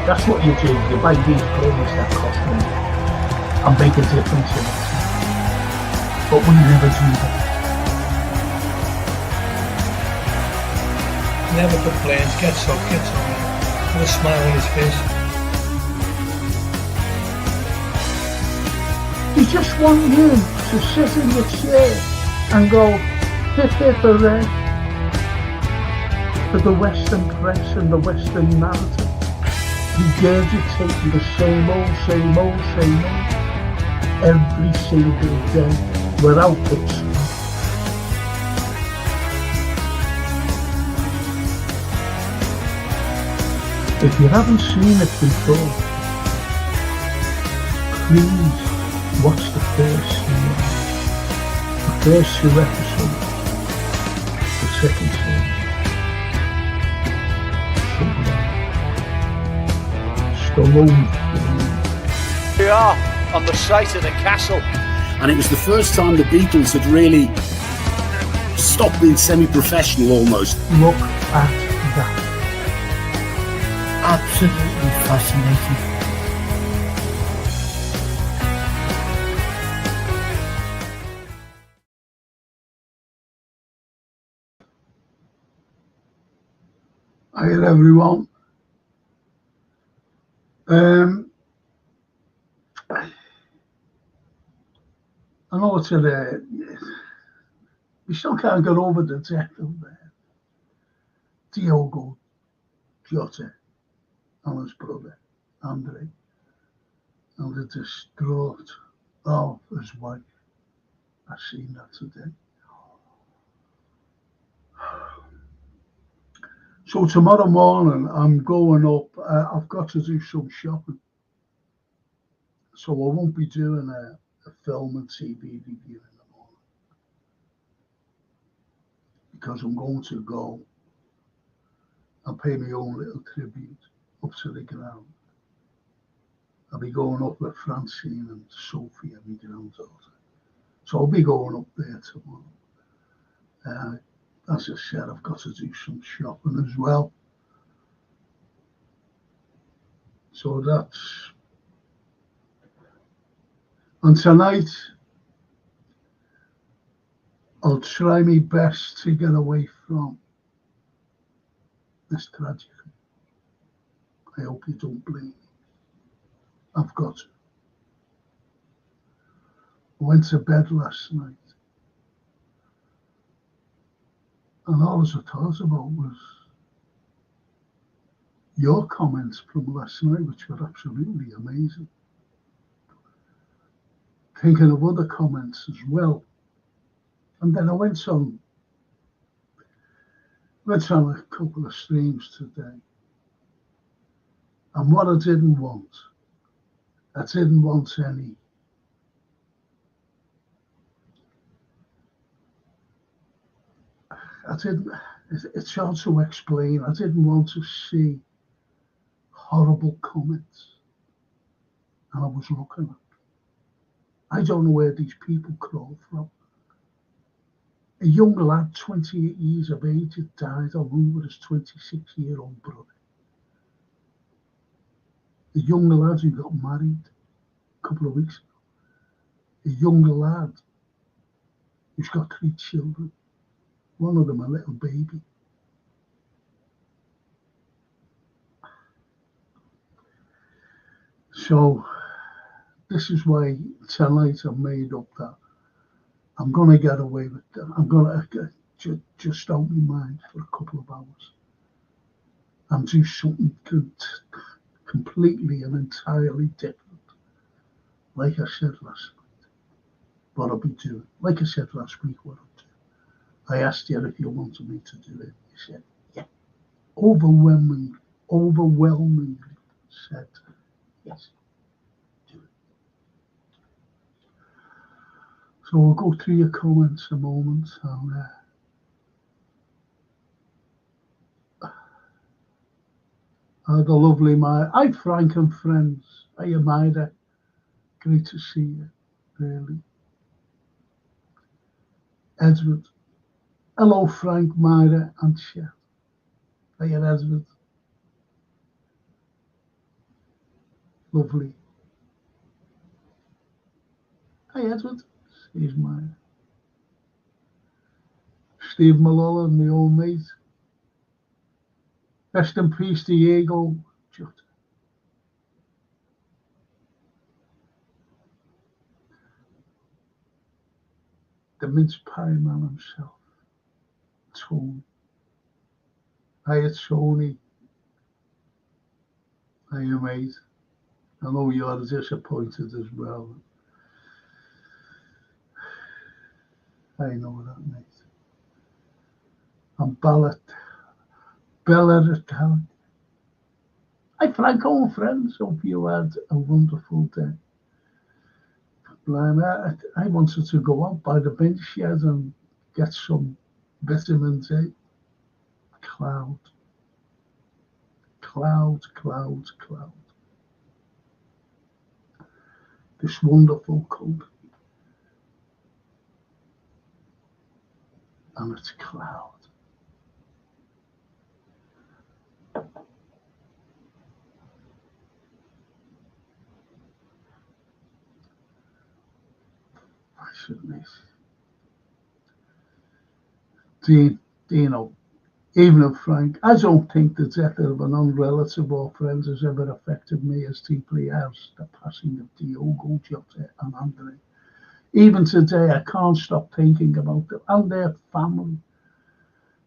That's what you do. You buy these clothes that cost money and make a difference in it. But we never do that. Never complains, gets up, gets on, with a smile on his face. He just want you to sit in your chair and go, hip hip hooray, for the Western press and the Western narrative. Regurgitating the same old, every single day without books. If you haven't seen it before, please watch the first two episodes, the second season. We are on the site of the castle, and it was the first time the Beatles had really stopped being semi-professional almost. Look at that. Absolutely fascinating. Hi everyone. I know it's we still can't get over the death of Diogo Jota and his brother Andre, and the distraught of his wife. I've seen that today. So tomorrow morning I'm going up. I've got to do some shopping, so I won't be doing a film and TV review in the morning, because I'm going to go and pay my own little tribute up to the ground. I'll be going up with Francine and Sophie and my granddaughter. So I'll be going up there tomorrow. As I said, I've got to do some shopping as well. So that's... And tonight, I'll try my best to get away from this tragedy. I hope you don't blame me. I've got to. I went to bed last night, and all I thought about was your comments from last night, which were absolutely amazing. Thinking of other comments as well. And then I went on a couple of streams today. And what I didn't want any it's hard to explain. I didn't want to see horrible comments. And I was looking at. I don't know where these people crawl from. A young lad, 28 years of age, had died along with his 26-year-old brother. A young lad who got married a couple of weeks ago. A young lad who's got 3 children. One of them a little baby. So this is why tonight I made up that I'm going to get away with that. I'm going to just out my mind for a couple of hours and do something completely and entirely different. Like I said last night, what I'll be doing. Like I said last week, what I'll do. I asked you if you wanted me to do it. You said, yeah. Overwhelmingly said, yes, do it. So we'll go through your comments a moment. And, the lovely Maya. Hi, Frank and friends. Hi, Myra. Great to see you, really. Edward. Hello, Frank, Myra, and Chef. Hi, Edward. Lovely. Hey, Edward. He's mine. Steve Malone, my old mate. Rest in peace, Diego. Jota. The mince pie man himself. Tony. Hiya, Tony. Hiya, mate. I know you're disappointed as well. I know that, mate. And Bella the talent. Hi, Franco and friends. Hope you had a wonderful day. I wanted to go out by the bench shed and get some vitamin D. Cloud. This wonderful country. And it's cloud. I shouldn't Dino, even if Frank, I don't think the death of an unrelative or friend has ever affected me as deeply as the passing of Diogo Jota and Andre. Even today, I can't stop thinking about them and their family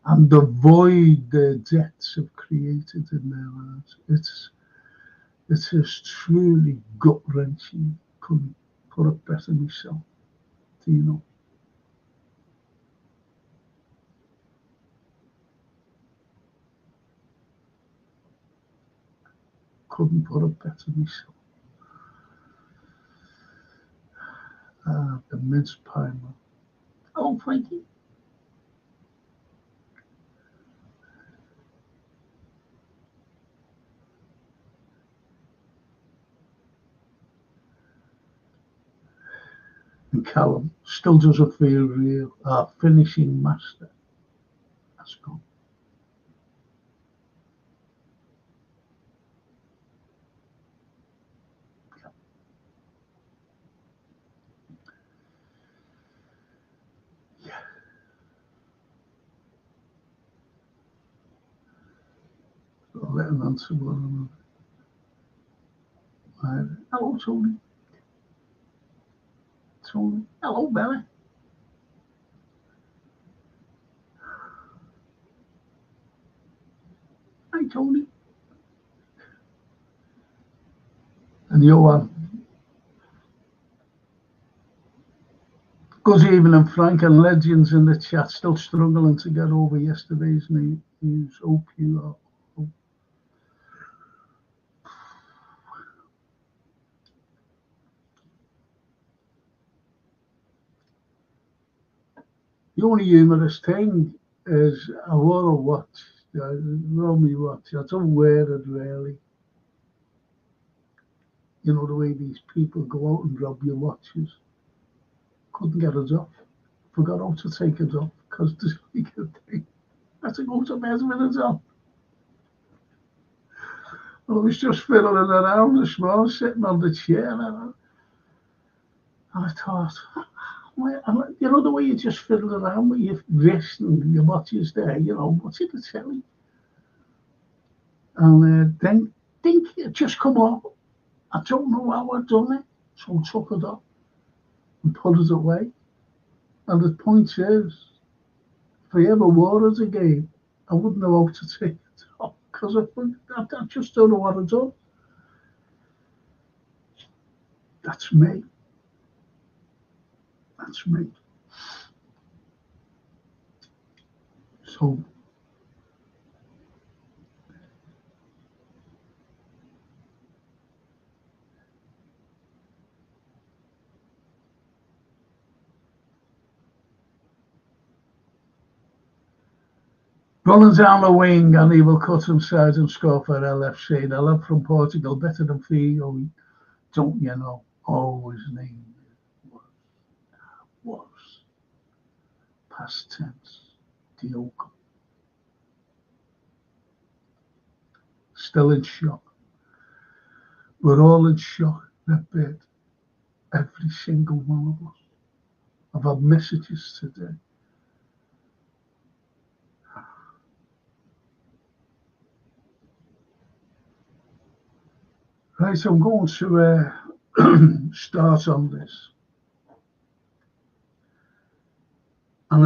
and the void their deaths have created in their lives. It is truly gut wrenching. Couldn't put it better myself. Dino. Couldn't put it better myself. The mince pie man. Oh, Frankie. And Callum still doesn't feel real. Our finishing master has gone. Yeah. Letting on to one another. Hello, Tony. Tony. Hello, Billy. Hi, Tony. And Johan. Good evening, Frank, and legends in the chat still struggling to get over yesterday's news. Hope you are. The only humorous thing is I wore a watch, Romy watch. I don't wear it really. You know the way these people go out and rob your watches. Couldn't get it off. Forgot how to take it off because this weekend I had to go to bed with it on. I was just fiddling around this morning, sitting on the chair, and I thought, you know the way you just fiddle around with your wrist and your watches there, watching the telly. And then it just come off. I don't know how I'd done it, so I took it off and put it away. And the point is, if I ever wore it again, I wouldn't know how to take it off because I just don't know what I've done. That's me. That's me. So rolling down the wing and he will cut inside and score for LFC. The love from Portugal, better than Figo, don't you know? Oh, his name was past tense. Diogo. Still in shock. We're all in shock that bed. Every single one of us. I've had messages today. Right, so I'm going to start on this. And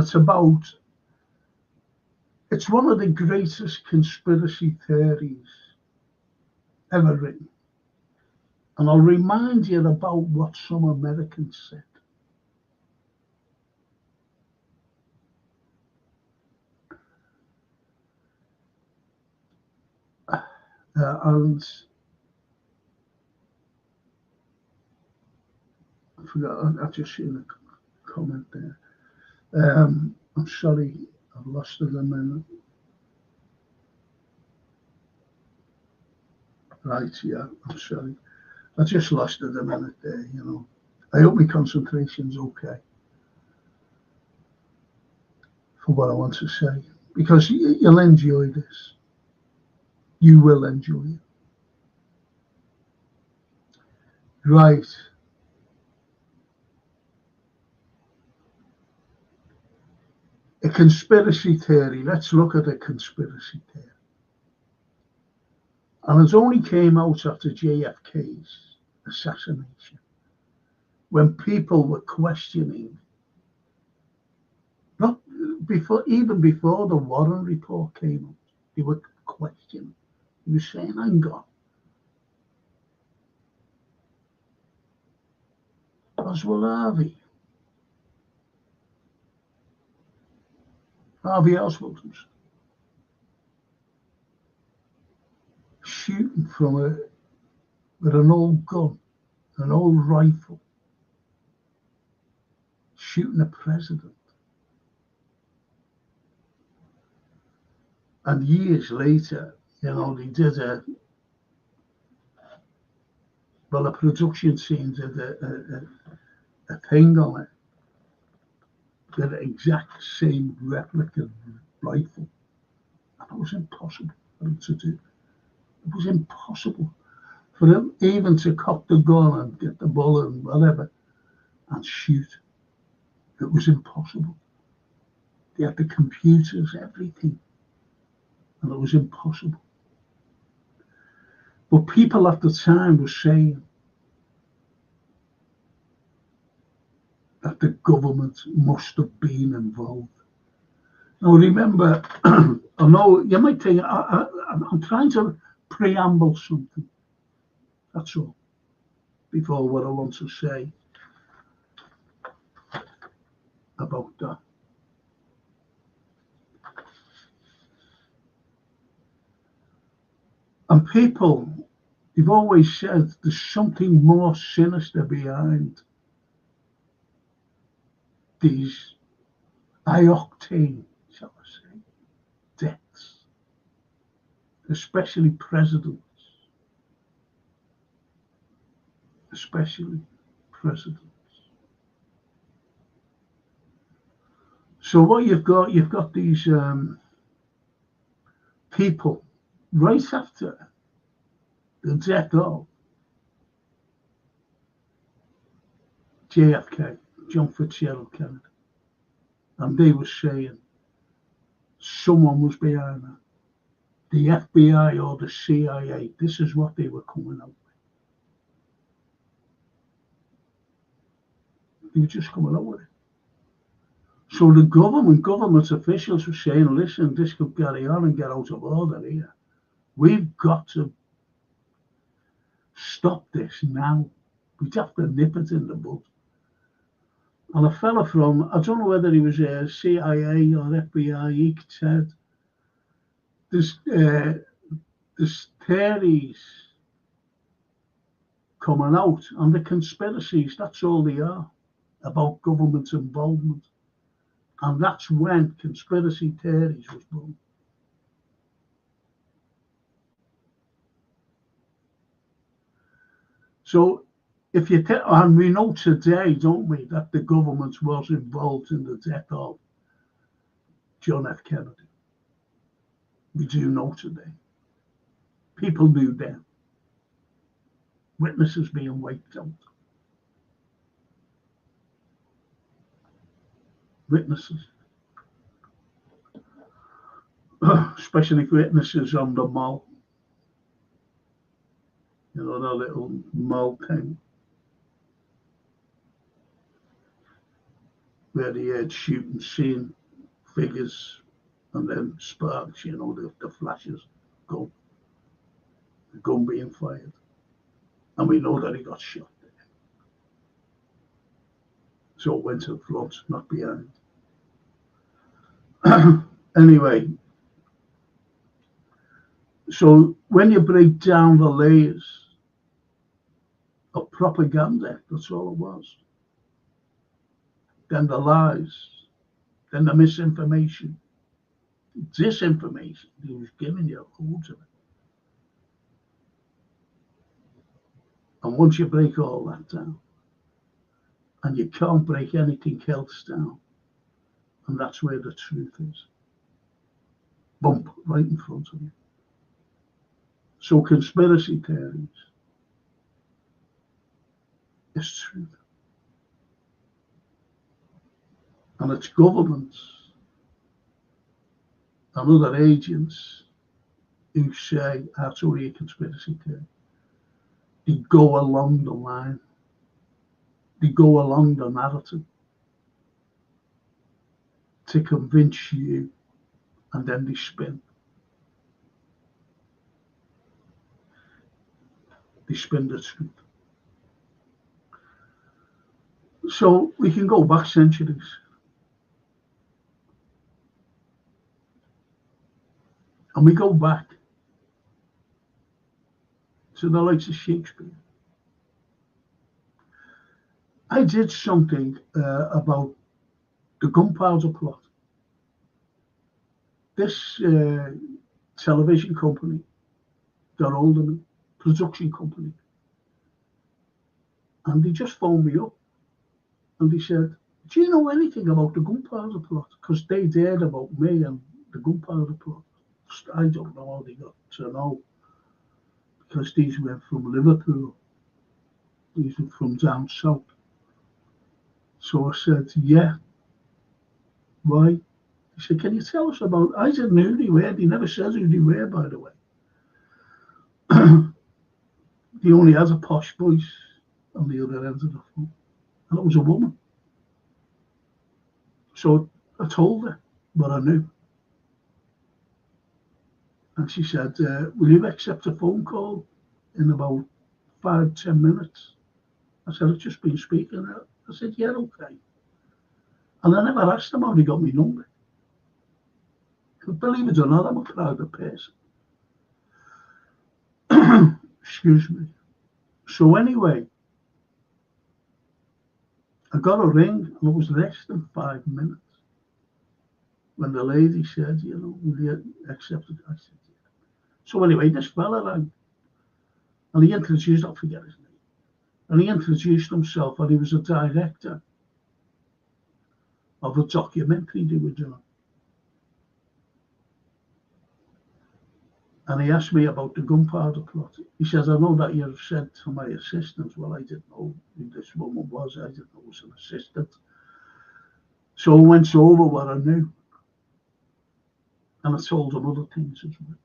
it's one of the greatest conspiracy theories ever written. And I'll remind you about what some Americans said. And I forgot, I've just seen a comment there. I'm sorry, I've lost it a minute. Right, yeah, I'm sorry. I just lost it a minute there, you know. I hope my concentration's okay for what I want to say, because you'll enjoy this. You will enjoy it. Right. A conspiracy theory. Let's look at a conspiracy theory. And it only came out after JFK's assassination, when people were questioning, not before, even before the Warren report came out, they were questioning. He was saying, hang on, Oswald Harvey Oswald was shooting with an old gun, an old rifle, shooting a president. And years later, you know, they did a production team did a thing on it, did an exact same replica rifle. And it was impossible for him to do. It was impossible for him even to cock the gun and get the bullet and whatever and shoot. It was impossible. They had the computers, everything, and it was impossible. But people at the time were saying that the government must have been involved. Now remember, I know you might think I'm trying to preamble something. That's all. Before what I want to say about that. And people, they've always said there's something more sinister behind these high-octane, shall I say, deaths, especially presidents. So what you've got these people right after the death of JFK, John Fitzgerald Kennedy, and they were saying someone was behind that. The FBI or the CIA, this is what they were coming out with. They were just coming out with it. So the government officials were saying, listen, this could carry on and get out of order here. We've got to stop this now. We'd have to nip it in the bud. And a fella from, I don't know whether he was a CIA or FBI, he said, there's theories coming out, and the conspiracies, that's all they are, about government involvement. And that's when conspiracy theories was born. So if you and we know today, don't we, that the government was involved in the death of John F. Kennedy. We do know today. People knew then. witnesses being wiped out. Witnesses. Especially witnesses on the mall. You know, the little mall thing where they had shooting, seeing figures, and then sparks, you know, the flashes go, the gun being fired. And we know that he got shot there. So it went to the front, not behind. Anyway, so when you break down the layers of propaganda, that's all it was. Then the lies, then the misinformation, disinformation, he was giving you loads of it. And once you break all that down, and you can't break anything else down, and that's where the truth is. Bump, right in front of you. So conspiracy theories is truth. And it's governments and other agents who say, that's only a conspiracy theory. They go along the line. They go along the narrative to convince you, and then they spin. They spin the truth. So we can go back centuries. And we go back to the likes of Shakespeare. I did something about the gunpowder plot. This television company got hold of me, production company, and they just phoned me up and they said, do you know anything about the gunpowder plot? Because they heard about me and the gunpowder plot. I don't know how they got to know, because these were from Liverpool. These were from down south. So I said, yeah. Why? He said, can you tell us about it? I didn't know who they were. They never said who they were, by the way. He only has a posh voice on the other end of the phone. And it was a woman. So I told her what I knew. And she said, will you accept a phone call in about 5-10 minutes? I said, I've just been speaking. I said, yeah, okay. And I never asked him how he got my number. Because believe it or not, I'm a private person. Excuse me. So anyway, I got a ring, and it was less than 5 minutes when the lady said, you know, will you accept it? I said, yeah. So anyway, this fella rang, and he introduced, I'll forget his name, and he introduced himself, and he was a director of a documentary they were doing. And he asked me about the gunpowder plot. He says, I know that you've said to my assistant. Well, I didn't know who this woman was. I didn't know it was an assistant. So I went over what I knew. And I told him other things as well.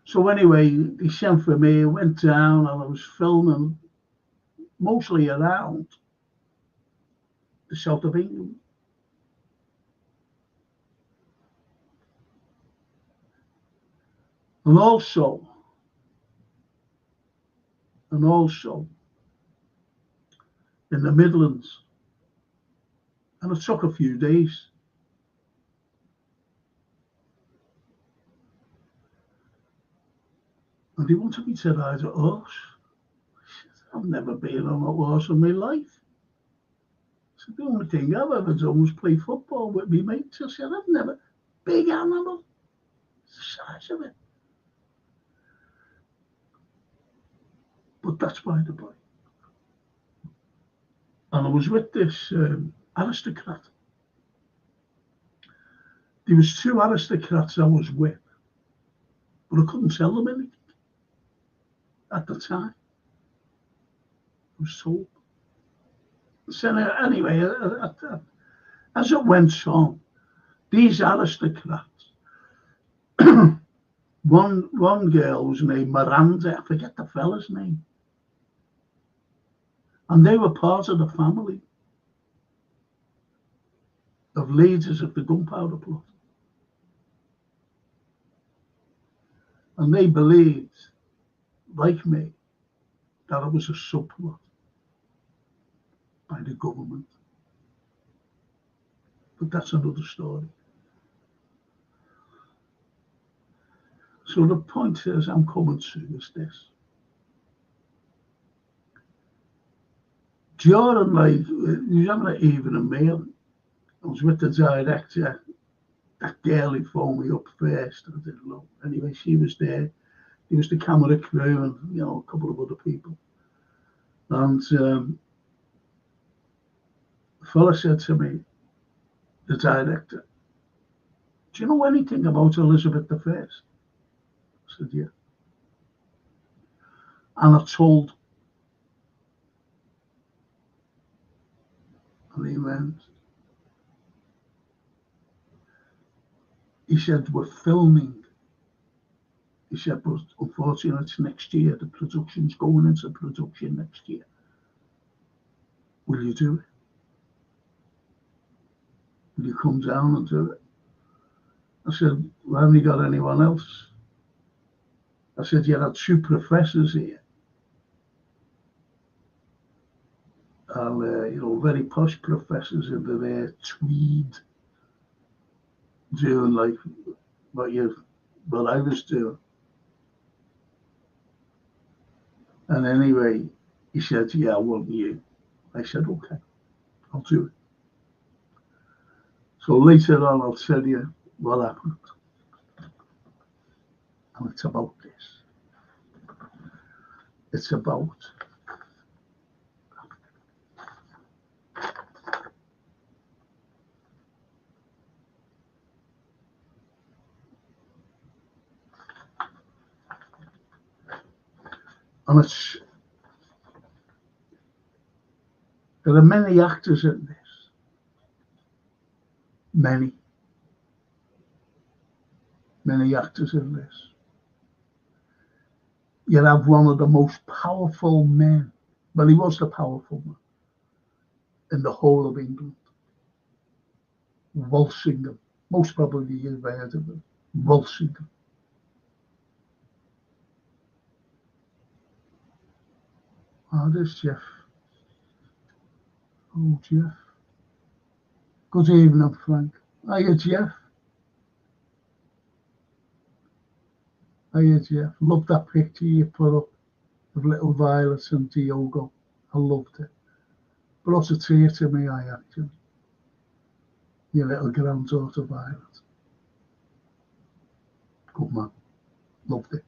So anyway, he sent for me. I went down and I was filming mostly around the south of England. And also in the Midlands. And it took a few days. And he wanted me to ride a horse. I said, I've never been on a horse in my life. So the only thing I've ever done was play football with me mates. I said, I've never, big animal, the size of it. But that's by the by. And I was with this aristocrat. There was 2 aristocrats I was with, but I couldn't tell them anything. at the time. I was told. So anyway, as it went on, these aristocrats, one girl was named Miranda, I forget the fella's name, and they were part of the family of leaders of the gunpowder plot. And they believed, like me, that it was a subplot by the government. But that's another story. So the point is I'm coming to is this. During he was having an evening meal. I was with the director. That girl who phoned me up first. I didn't know. Anyway, she was there. There was the camera crew and a couple of other people. And the fella said to me, the director, do you know anything about Elizabeth I? I said, yeah. And I told him. And he went, he said, we're filming. He said, but unfortunately it's next year. The production's going into production next year. Will you do it? Will you come down and do it? I said, well, haven't you got anyone else? I said, you had 2 professors here. And, very posh professors in their tweed, doing like what I was doing. And anyway, he said, yeah, I want you. I said, okay, I'll do it. So later on, I'll tell you what happened. And it's about this. It's about and there are many actors in this. Many actors in this. You have one of the most powerful men. Well, he was the powerful man in the whole of England. Walsingham. Most probably you've heard of him. Walsingham. Oh, there's Jeff. Oh, Jeff. Good evening, Frank. Hiya, Jeff. Hiya, Jeff. Love that picture you put up of little Violet and Diogo. I loved it. Brought a tear to me eye, actually. Your little granddaughter, Violet. Good man. Loved it.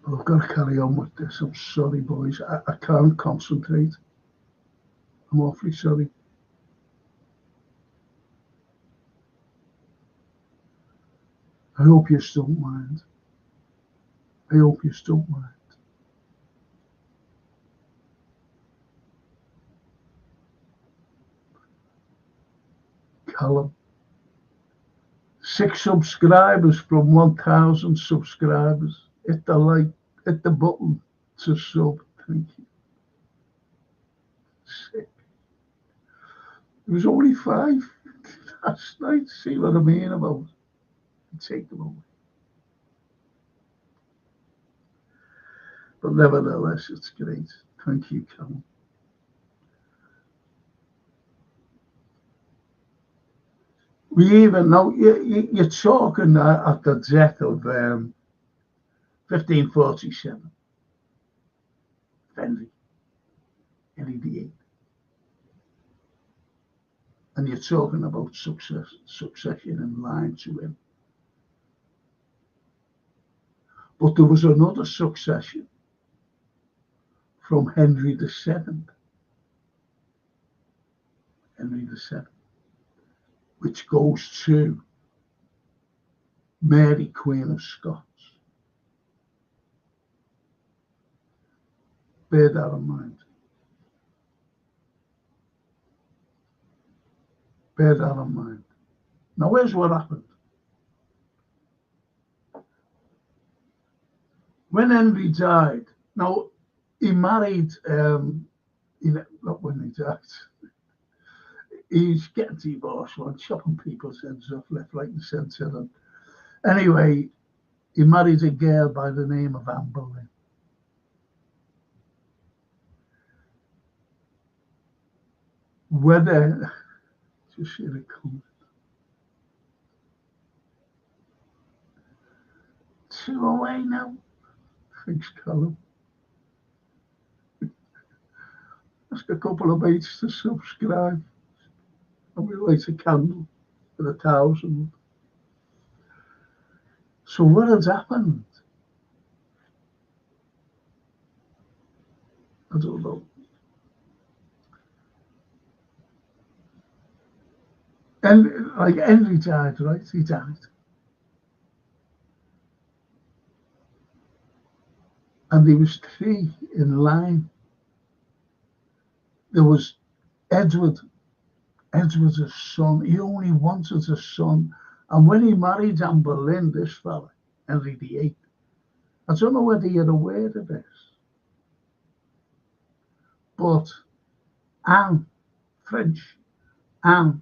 But I've got to carry on with this. I'm sorry, boys. I can't concentrate. I'm awfully sorry. I hope you still mind. I hope you still mind. Callum. 6 subscribers from 1,000 subscribers. Hit the like, hit the button to sub. Thank you. 6. It was only 5 last night. See what I mean about it? Take them away. But nevertheless, it's great. Thank you, Callum. We even know you're talking at the death of 1547. Henry VIII. And you're talking about succession in line to him. But there was another succession from Henry VII. Henry VII, which goes to Mary, Queen of Scots. Bear that in mind. Bear that in mind. Now, here's what happened. When Henry died, now he married, not when he died, he's getting divorced, chopping people's heads off left, right, and centre. And anyway, he married a girl by the name of Anne Boleyn. Whether, just see the comment. 2 away now. Thanks, Callum. Ask a couple of mates to subscribe. And we light a candle for 1,000. So what had happened? I don't know. And like Henry died, right? He died. And there was 3 in line. There was Edward. Edward's a son. He only wanted a son. And when he married Anne Boleyn, this fella, Henry VIII, I don't know whether you're aware of this, but Anne, French, Anne,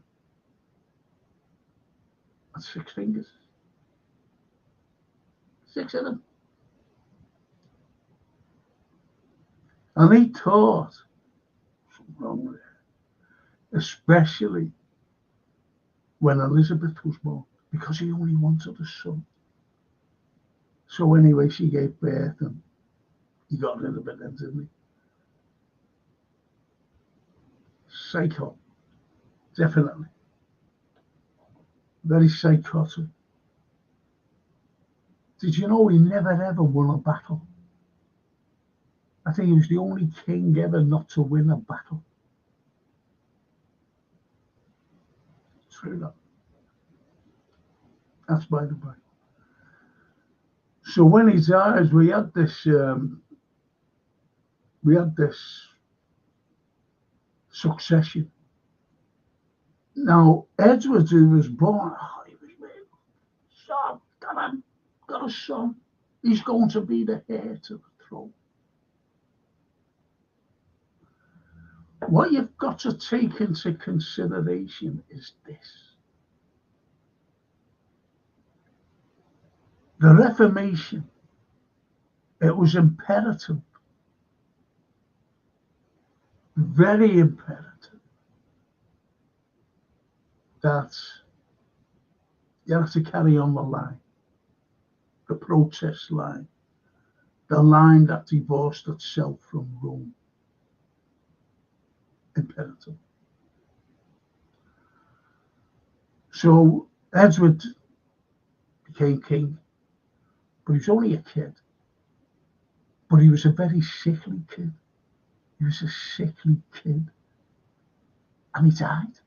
had 6 fingers. 6 of them. And he thought something wrong with it, especially when Elizabeth was born, because he only wanted a son. So anyway, she gave birth and he got rid of it then, didn't he? Psycho, definitely. Very psychotic. Did you know he never ever won a battle? I think he was the only king ever not to win a battle. True that. That's by the way. So when he died, we had this succession. Now Edward, who was born, he was son, got a son. He's going to be the heir to the throne. What you've got to take into consideration is this. The Reformation, it was imperative, very imperative, that you have to carry on the line, the protest line, the line that divorced itself from Rome. Imperative. So Edward became king, but he was only a kid. But he was a very sickly kid. He was a sickly kid. And he died.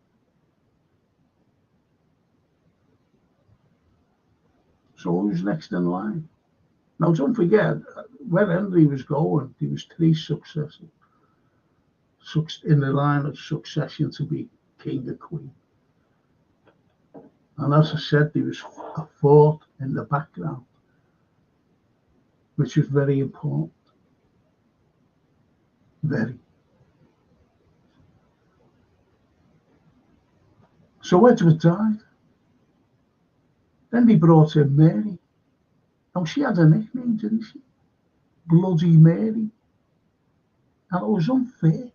So who's next in line? Now don't forget, where Henry was going, there was 3 successors in the line of succession to be king or queen. And as I said, there was a 4th in the background, which was very important. Very. So Edward died. Then they brought in Mary. Now she had a nickname, didn't she? Bloody Mary. And it was unfair.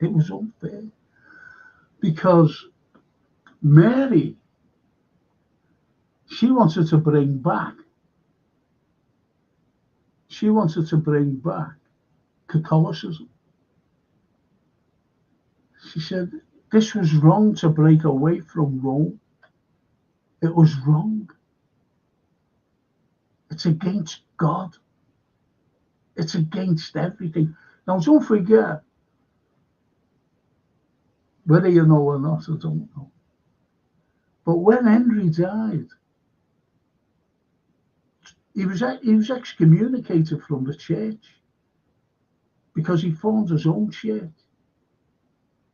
It was unfair. Because Mary, she wanted to bring back Catholicism. She said this was wrong to break away from Rome. It was wrong. It's against God. It's against everything. Now don't forget, whether you know or not, I don't know. But when Henry died, he was excommunicated from the church because he formed his own church.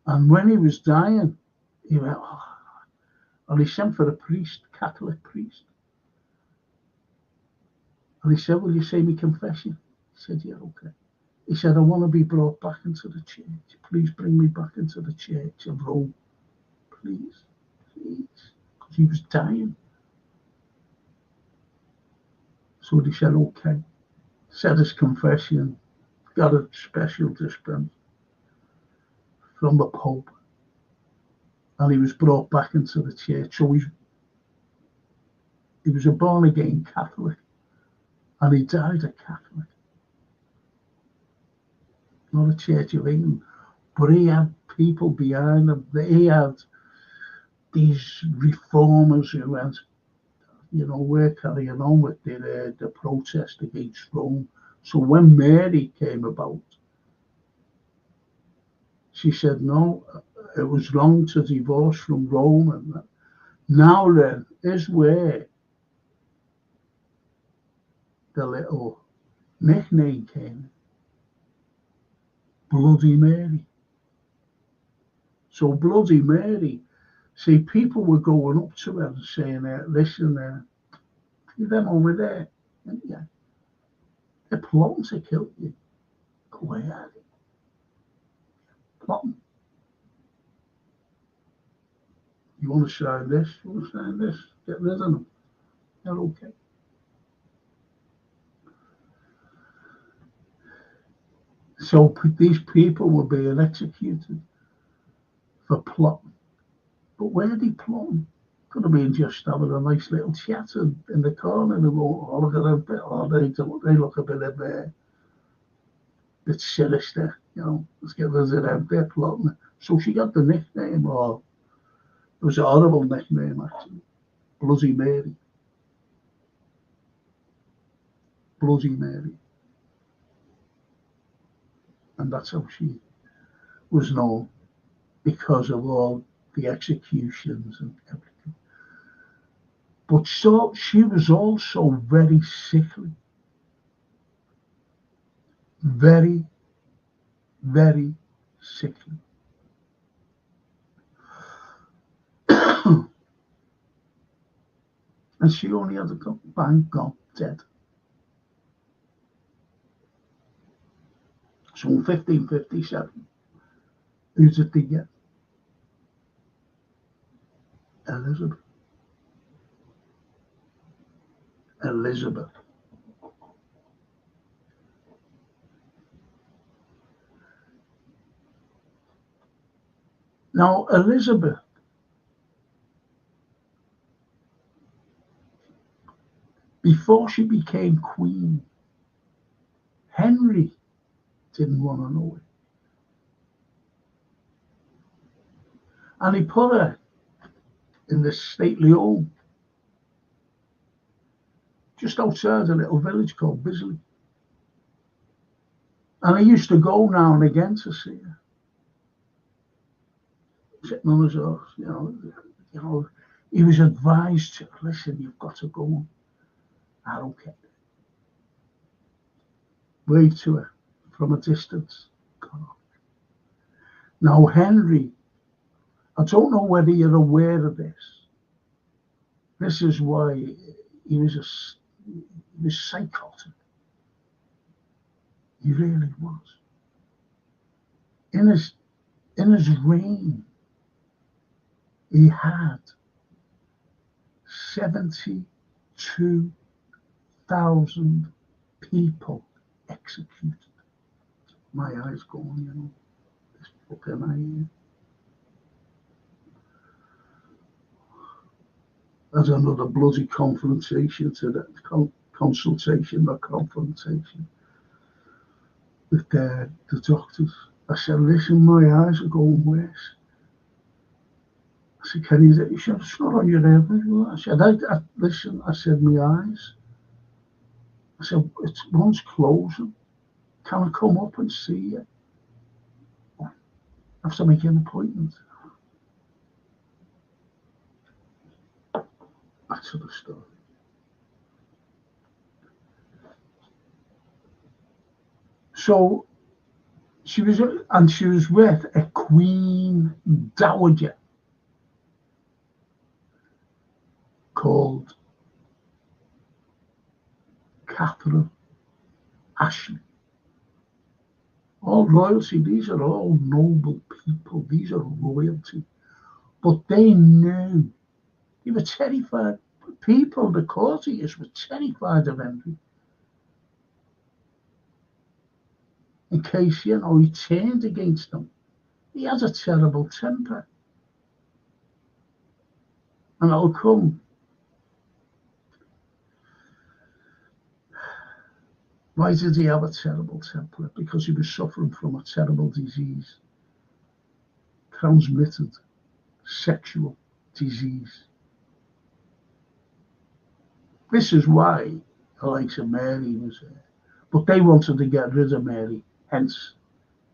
And when he was dying, he went, oh, and he sent for a priest, Catholic priest. And he said, will you say me confession? He said, yeah, okay. He said, I want to be brought back into the church. Please bring me back into the church of Rome. Please, please. Because he was dying. So he said, okay. Said his confession, got a special dispense from the Pope. And he was brought back into the church. So he was a born-again Catholic. And he died a Catholic. Not a Church of England. But he had people behind him. He had these reformers who went, we're carrying on with the protest against Rome. So when Mary came about, she said, no, it was wrong to divorce from Rome. And now then is where the little nickname came, Bloody Mary. So Bloody Mary, see, people were going up to her and saying, listen, see them over there, yeah, they're plotting to kill you. Go away, are they? Plotting. You want to sign this? You want to sign this? Get rid of them. They're okay. So these people were being executed for plotting. But where are they plotting? Could have been just having a nice little chat in the corner and look at a bit, they look a bit of bit sinister, let's get rid of them, they're plotting. So she got the nickname, or it was a horrible nickname actually, Bloody Mary. Bloody Mary. And that's how she was known, because of all the executions and everything. But so she was also very sickly. Very, very sickly. And she only had a couple, thank God, dead. So in 1557, who did they get? Elizabeth. Elizabeth. Now, Elizabeth, before she became queen, Henry didn't want to know it. And he put her in this stately home just outside a little village called Bisley. And he used to go now and again to see her. Sitting on his horse, he was advised to, listen, you've got to go. I don't care. Wave to her from a distance. Now, Henry, I don't know whether you're aware of this. This is why he was psychotic. He really was. In his reign, he had 72,000 people executed. My eyes going, this fucking eye. There's another bloody confrontation to that consultation or confrontation with the doctors. I said, listen, my eyes are going worse. I said, can you? He said, it's not on your head. I said, listen, I said, my eyes. I said, it's one's closing. Can I come up and see you? I have to make an appointment. to the story. So she was with a Queen Dowager called Catherine Ashley. All royalty, these are all noble people, these are royalty. But they knew, they were terrified. People, the courtiers, were terrified of Henry. In case, he turned against them. He has a terrible temper. And it'll come. Why did he have a terrible temper? Because he was suffering from a terrible disease. Transmitted sexual disease. This is why the likes of Mary was there. But they wanted to get rid of Mary, hence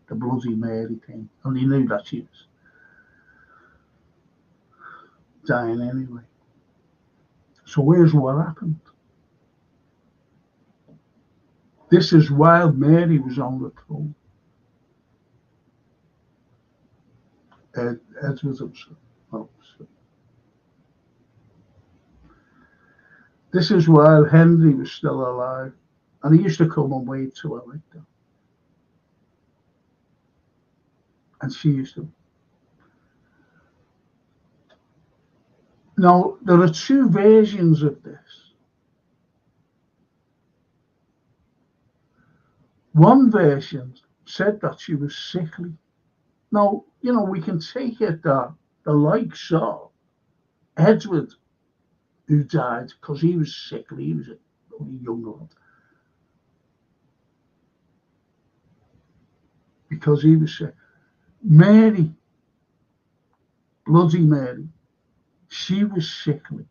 the Bloody Mary thing. And he knew that she was dying anyway. So here's what happened. This is while Mary was on the throne. Edward himself. This is while Henry was still alive. And he used to come and wait to her like that. And she used to. Now, there are two versions of this. One version said that she was sickly. Now, we can take it that the likes of Edward, who died because he was sickly, he was a young lad. Because he was sick. Mary, Bloody Mary, she was sickly.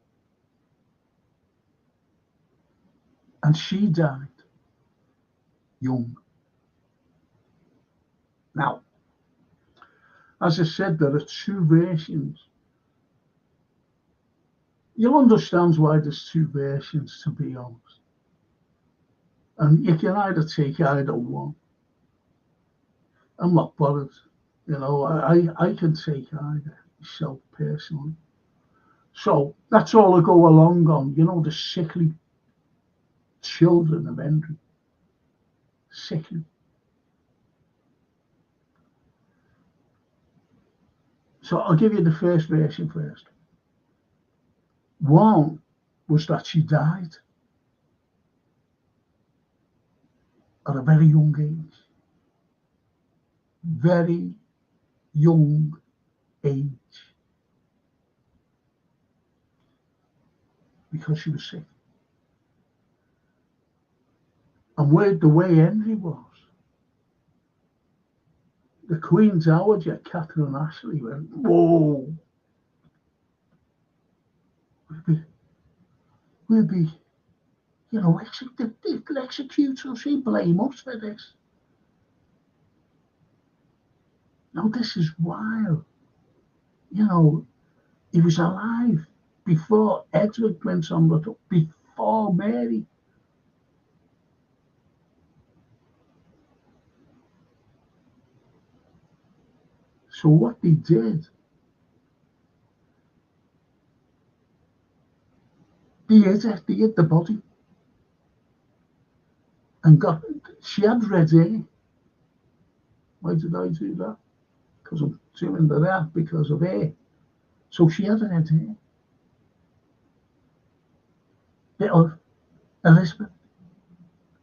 And she died young. Now, as I said, there are two versions. You'll understand why there's two versions, to be honest. And you can either take either one. I'm not bothered. I can take either myself personally. So that's all I go along on. The sickly children of Henry. Sickly. So I'll give you the first version first. One was that she died at a very young age. Very young age. Because she was sick. And the way Henry was, the Queen Dowager, Catherine Ashley, went, whoa. We'll be they'll execute us, they blame us for this. Now this is wild. He was alive before Edward went on the throne, before Mary. So what they did, they hid the body. And she had red hair. Why did I do that? Because I'm doing that because of hair. So she had red hair. Bit of Elizabeth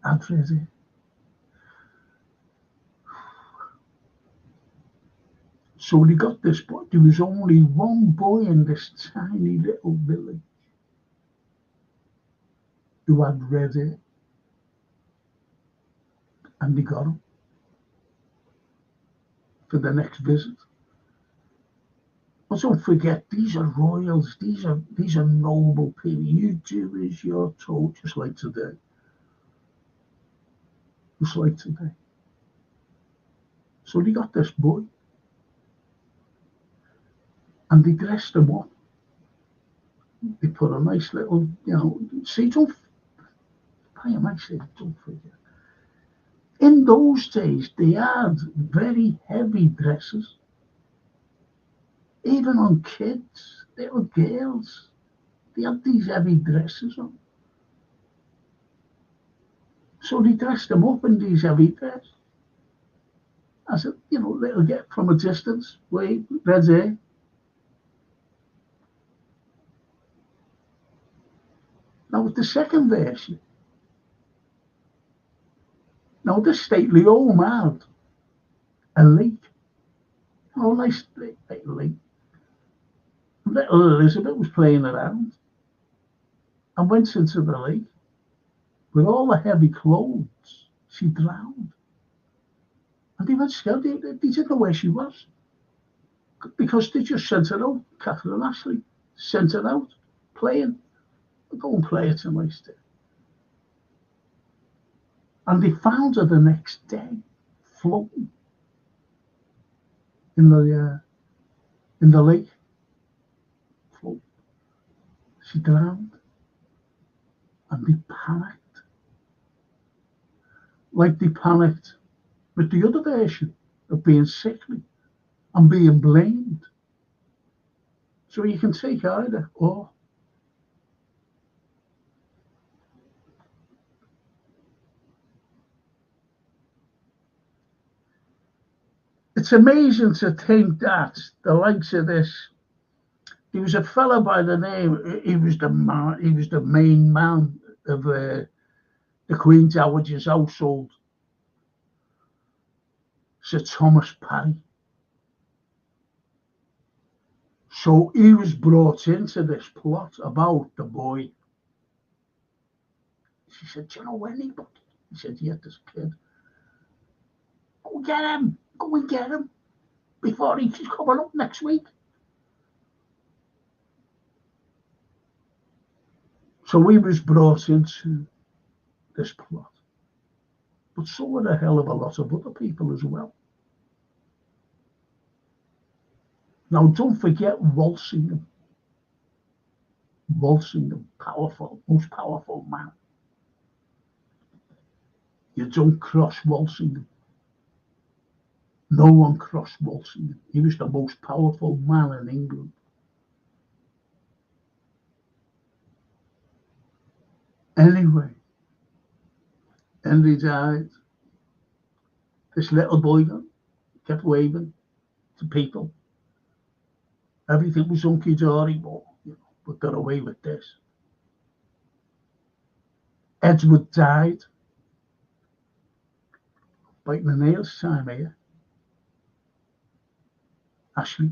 had red hair. So they got this boy. There was only one boy in this tiny little village who had red hair. And they got him for the next visit. But don't forget, these are royals. These are noble people. You do as you're told, just like today. Just like today. So they got this boy. And they dressed him up they put a nice little, see, don't, I might say, don't forget. In those days, they had very heavy dresses, even on kids, little girls. They had these heavy dresses on. So they dressed them up in these heavy dresses. As a, little get from a distance, wave, red hair. Now, with the second version, now this stately old man, a lake, nice lake. Little Elizabeth was playing around and went into the lake with all the heavy clothes. She drowned. And they were scared. They didn't know where she was because they just sent her out. Catherine Ashley sent her out playing. Go and play it tonight. And they found her the next day, floating in the lake. Floating. She drowned, and they panicked, like they panicked with the other version of being sickly and being blamed. So you can take either or. It's amazing to think that the likes of this. There was a fellow by the name. He was the man. He was the main man of the Queen Dowager's household, Sir Thomas Parry. So he was brought into this plot about the boy. She said, "Do you know anybody?" He said, "Yeah, this kid. Go get him. Go and get him before he's coming up next week." So he was brought into this plot. But so were a hell of a lot of other people as well. Now, don't forget Walsingham. Walsingham, powerful, most powerful man. You don't cross Walsingham. No one crossed Walsingham. He was the most powerful man in England. Anyway, Henry died. This little boy kept waving to people. Everything was hunky-dory, but got away with this. Edward died. Biting the nails time here. Ashley.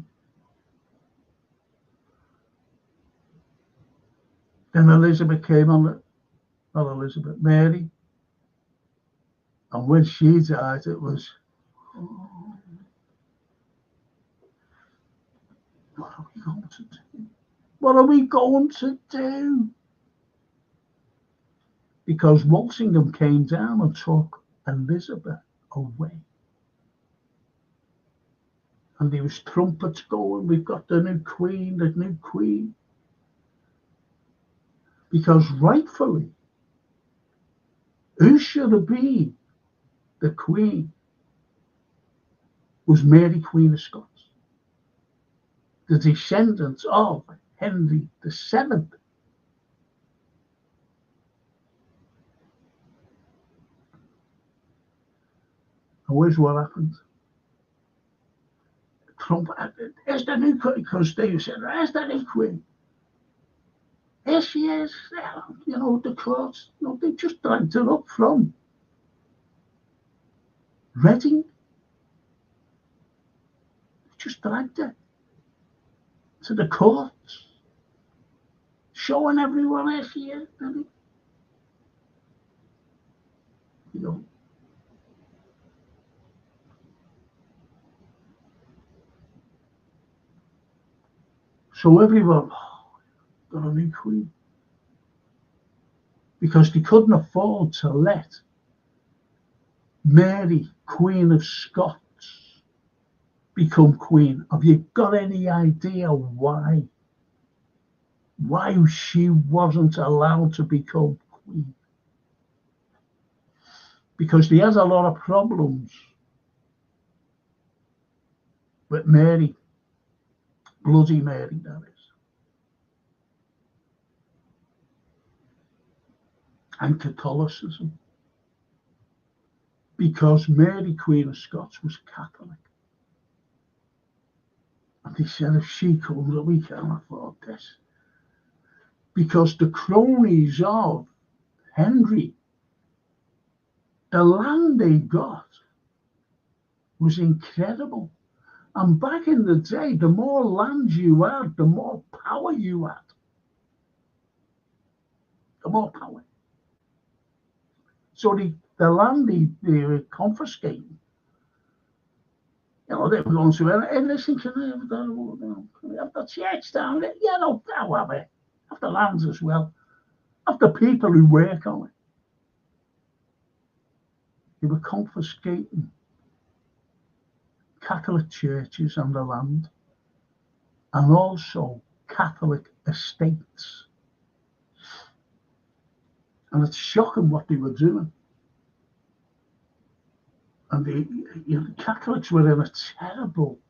Then Elizabeth came on, not Elizabeth, Mary. And when she died, it was, what are we going to do? What are we going to do? Because Walsingham came down and took Elizabeth away. And there was trumpets going, we've got the new queen. Because rightfully, who should have been the queen was Mary, Queen of Scots, the descendant of Henry VII. And where's what happened? Trump, there's the new queen, because they said, there's the new queen. Here she is, the courts, they just dragged her up from Reading. Just dragged her to the courts, showing everyone here she is. So everyone got a new queen. Because they couldn't afford to let Mary, Queen of Scots, become queen. Have you got any idea why? why she wasn't allowed to become queen. Because he has a lot of problems with Mary, bloody Mary, that is, and Catholicism. Because Mary, Queen of Scots, was Catholic. And he said, if she comes, we can't afford this. Because the cronies of Henry, the land they got was incredible. And back in the day, the more land you had, the more power you had. The more power. So the land they were confiscating, they were going to, hey, listen, can I have the church down there? Yeah, no, I'll have it. Have the lands as well. Have the people who work on it. They were confiscating Catholic churches and the land, and also Catholic estates. And it's shocking what they were doing. And the Catholics were in a terrible,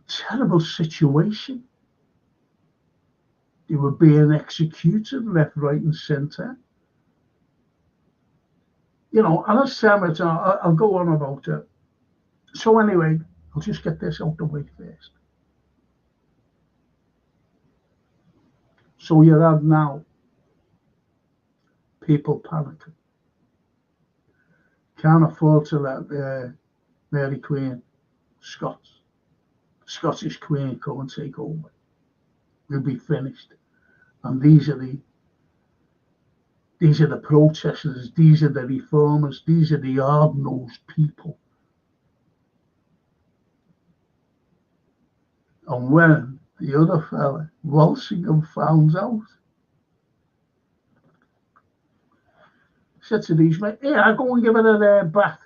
terrible situation. They were being executed left, right, and centre. And as time, I'll go on about it. So anyway, I'll just get this out the way first. So you have now people panicking. Can't afford to let Mary Queen, Scottish Queen, come and take over. We'll be finished. And these are the protesters, these are the reformers, these are the hard-nosed people. And when the other fella, Walsingham, found out, said to these men, "Here, I'll go and give it a bath."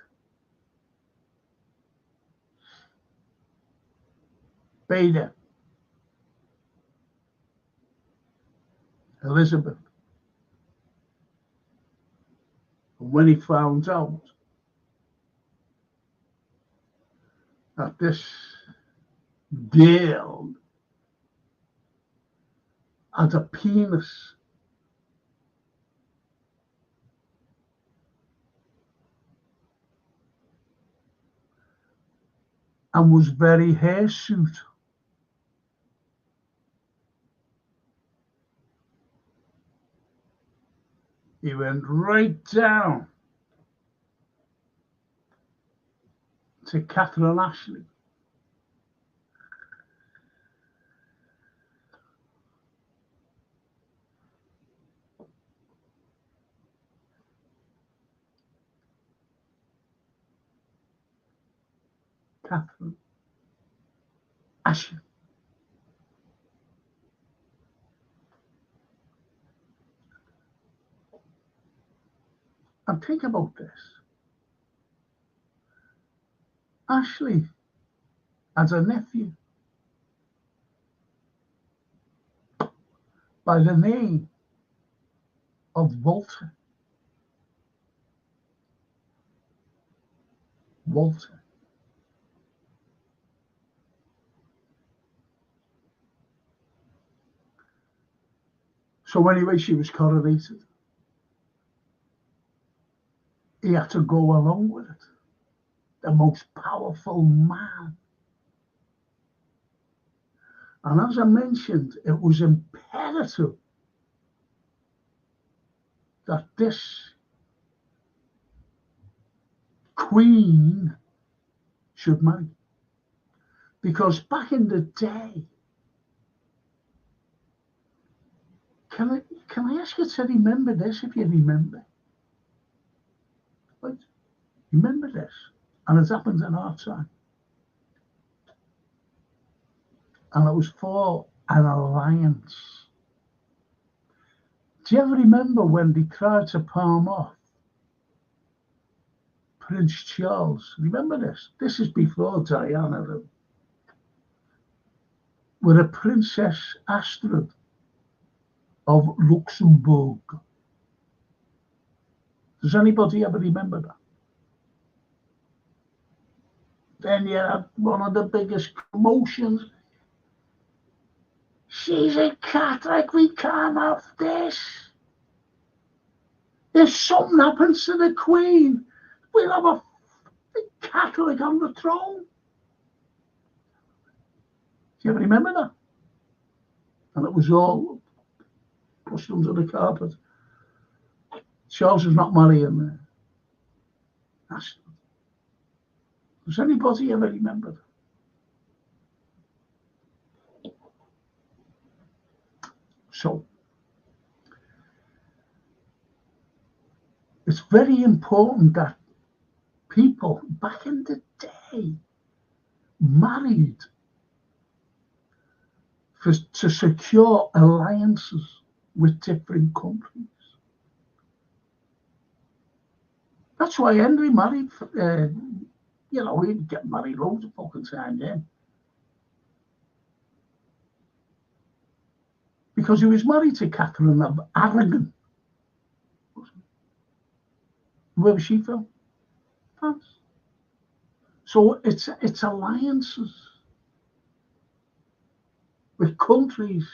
Beda, Elizabeth. And when he found out that this girl had a penis, and was very hirsute, he went right down to Catherine Ashley. Catherine Ashley. And think about this. Ashley has a nephew by the name of Walter. Walter. So anyway, she was coronated. He had to go along with it. The most powerful man. And as I mentioned, it was imperative that this queen should marry. Because back in the day, can I ask you to remember this, if you remember? Right? Remember this. And it's happened in our time. And it was for an alliance. Do you ever remember when they tried to palm off Prince Charles? Remember this? This is before Diana. with a Princess Astrid of Luxembourg. Does anybody ever remember that? Then you had one of the biggest commotions. She's a Catholic, we can't have this. If something happens to the Queen, we'll have a Catholic on the throne. Do you ever remember that? And it was all pushed under the carpet. Charles was not marrying Astrid. Does anybody ever remember that? So, it's very important that people back in the day married to secure alliances with different countries. That's why Henry married, he'd get married loads of fucking times then. Because he was married to Catherine of Aragon. Where was she from? France. So it's alliances with countries,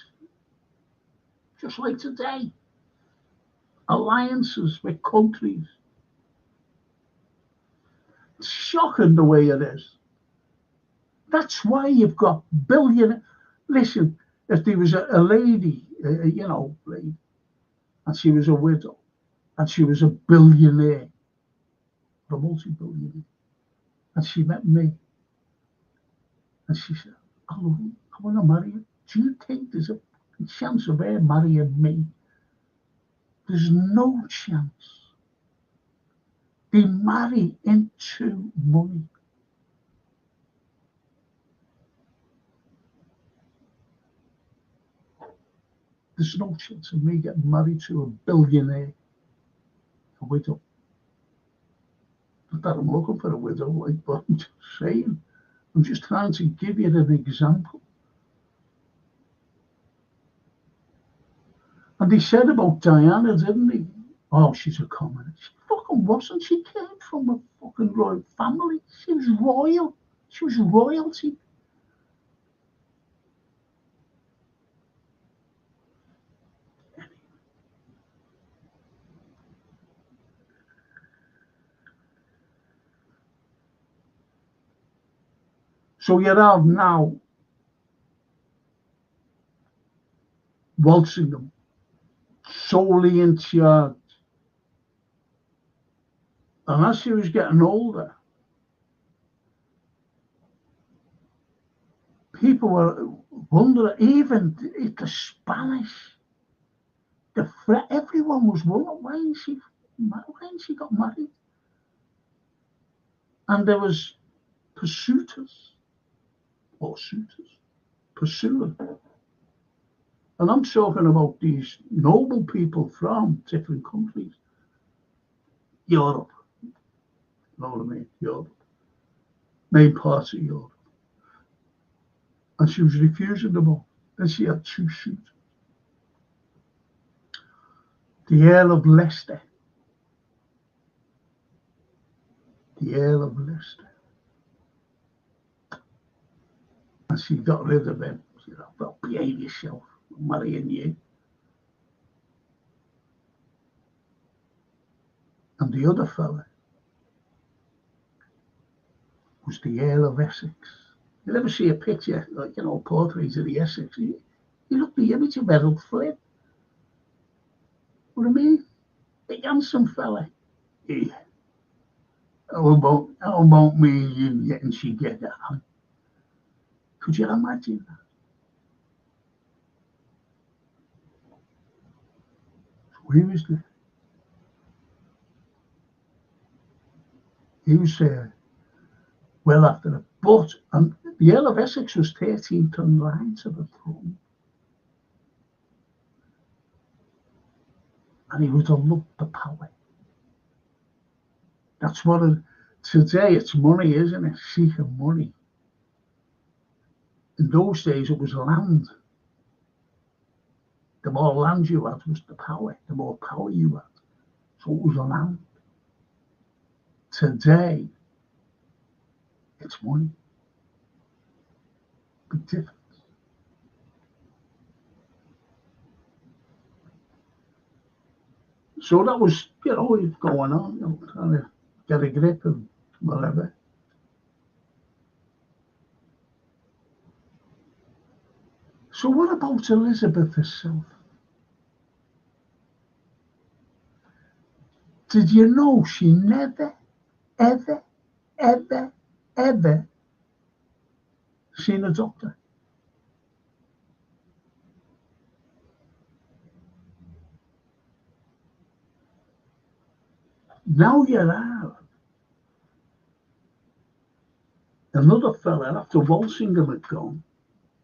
just like today. Alliances with countries. It's shocking the way it is. That's why you've got billionaires. Listen, if there was a lady, and she was a widow, and she was a billionaire, a multi-billionaire, and she met me, and she said, I want to marry you. Do you think there's a chance of her marrying me? There's no chance. They marry into money. There's no chance of me getting married to a billionaire, a widow. Not that I'm looking for a widow, but I'm just saying. I'm just trying to give you an example. And they said about Diana, didn't they? Oh, she's a communist. She fucking wasn't. She came from a fucking royal family. She was royal. She was royalty. So you have now Walsingham solely in charge. And as she was getting older, people were wondering, even the Spanish, everyone was wondering, why ain't she got married? And there was pursuers. And I'm talking about these noble people from different countries. Europe. You know what I mean? Europe. Main parts of Europe. And she was refusing them all. And she had two suitors. The Earl of Leicester. And she got rid of him. She said, well, behave yourself. I'm marrying you. And the other fella was the Earl of Essex. You ever see a picture, portraits of the Essex? You look the image of Errol Flynn. What I mean? The handsome fella. Yeah. How about me and you getting together? Could you imagine that? So he was well after it. But the Earl of Essex was 13th in line to the throne. And he would have loved the power. That's what today it's money, isn't it? Seeking money. In those days, it was land. The more land you had was the power. The more power you had. So it was land. Today, it's money. Big difference. So that was, going on, trying to get a grip and whatever. So what about Elizabeth herself? Did you know she never, ever, ever, ever seen a doctor? Now you have another fella, after Walsingham had gone,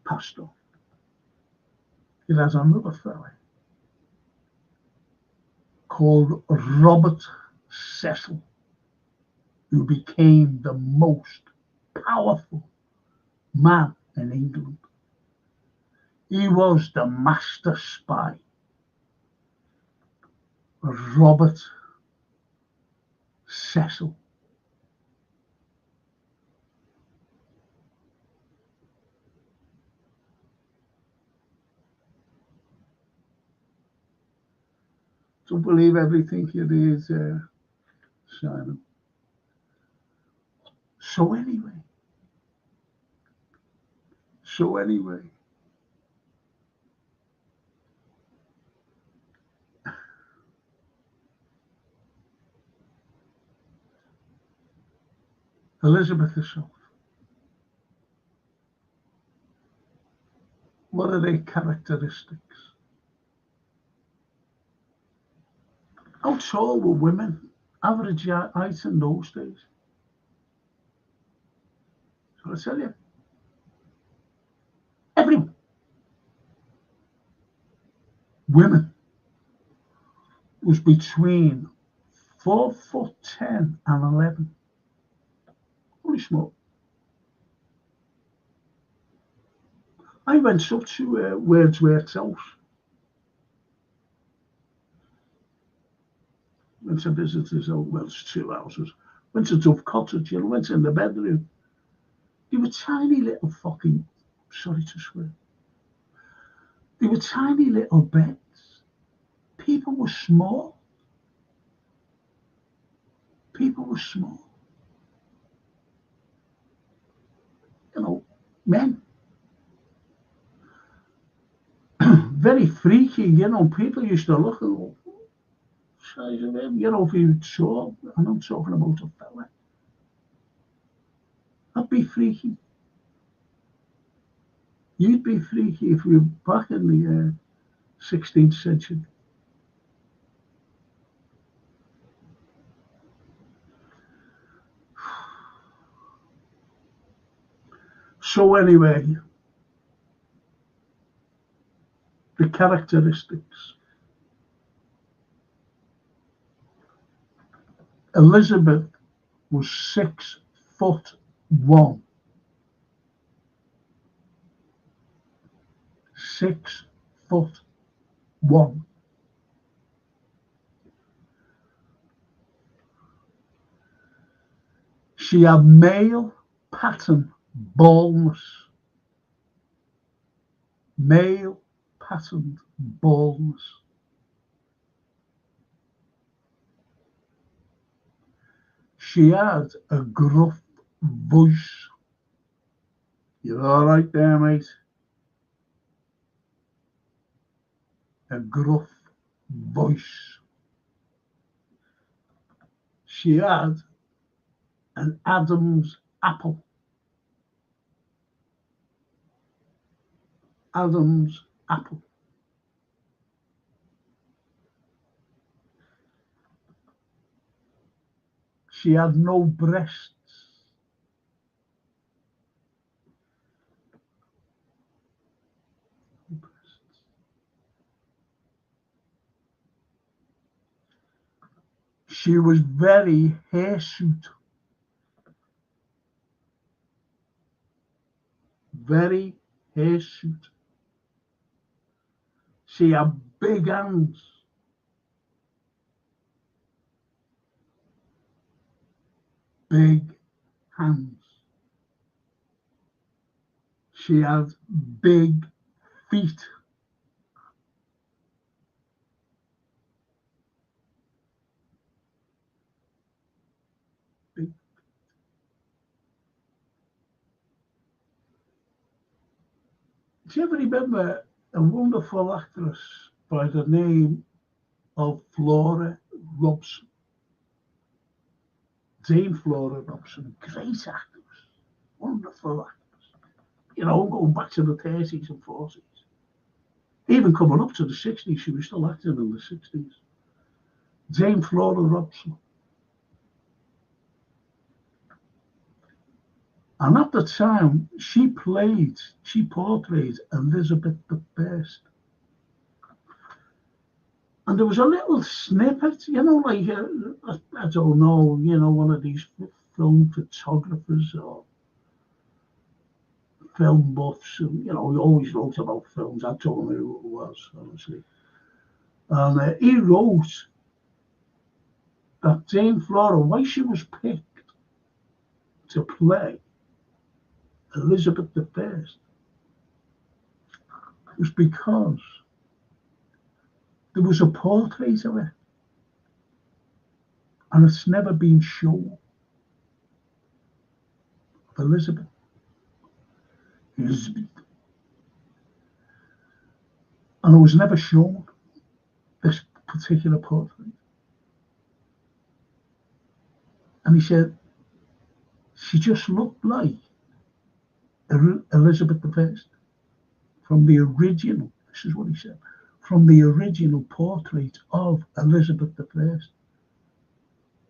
passed on. It has another fella called Robert Cecil, who became the most powerful man in England. He was the master spy. Robert Cecil. Don't believe everything it is, Simon. So anyway, Elizabeth herself. What are their characteristics? How tall were women? Average height in those days. So I tell you, everyone, women, was between 4'10" and 11. Holy smoke. I went up to Wordsworth's house. Went to visit his old, well, it's 2 houses. Went to Dove Cottage, went in the bedroom. They were tiny little fucking, sorry to swear. They were tiny little beds. People were small. Men. Very freaky, people used to look at the size of him, if he was tall. And I'm talking about a fella. That'd be freaky. You'd be freaky if we were back in the 16th century. So anyway, the characteristics. Elizabeth was 6'1". 6'1". She had male pattern baldness. Male patterned baldness. She had a gruff voice. You're all right there, mate? A gruff voice. She had an Adam's apple. Adam's apple. She had no breasts. She was very hirsute. Very hirsute. She had big hands. Big hands. She had big feet. Big. Do you ever remember a wonderful actress by the name of Flora Robson? Dame Flora Robson, great actress, wonderful actress. You know, going back to the 30s and 40s. Even coming up to the 60s, she was still acting in the 60s. Dame Flora Robson. And at the time, she portrayed Elizabeth I. And there was a little snippet, you know, like, I don't know, you know, one of these film photographers or film buffs, and, you know, he always wrote about films. I don't know who it was, honestly. And he wrote that Dame Flora, why she was picked to play Elizabeth I was because there was a portrait of her, and it's never been shown, of Elizabeth. And it was never shown, this particular portrait. And he said, she just looked like Elizabeth I from the original, this is what he said, from the original portrait of Elizabeth I.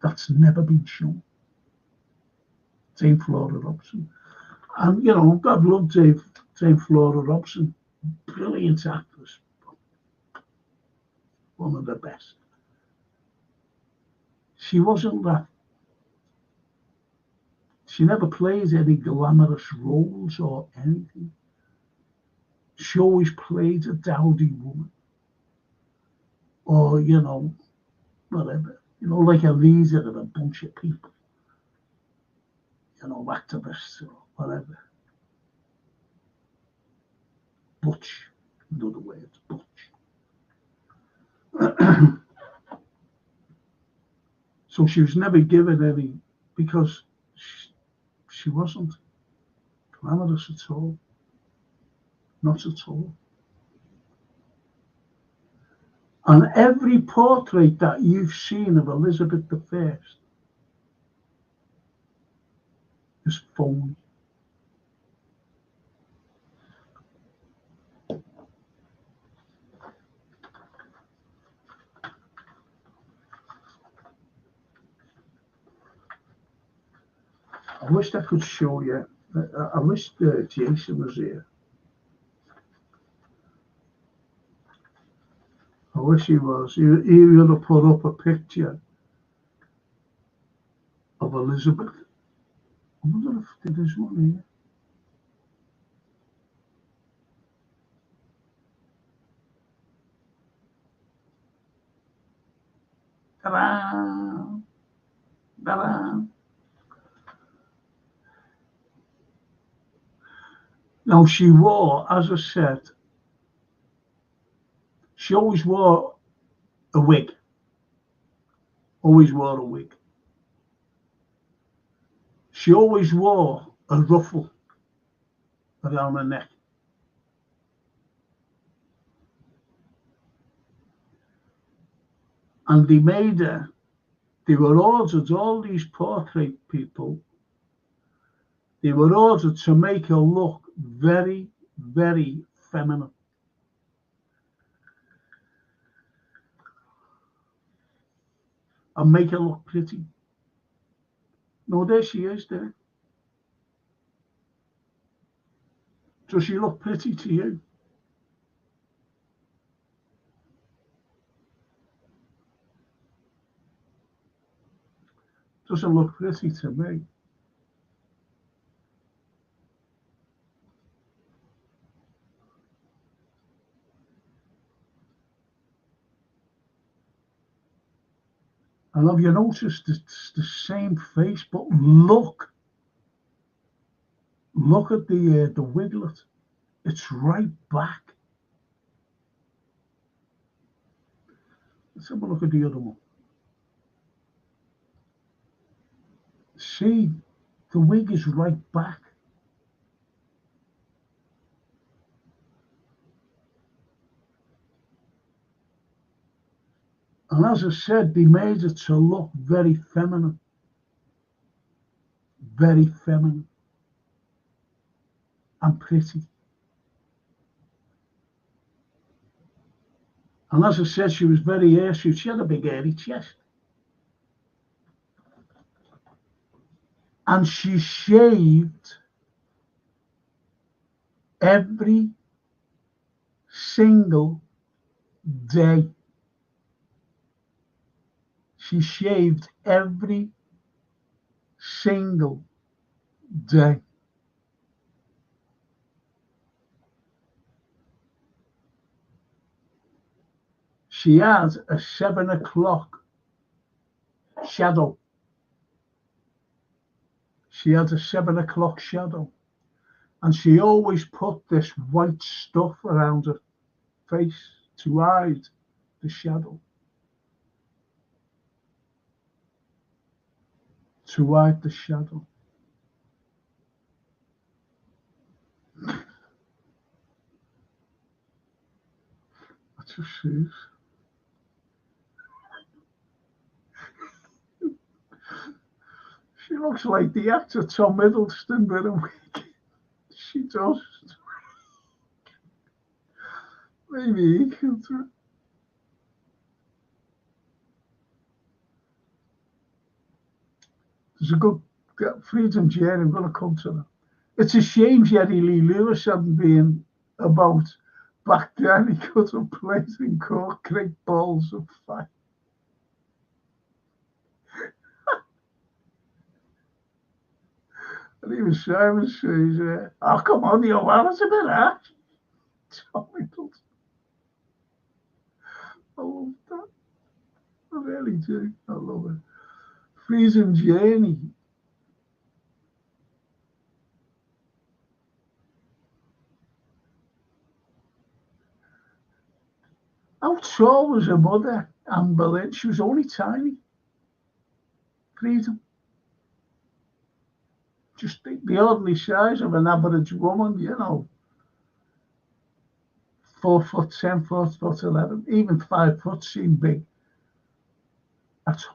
That's never been shown. Dame Flora Robson. And, you know, God love Dame Flora Robson. Brilliant actress. One of the best. She wasn't that. She never played any glamorous roles or anything. She always played a dowdy woman. Or, you know, whatever. You know, like a leader of a bunch of people. You know, activists or whatever. Butch, in other words, butch. So she was never given any, because she wasn't glamorous at all. Not at all. And every portrait that you've seen of Elizabeth I is phony. I wish I could show you. I wish Jason was here. I wish he was. He would have put up a picture of Elizabeth. I wonder if there's one here. Ta-da! Ta-da! Now she wore, as I said, she always wore a wig. Always wore a wig. She always wore a ruffle around her neck. And they made her, they were ordered, all these portrait people, they were ordered to make her look very, very feminine. And make her look pretty. No, there she is there. Does she look pretty to you? Doesn't look pretty to me. And have you noticed it's the same face, but look at the wiglet. It's right back. Let's have a look at the other one. See, the wig is right back. And as I said, they made it to look very feminine. Very feminine. And pretty. And as I said, she was very hirsute. She had a big hairy chest. And she shaved every single day. She shaved every single day. She had a 7 o'clock shadow. She had a 7 o'clock shadow. And she always put this white stuff around her face to hide the shadow. To hide the shadow. That's a serious. She looks like the actor Tom Hiddleston with a wig. She does. Maybe he can do it. There's a good Freedom Jane, I'm going to come to that. It's a shame Jerry Lee Lewis hadn't been about back then. He could have played in court, great balls of fire. And even Simon says, oh, come on, you well, it's a bit harsh. Tom Hiddleston. I love that. I really do. I love it. Freedom Jane. How tall was her mother, Anne Boleyn? She was only tiny. Freedom. Just the ordinary size of an average woman, 4 foot 10, 4 foot 11, even 5 foot seemed big. That's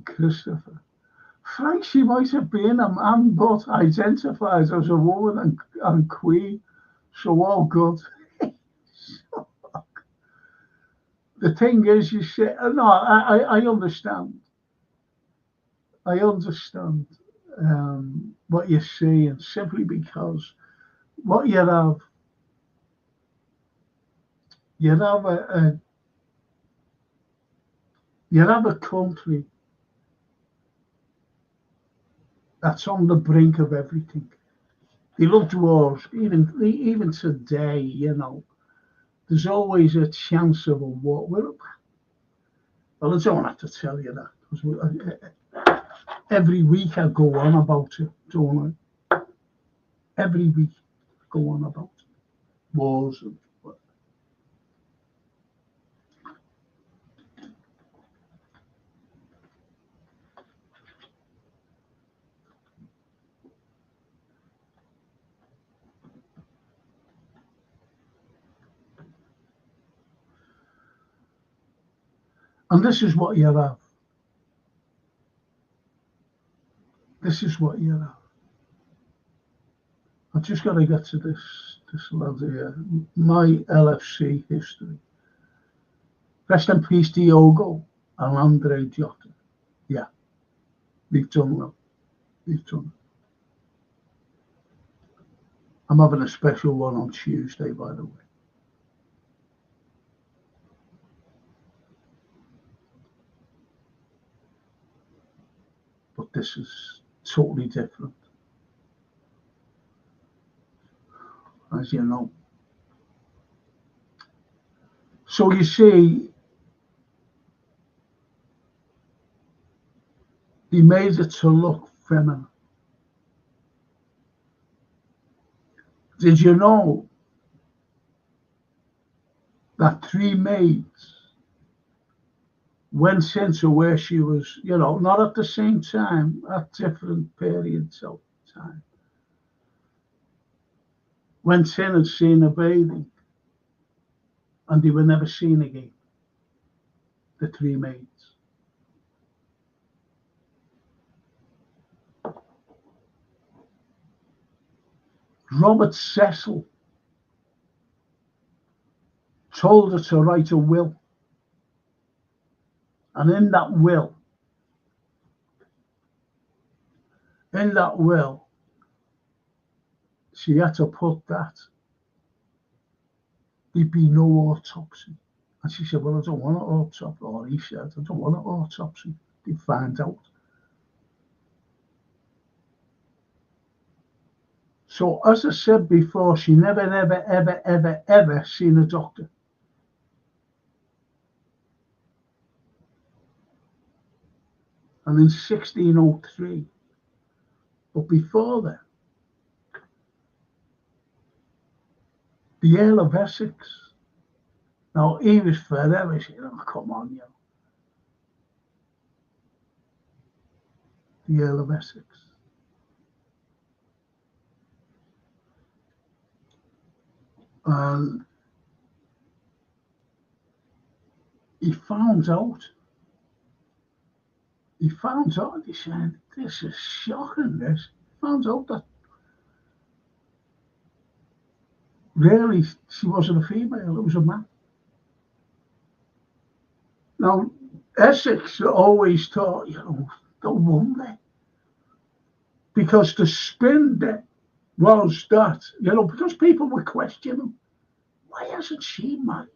Christopher. Frank, she might have been a man, but identifies as a woman and queen. So all good. The thing is, you say, no, I understand. I understand what you're saying, simply because what you have a country that's on the brink of everything. They love wars, even today, there's always a chance of a war. Well, I don't have to tell you that, because every week I go on about it, don't I? Every week I go on about it. Wars. And this is what you have. This is what you have. I've just got to get to this lad here. My LFC history. Rest in peace, Diogo and Andre Jota. Yeah, we've done well. We've done. I'm having a special one on Tuesday, by the way. But this is totally different. as you know. So you see, he made it to look feminine. Did you know that 3 maids went into where she was, not at the same time, at different periods of time, went in and seen her bathing, and they were never seen again, the 3 maids. Robert Cecil told her to write a will, and in that will, she had to put that there'd be no autopsy. And she said, well, I don't want an autopsy. Or he said, I don't want an autopsy. They find out. So, as I said before, she never, ever, ever, ever, ever seen a doctor. And in 1603, but before that, the Earl of Essex, now he was forever saying, oh, come on, the Earl of Essex. And he found out, he said, this is shocking, this. He found out that really she wasn't a female, it was a man. Now, Essex always thought, don't wonder. Because the spin there was that, because people were questioning, why hasn't she married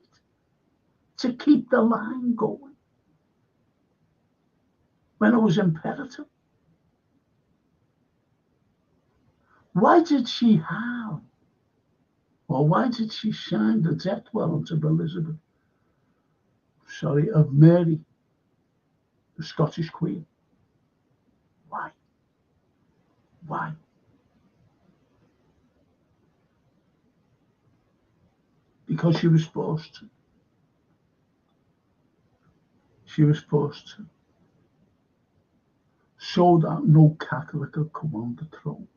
to keep the line going when it was imperative? Why did she sign the death warrant of of Mary, the Scottish Queen? Why? Because she was forced to. She was forced to. So that no Catholic could come on the throne.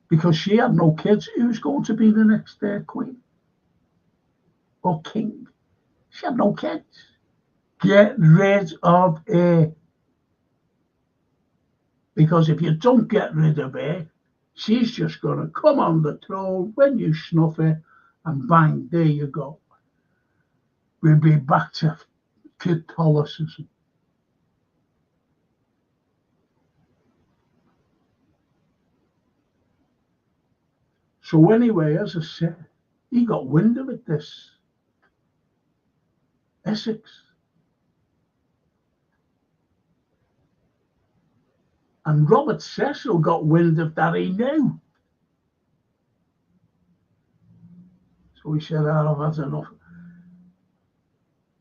Because she had no kids. Who's going to be the next queen? Or king? She had no kids. Get rid of her. Because if you don't get rid of her, she's just going to come on the throne when you snuff her, and bang, there you go. We'll be back to Catholicism. So anyway, as I said, he got wind of it, this Essex. And Robert Cecil got wind of that, he knew. So he said, oh, I've had enough.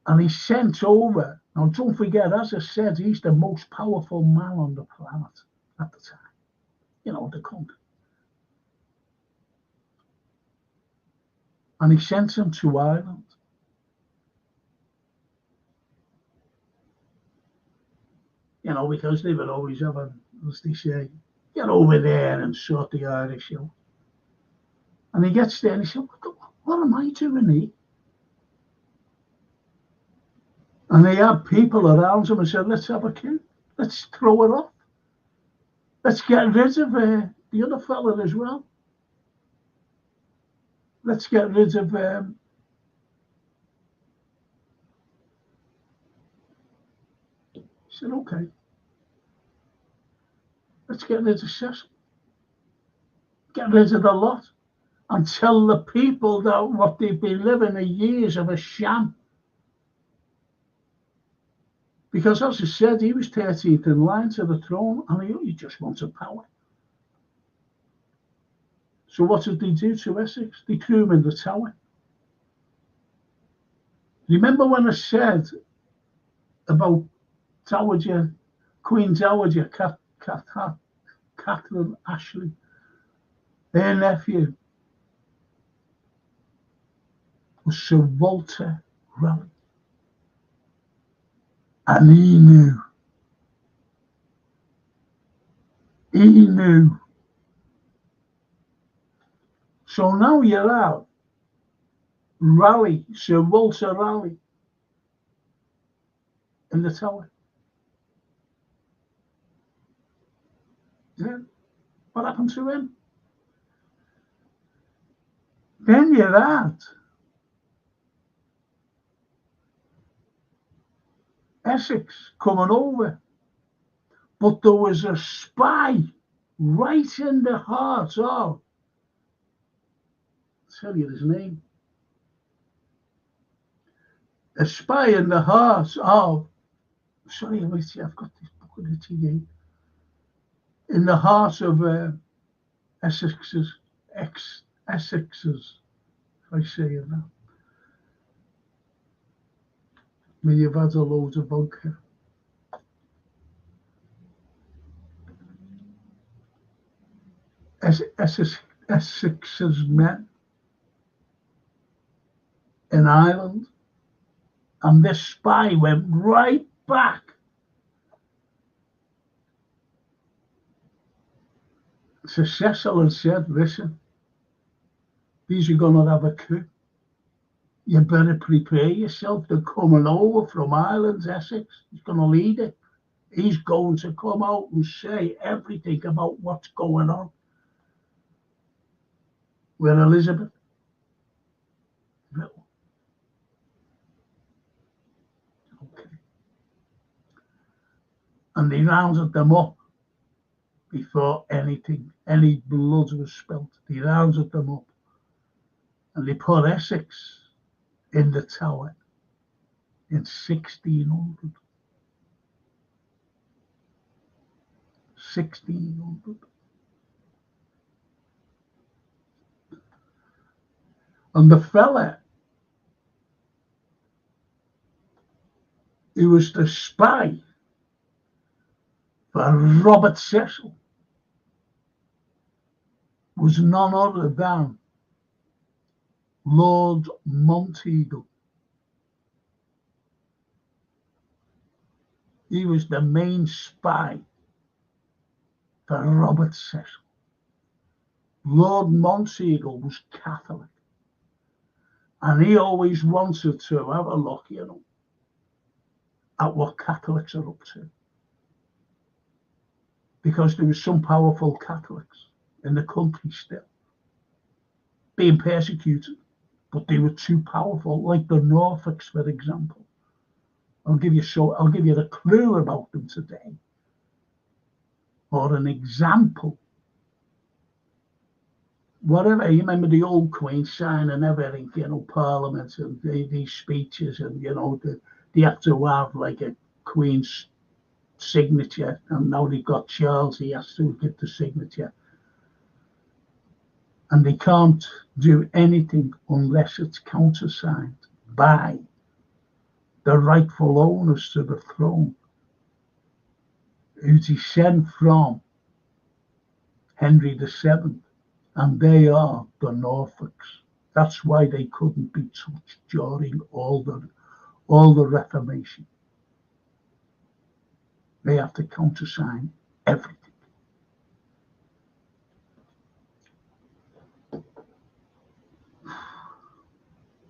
And he sent over, now don't forget, as I said, he's the most powerful man on the planet at the time. The country. And he sent him to Ireland. Because they were always having, as they say, get over there and sort the Irish out. And he gets there and he said, what am I doing here? And he had people around him and said, let's have a kid. Let's throw it off. Let's get rid of the other fella as well. Let's get rid of he said, okay. Let's get rid of Cecil. Get rid of the lot. And tell the people that what they've been living are years of a sham. Because as I said, he was 13th in line to the throne, and he just wanted power. So what did they do to Essex? They threw him in the Tower. Remember when I said about Dowager, Queen Dowager, Catherine Ashley, her nephew was Sir Walter Raleigh. And he knew. He knew. So now you have Raleigh, Sir Walter Raleigh, in the Tower. Yeah. What happened to him? Then you had Essex coming over, but there was a spy right in the heart of, I'll tell you his name, a spy in the heart of, sorry, wait, I've got this book on the TV, in the heart of Essex's, if I say it now. Where you've had a load of vodka. Essex's men in Ireland, and this spy went right back to Cecil and said, listen, these are going to have a coup. You better prepare yourself. They're coming over from Ireland, Essex. He's going to lead it. He's going to come out and say everything about what's going on with Elizabeth. No. Okay. And they rounded them up before any blood was spilt. They rounded them up. And they put Essex in the Tower in 1600. 1600. And the fella who was the spy for Robert Cecil was none other than Lord Monteagle. He was the main spy for Robert Cecil. Lord Monteagle was Catholic, and he always wanted to have a look, at what Catholics are up to, because there were some powerful Catholics in the country still being persecuted, but they were too powerful, like the Norfolks, for example. I'll give you the clue about them today, or an example. Whatever, you remember the old Queen signing everything, Parliament and these speeches, and they have to have like a Queen's signature, and now they've got Charles, he has to give the signature. And they can't do anything unless it's countersigned by the rightful owners to the throne, who descend from Henry VII, and they are the Norfolks. That's why they couldn't be touched during all the Reformation. They have to countersign everything.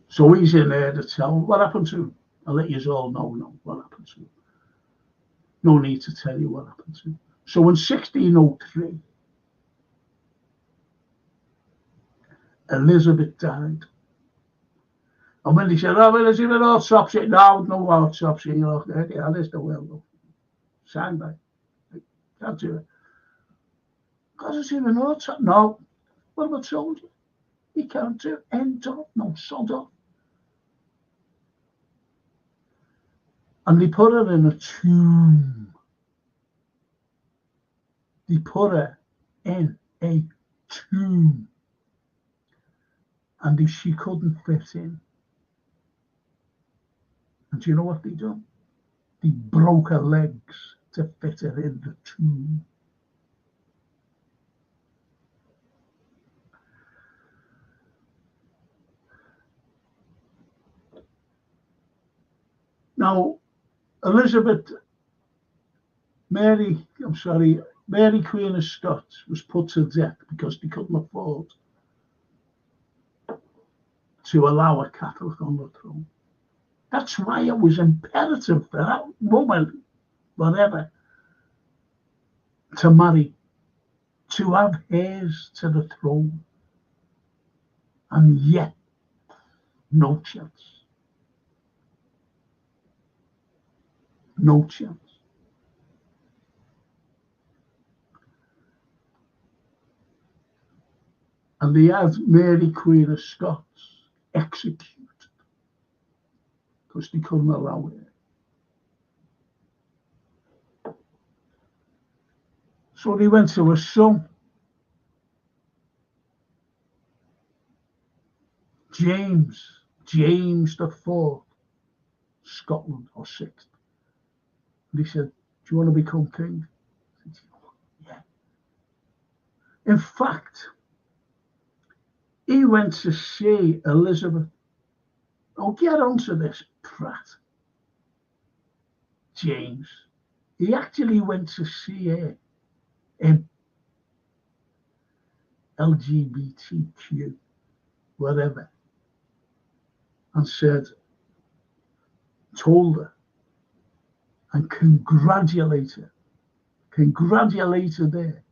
So he's in there to tell what happened to him. I'll let you all know what happened to him. No need to tell you what happened to him. So in 1603, Elizabeth died. And when they said, well, is it an autopsy? No autopsy. Yeah, there's the will. Signed by. Can't do it. Because it's even an autopsy. No. What have I told you? You can't do it. End up. No, sod off. And they put her in a tomb. They put her in a tomb. and she couldn't fit in. And do you know what they done? They broke her legs to fit her in the tomb. Now, Mary Queen of Scots was put to death because they couldn't afford to allow a Catholic on the throne. That's why it was imperative for that woman, whatever, to marry, to have heirs to the throne. And yet, no chance. No chance. And they had Mary Queen of Scots executed because they couldn't allow it. So they went to her son, James the Fourth, Scotland, or Sixth. And he said, "Do you want to become king?" I said, "Yeah." In fact, he went to see Elizabeth. Oh, get onto this, Pratt. James. He actually went to see her in LGBTQ, whatever, and told her and congratulated her,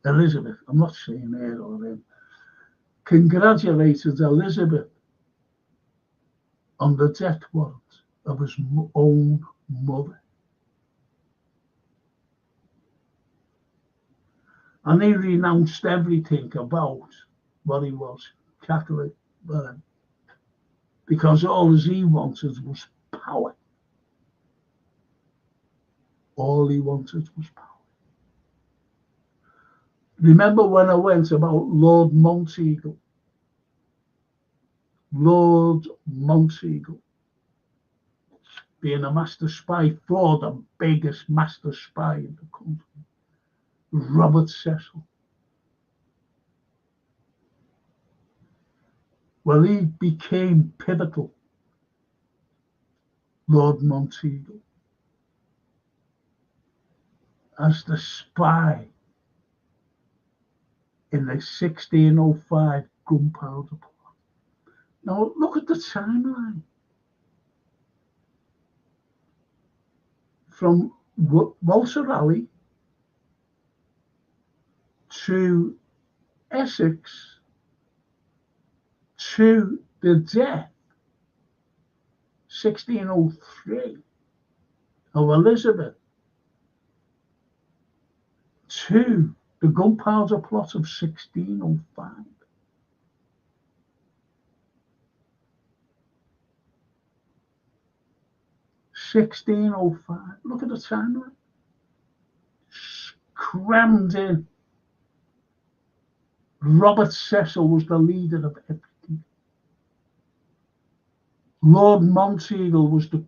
Elizabeth. I'm not saying her or him. Congratulated Elizabeth on the death warrant of his own mother. And he renounced everything about what he was, Catholic, because all he wanted was power. All he wanted was power. Remember when I went about Lord Monteagle? Lord Monteagle being a master spy for the biggest master spy in the country, Robert Cecil. Well, he became pivotal, Lord Monteagle, as the spy in the 1605 gunpowder plot. Now, look at the timeline. From Walter Raleigh to Essex to the death, 1603, of Elizabeth, to the gunpowder plot of 1605. Look at the timeline. Crammed in. Robert Cecil was the leader of everything. Lord Monteagle was the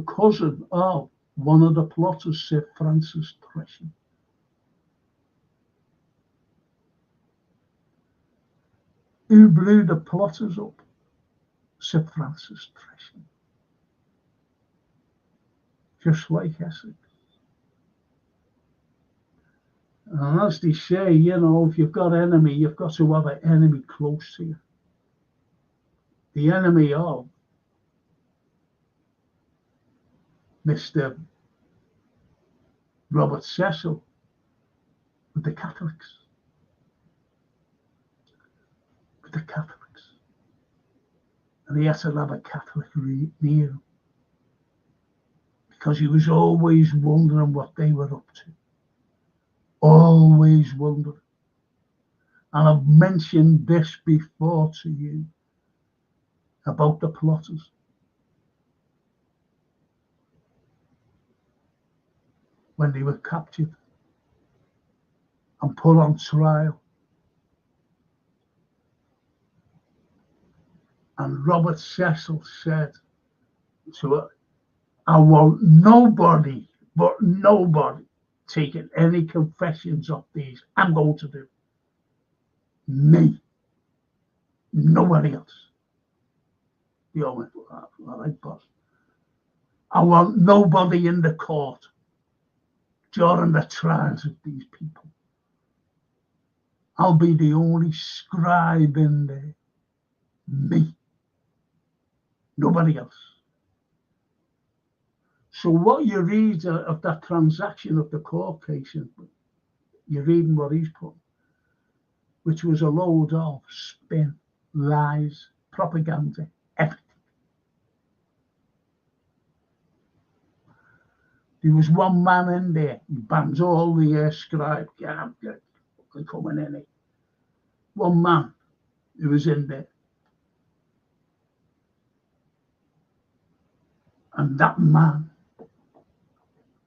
cousin of one of the plotters, Sir Francis Tresham. Who blew the plotters up? Sir Francis Tresham. Just like Essex. And as they say, if you've got an enemy, you've got to have an enemy close to you. The enemy of Mr. Robert Cecil with the Catholics. And he had to have a Catholic near him, because he was always wondering what they were up to. Always wondering. And I've mentioned this before to you about the plotters. When they were captured and put on trial, And Robert Cecil said to her, I want nobody, but nobody, taking any confessions of these. I'm going to do me, nobody else. The all went, all right, boss. I want nobody in the court during the trials of these people. I'll be the only scribe in there. Me. Nobody else. So what you read of that transaction of the court case, you're reading what he's put, which was a load of spin, lies, propaganda, everything. There was one man in there, he bans all the scribe, coming in it. One man who was in there. And that man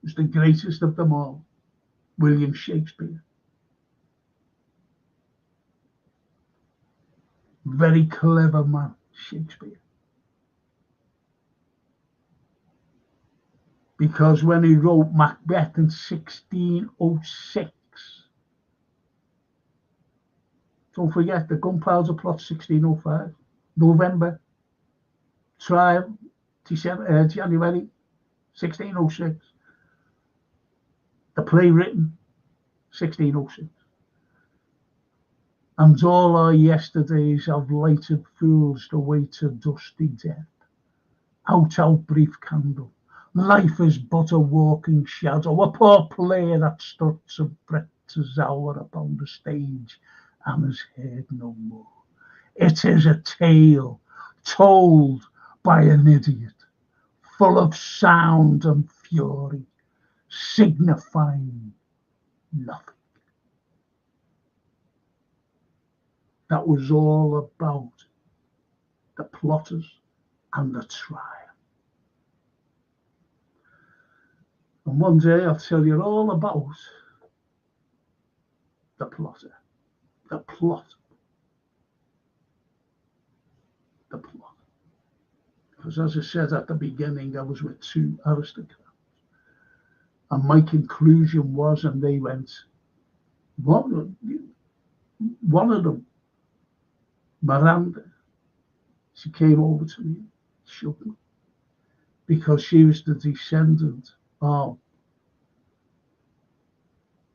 was the greatest of them all, William Shakespeare. Very clever man, Shakespeare. Because when he wrote Macbeth in 1606, don't forget the Gunpowder Plot 1605, November, trial, January 1606, the play written 1606. And all our yesterdays have lighted fools the way to dusty death. Out, brief candle. Life is but a walking shadow, a poor player that struts of breath his hour upon the stage and is heard no more. It is a tale told by an idiot, full of sound and fury, signifying nothing. That was all about the plotters and the trial. And one day I'll tell you all about the plotter, the plot, the plot. Because as I said at the beginning, I was with two aristocrats. And my conclusion was, and they went, one of them, Miranda, she came over to me, shook me, because she was the descendant of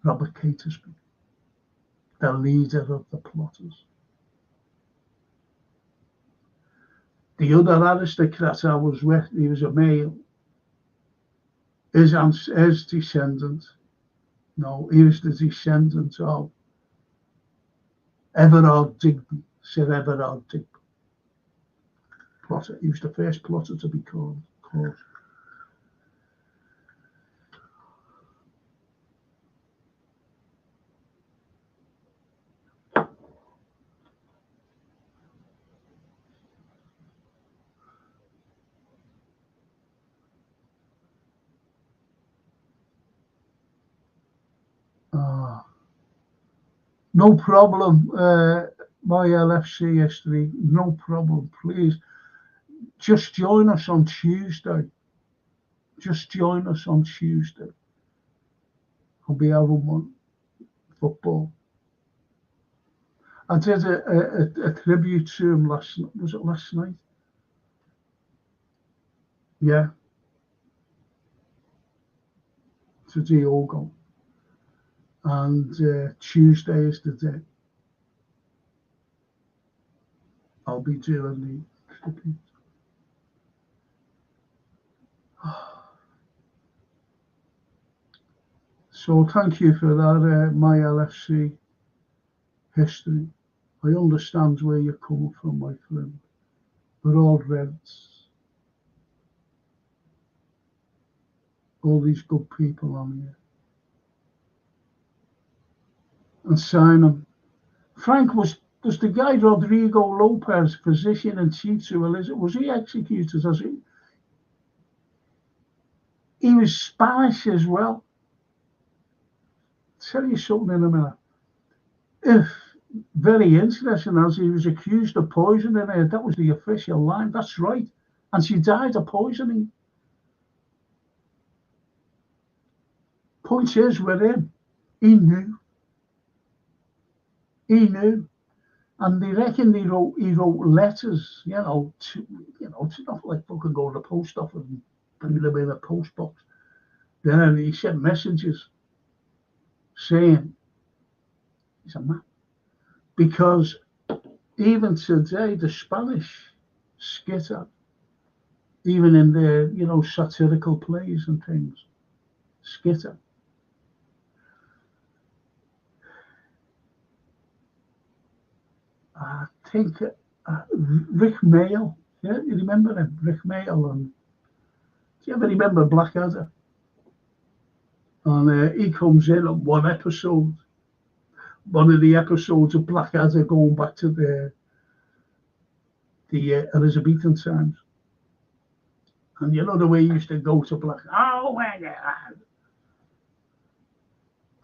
Robert Catesby, the leader of the plotters. The other aristocrat I was with, he was a male, his descendant, no, he was the descendant of Everard Digby, Sir Everard Digby. Plotter. He was the first plotter to be called. No problem, my LFC history, no problem, please. Just join us on Tuesday. Just join us on Tuesday. I'll be having one football. I did a tribute to him last night. Was it last night? Yeah. To Diogo. And Tuesday is the day I'll be doing the tribute. So thank you for that, my LFC history. I understand where you're coming from, my friend. We're all Reds. All these good people on here. And Simon. Frank, was the guy Rodrigo Lopez, physician in chief to Elizabeth, was he executed? He was Spanish as well. I'll tell you something in a minute. If very interesting, as he was accused of poisoning her. That was the official line. That's right. And she died of poisoning. Point is with him, he knew. He knew. And they reckon he wrote letters, to not like fucking go to the post office and bring them in a post box. Then he sent messages saying he's a man. Because even today, the Spanish skitter, even in their, satirical plays and things, skitter. I think Rick Mail, yeah, you remember him? Rick Mail. And do you ever remember Blackadder? And he comes in on one of the episodes of Blackadder going back to the Elizabethan times. And you know the way he used to go to Blackadder? Oh, my God.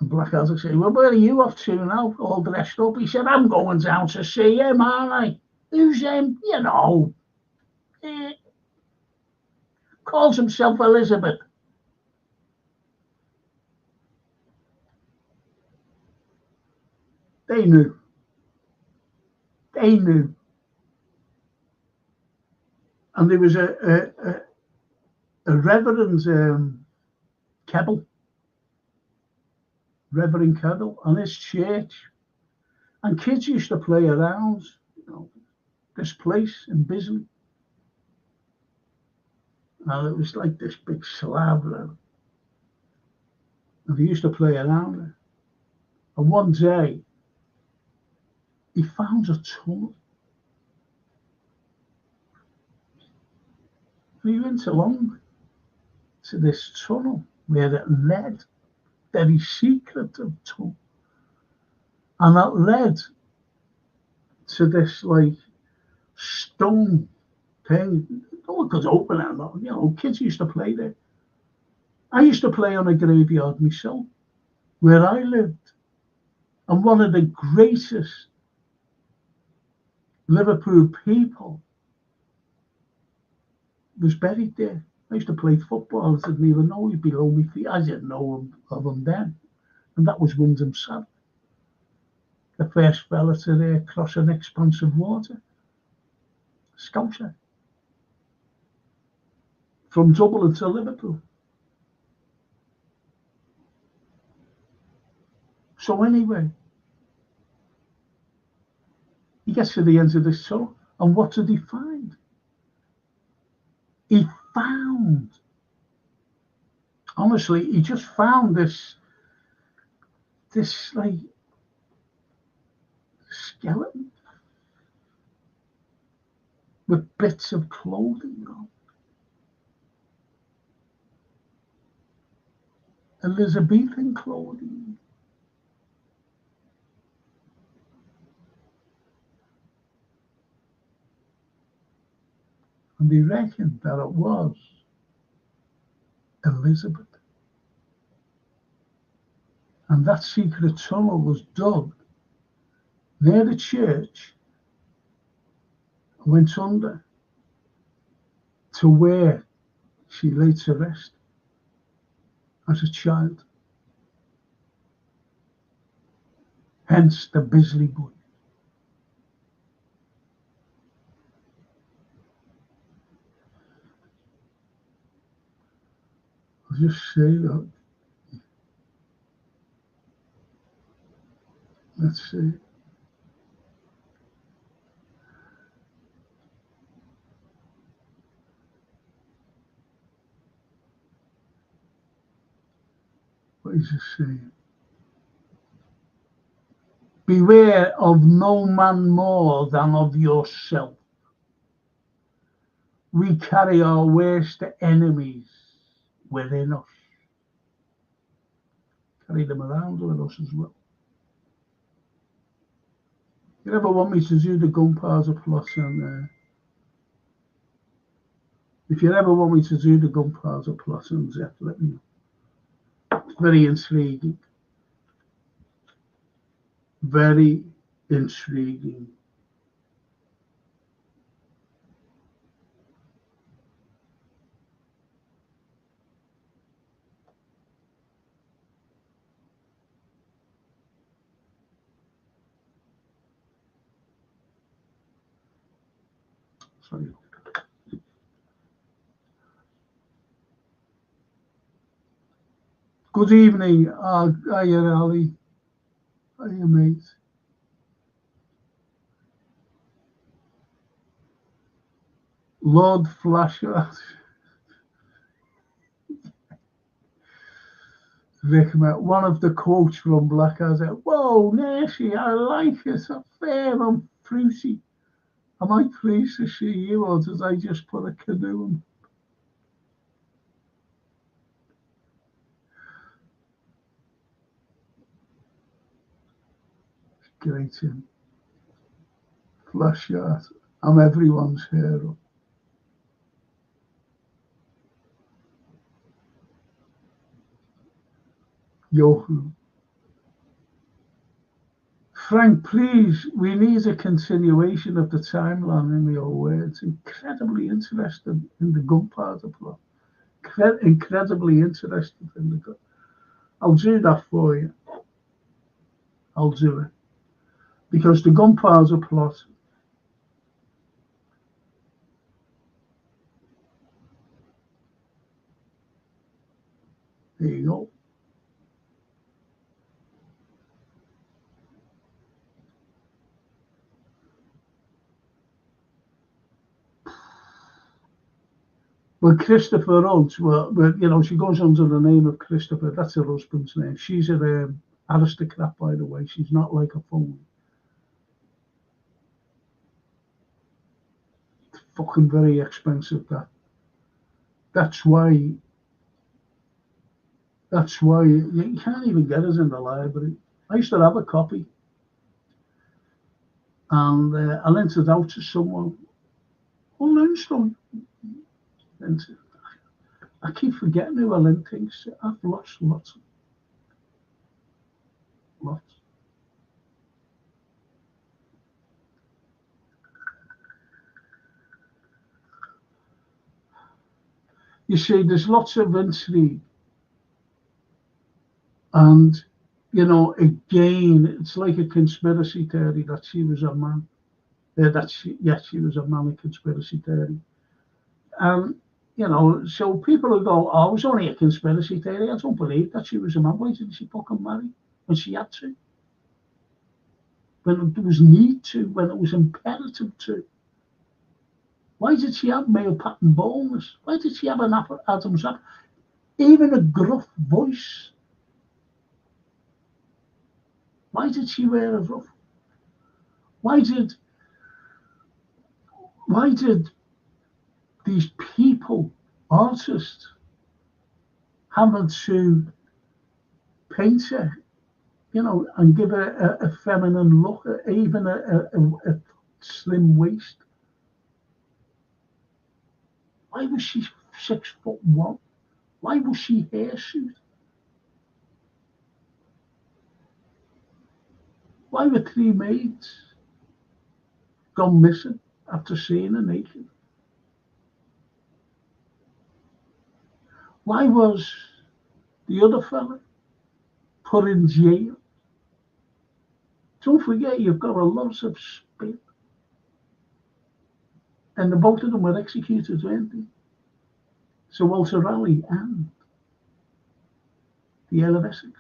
And Blackadder said, well, where are you off to now, all dressed up? He said, I'm going down to see him, aren't I? Who's him? Calls himself Elizabeth. They knew. And there was a Reverend Reverend Kettle, and his church. And kids used to play around, this place in Bisley. And it was like this big slab. And they used to play around it. And one day, he found a tunnel. And he went along to this tunnel where it led, very secretive tunnel. And that led to this stone thing. No one could open it. Kids used to play there. I used to play on a graveyard myself, where I lived. And one of the greatest Liverpool people was buried there. I used to play football. I didn't even know he'd below my feet. I didn't know of him then. And that was Wyndham Sam, the first fella to cross an expanse of water. Scouser. From Dublin to Liverpool. So anyway, he gets to the end of this tunnel, and what did he find? He found, honestly, he just found this skeleton with bits of clothing on. Elizabethan clothing. And they reckoned that it was Elizabeth. And that secret tunnel was dug near the church, went under to where she lay to rest as a child. Hence the Bisley Boy. I'll just say that. Let's see. What is it saying? Beware of no man more than of yourself. We carry our worst enemies within us. Carry them around with us as well. If you ever want me to do the gunpowder plot, and if you ever want me to do the gunpowder plot, and let me know. It's very intriguing. Very intriguing. Sorry. Good evening. Hiya, Ali. Hiya, mate. Lord Flasher. Rick, one of the quotes from Black has it. Whoa, Nancy, I like it. So fair and fruity. Am I pleased to see you, or did I just put a canoe in? Great, him. Flash out. I'm everyone's hero. Johan. Frank, please, we need a continuation of the timeline in your words. Incredibly interested in the gunpowder plot. Incredibly interested in the gun. I'll do that for you. I'll do it. Because the gunpowder plot, there you go. Well, Christopher Rhodes, she goes under the name of Christopher. That's her husband's name. She's an aristocrat, by the way. She's not like a phone. It's fucking very expensive, that. That's why you can't even get it in the library. I used to have a copy, and I lent it out to someone. Oh, Lindstone. I keep forgetting who I lent things to. I've lost lots. You see, there's lots of intrigue, and again, it's like a conspiracy theory that she was a man. She was a man. A conspiracy theory, and so people will go, "Oh, it was only a conspiracy theory." I don't believe that she was a man. Why didn't she fucking marry when she had to? When there was need to, when it was imperative to. Why did she have male pattern baldness? Why did she have an Adam's apple? Even a gruff voice. Why did she wear a ruff? Why did these people, artists, having to paint her, and give her a feminine look, even a slim waist? Why was she 6'1"? Why was she hirsute? Why were 3 maids gone missing after seeing her naked? Why was the other fella put in jail? Don't forget, you've got a lot of spit. And the both of them were executed, weren't they? So Walter Raleigh and the Earl of Essex.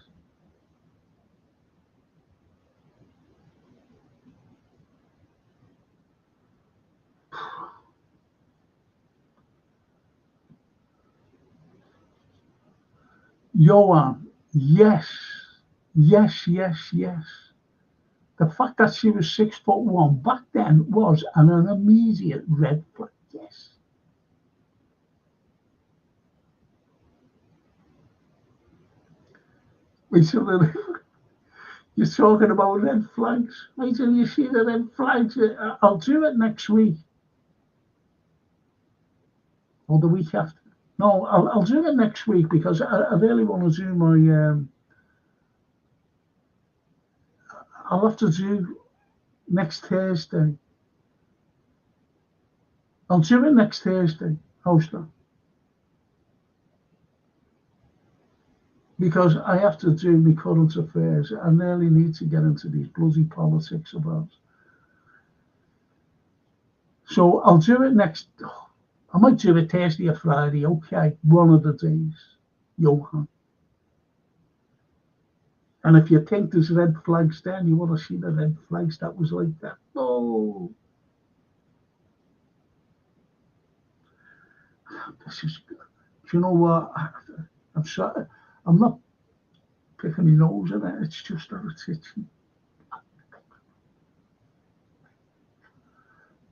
Johan, yes. The fact that she was 6'1" back then was an immediate red flag. Yes. You're talking about red flags. Wait till you see the red flags. I'll do it next week or the week after. No, I'll do it next week because I really want to do my. I'll have to do next Thursday. I'll do it next Thursday. How's that? Because I have to do my current affairs. I really need to get into these bloody politics about. So I'll do it next. I might do it Thursday or Friday. Okay, one of the days, Johan. And if you think there's red flags there, and you want to see the red flags that was like that. Oh, this is good. Do you know what? I'm sorry. I'm not picking my nose at it. It's just that it's itchy.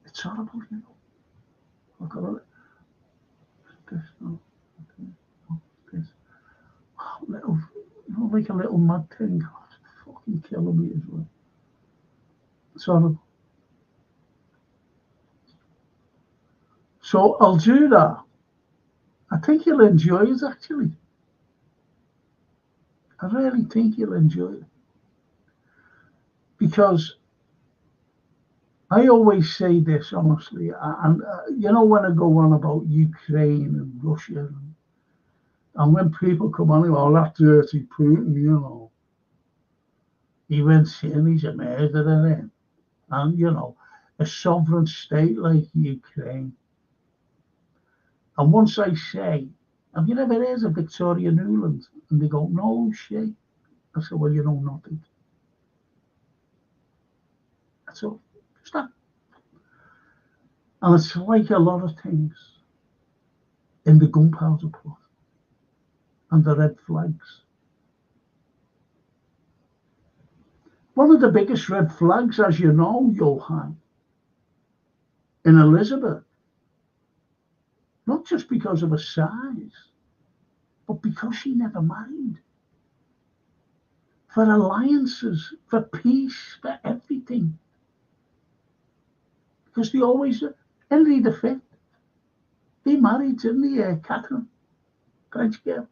It's horrible, you know. I've got this, no, this. Oh, little, you know, like a little mud thing. Oh, it's fucking killing me as well. It's horrible. So I'll do that. I think you'll enjoy it, actually. I really think you'll enjoy it. Because I always say this, honestly, and you know, when I go on about Ukraine and Russia, and when people come on, oh, that dirty Putin, you know, he went in, he's a murderer, and, you know, a sovereign state like Ukraine. And once I say, have you never heard of Victoria Nuland? And they go, no shit. I said, well, you know nothing. That's all. It's that. And it's like a lot of things in the gunpowder plot and the red flags. One of the biggest red flags, as you know, Johan, in Elizabeth, not just because of her size, but because she never married. For alliances, for peace, for everything. Because they always, Henry V, he married, didn't he, Catherine, French girl.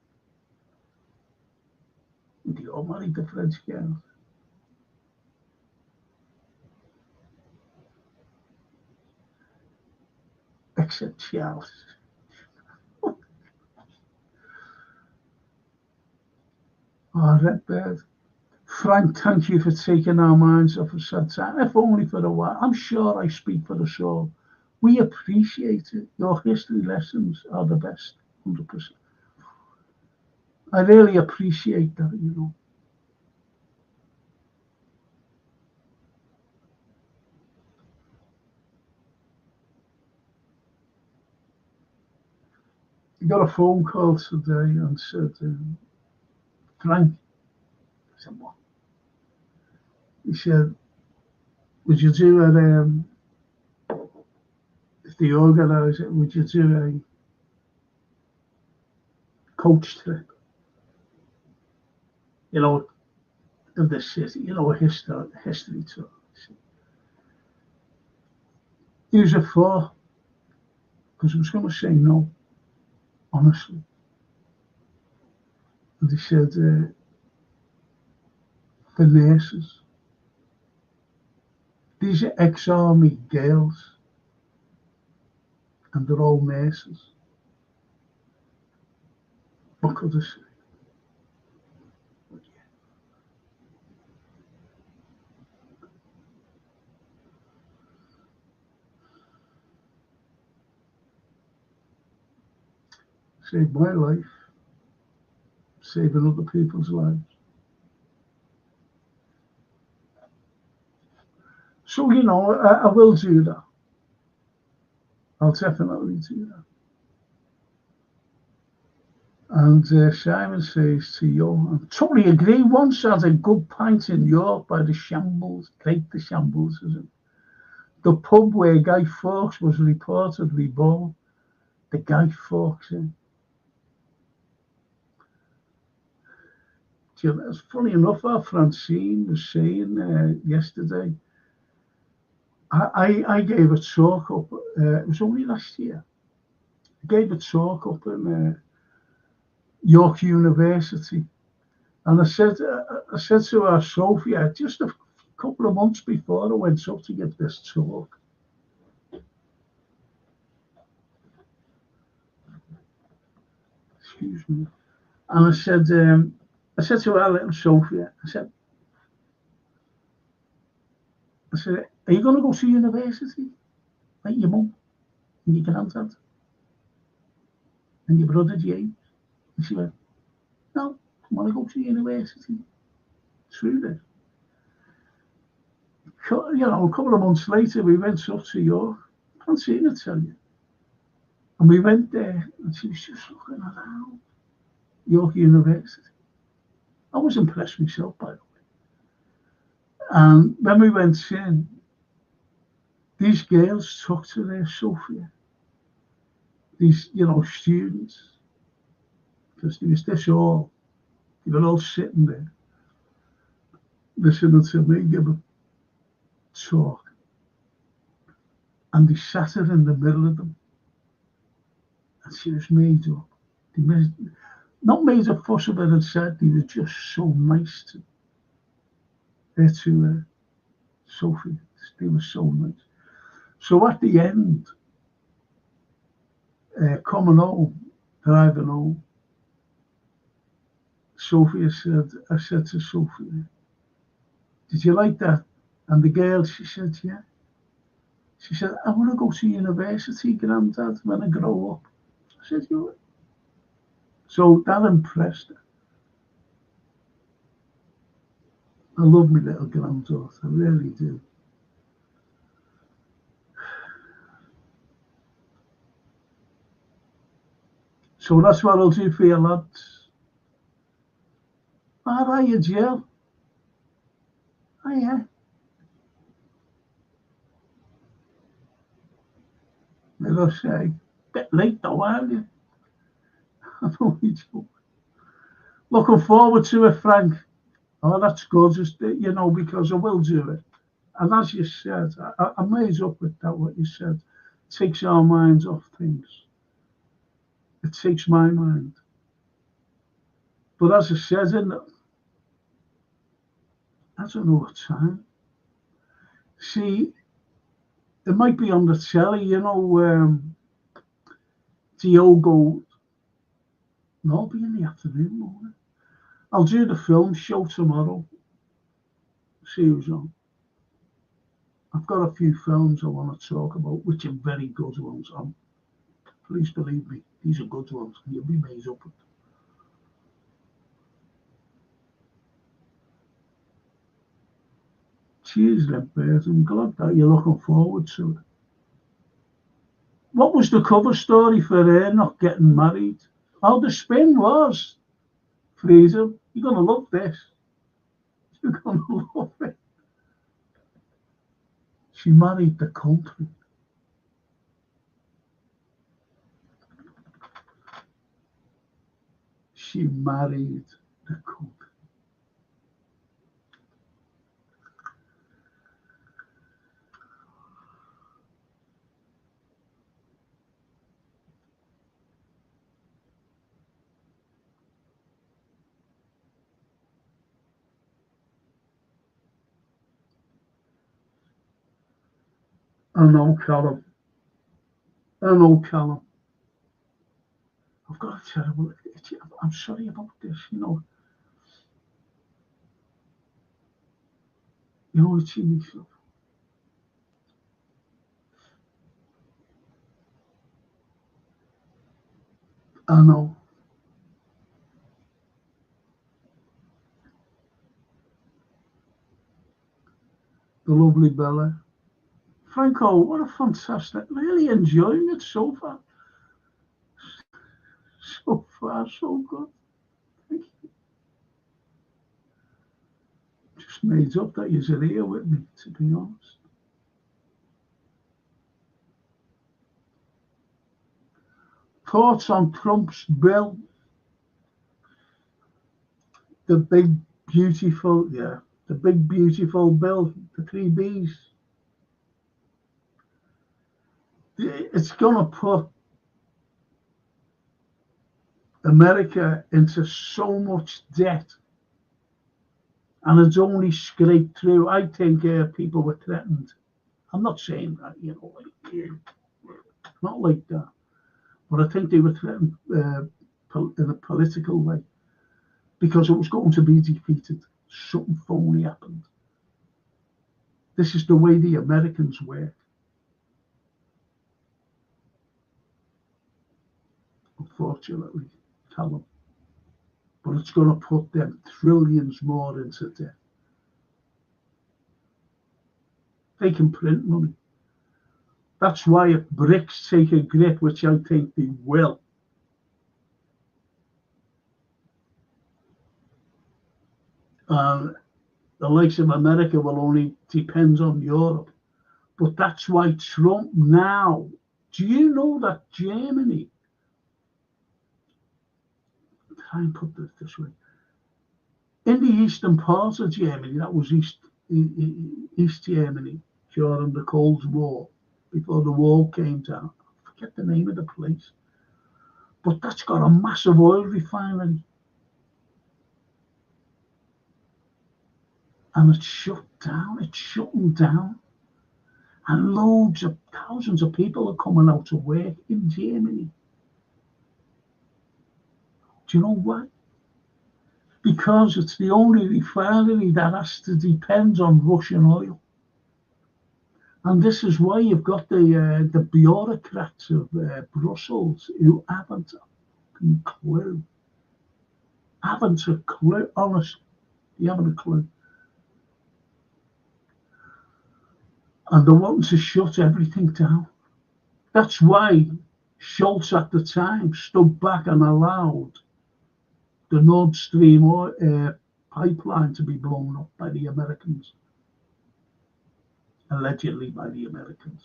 And they all married the French girls. Except Charles. Oh, Redbird. Frank, thank you for taking our minds off a sad time, if only for a while. I'm sure I speak for us all. We appreciate it. Your history lessons are the best, 100%. I really appreciate that, you know. I got a phone call today and said, Frank, I said, what? He said, would you do if they organise it, would you do a coach trip? You know, of the city, you know, a history tour. Who's it for? Because I was going to say no, honestly. And he said, the nurses. These are ex-army girls, and they're all nurses. What could I say? But yeah. Saved my life, saving other people's lives. So, you know, I will do that. I'll definitely do that. And Simon says to you, I totally agree. Once had a good pint in York by the Shambles, Great the Shambles, is it? The pub where Guy Fawkes was reportedly born. The Guy Fawkes Inn. It's funny enough, our Francine was saying yesterday, I gave a talk up, it was only last year. I gave a talk up in York University. And I said to her, Sophia, just a couple of months before I went up to give this talk. Excuse me. And I said to our little Sophia, I said, are you going to go to university? Like your mum and your granddad and your brother James? And she went, no, I want to go to university. Through this. You know, a couple of months later, we went up to York. I can't see it, tell you. And we went there, and she was just looking around York University. I was impressed myself, by the way. And when we went in, these girls took to their Sophia. These, you know, students, because there was this all, they were all sitting there, listening to me give a talk. And they sat her in the middle of them. And she was made up. Not made a fuss of it and said they were just so nice to Sophie. They were so nice. So at the end, coming home, driving home, I said to Sophie, did you like that? And the girl, she said, yeah. She said, I want to go to university, Granddad, when I grow up. I said, you would. So that impressed her. I love my little granddaughter, I really do. So that's what I'll do for you, lads. How are you, Jill? Oh, yeah. As I say, bit late though, aren't you? I know you do. Looking forward to it, Frank. Oh, that's good, you know, because I will do it. And as you said, I made up with that, what you said. It takes our minds off things. It takes my mind. But as I said, I don't know what time. See, it might be on the telly, you know, Diogo. No, I'll be in the afternoon morning. I'll do the film show tomorrow. See who's on. I've got a few films I want to talk about, which are very good ones. Please believe me, these are good ones, and you'll be made up with them. Cheers, then, Bert. I'm glad that you're looking forward to it. What was the cover story for her not getting married? Oh, the spin was, Fraser, you're going to love this. You're going to love it. She married the country. She married the country. I know, Callum. I've got a terrible. I'm sorry about this, you know. It's in myself. I know. The lovely Bella. Franco, what a fantastic, really enjoying it so far. So far, so good. Thank you. Just made up that you're here with me, to be honest. Thoughts on Trump's bill? The big, beautiful bill, the 3 Bs. It's going to put America into so much debt and it's only scraped through. I think people were threatened. I'm not saying that, not like that, but I think they were threatened in a political way because it was going to be defeated. Something phony happened. This is the way the Americans work. Unfortunately, Callum. But it's going to put them trillions more into debt. They can print money. That's why if BRICS take a grip, which I think they will, the likes of America will only depend on Europe. But that's why Trump now, do you know that Germany, try and put this way, in the eastern part of Germany, that was East Germany during the Cold War, before the wall came down. I forget the name of the place. But that's got a massive oil refinery. And it's shut down. It's shutting down. And thousands of people are coming out to work in Germany. Do you know why? Because it's the only refinery that has to depend on Russian oil. And this is why you've got the bureaucrats of Brussels who haven't a clue. Haven't a clue, honestly. They haven't a clue. And they're wanting to shut everything down. That's why Schultz at the time stood back and allowed the Nord Stream pipeline to be blown up by the Americans. Allegedly by the Americans.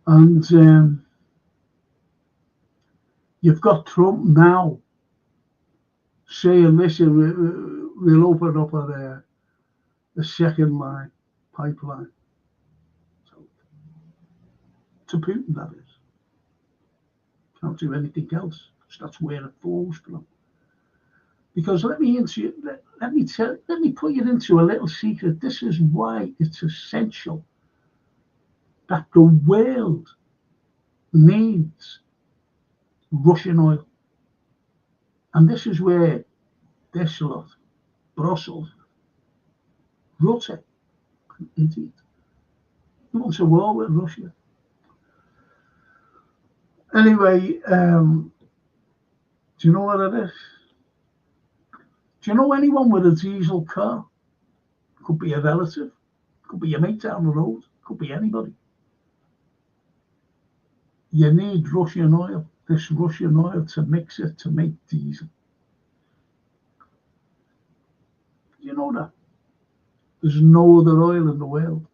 And you've got Trump now saying, listen, we'll open up a second line pipeline. So, to Putin, that is. Can't do anything else, because that's where it falls from. Because let me put you into a little secret. This is why it's essential that the world needs Russian oil. And this is where this lot, Brussels, Rutte, an idiot, he wants a war with Russia. Anyway, do you know what it is? Do you know anyone with a diesel car? Could be a relative, could be your mate down the road, could be anybody. You need Russian oil, this Russian oil, to mix it to make diesel. You know that? There's no other oil in the world.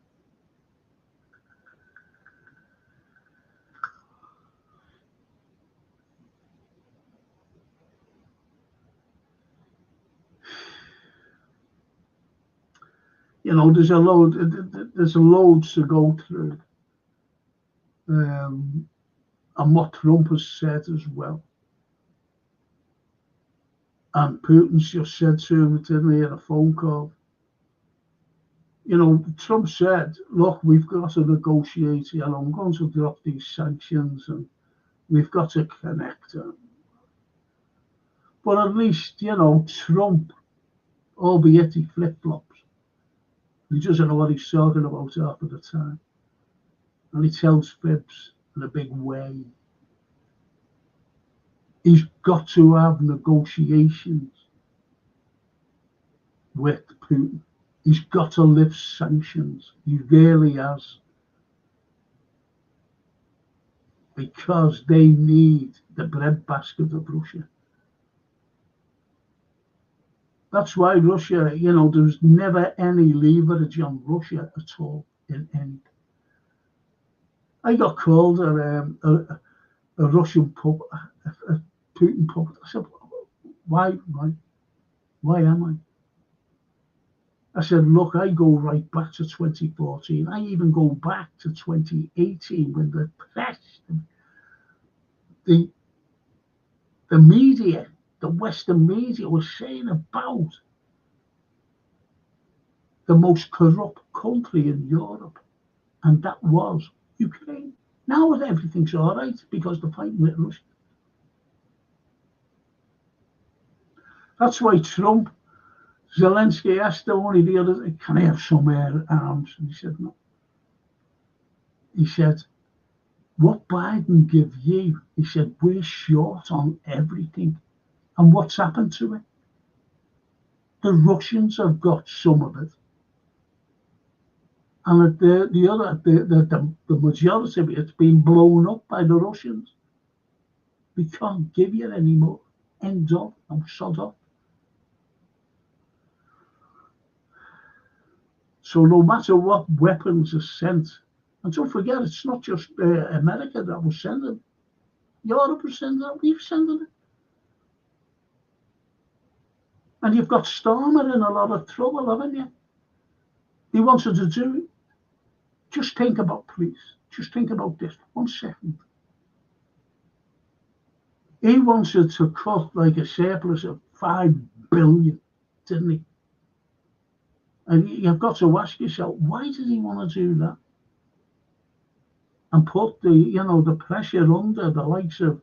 You know, there's loads to go through. And what Trump has said as well. And Putin's just said to him, didn't he, in a phone call? You know, Trump said, look, we've got to negotiate here. I'm going to drop these sanctions and we've got to connect them. But at least, you know, Trump, albeit he flip-flops, he doesn't know what he's talking about half of the time. And he tells fibs in a big way. He's got to have negotiations with Putin. He's got to lift sanctions. He really has. Because they need the breadbasket of Russia. That's why Russia, you know, there's never any leverage on Russia at all in any. I got called a Russian puppet, a Putin puppet. I said, why am I? I said, look, I go right back to 2014. I even go back to 2018 when the press, the media the Western media was saying about the most corrupt country in Europe, and that was Ukraine. Now everything's all right because they're fighting with Russia. That's why Zelensky asked only the other day, can I have some arms? And he said, no. He said, what Biden give you, he said, we're short on everything. And what's happened to it? The Russians have got some of it. And the majority of it's been blown up by the Russians. We can't give you any more. End of and shut off. So no matter what weapons are sent, and don't forget, it's not just America that was sending. Europe was sending it. We've sending it. And you've got Starmer in a lot of trouble, haven't you? He wanted to do it. Just think about, please. Just think about this 1 second. He wanted to cut like a surplus of 5 billion, didn't he? And you've got to ask yourself, why did he want to do that? And put the pressure under the likes of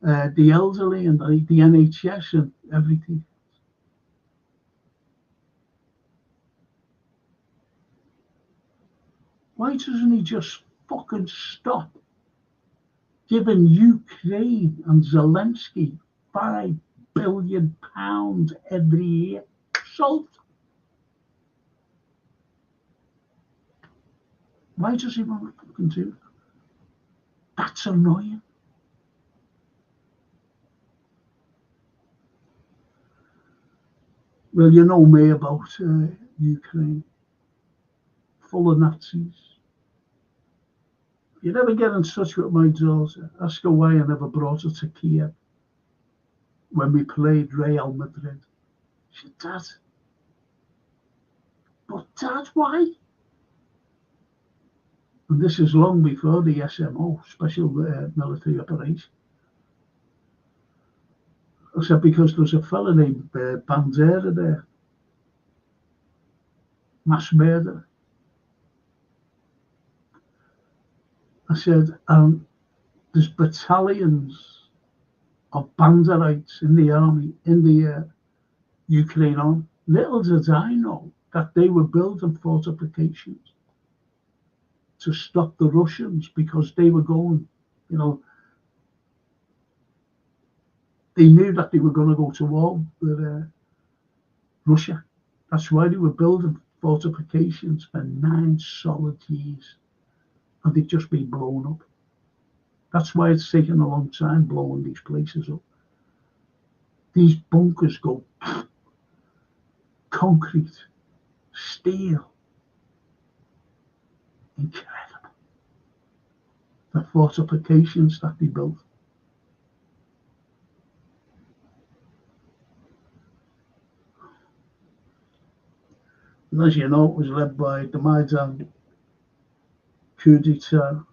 the elderly and the NHS and everything. Why doesn't he just fucking stop giving Ukraine and Zelensky £5 billion every year? Salt. Why does he want to fucking do that? That's annoying. Well, you know me about Ukraine. Full of Nazis. If you never get in touch with my daughter, ask her why I never brought her to Kiev when we played Real Madrid. She said, Dad. But Dad, why? And this is long before the SMO, Special Military Operation. I said, because there's a fella named Bandera there. Mass murderer. I said, there's battalions of Banderites in the army, in the Ukraine army. Little did I know that they were building fortifications to stop the Russians because they were going, they knew that they were going to go to war with Russia. That's why they were building fortifications for 9 solid years. And they've just been blown up. That's why it's taken a long time blowing these places up. These bunkers go concrete, steel. Incredible. The fortifications that they built. And as you know, it was led by the Maidan coup d'etat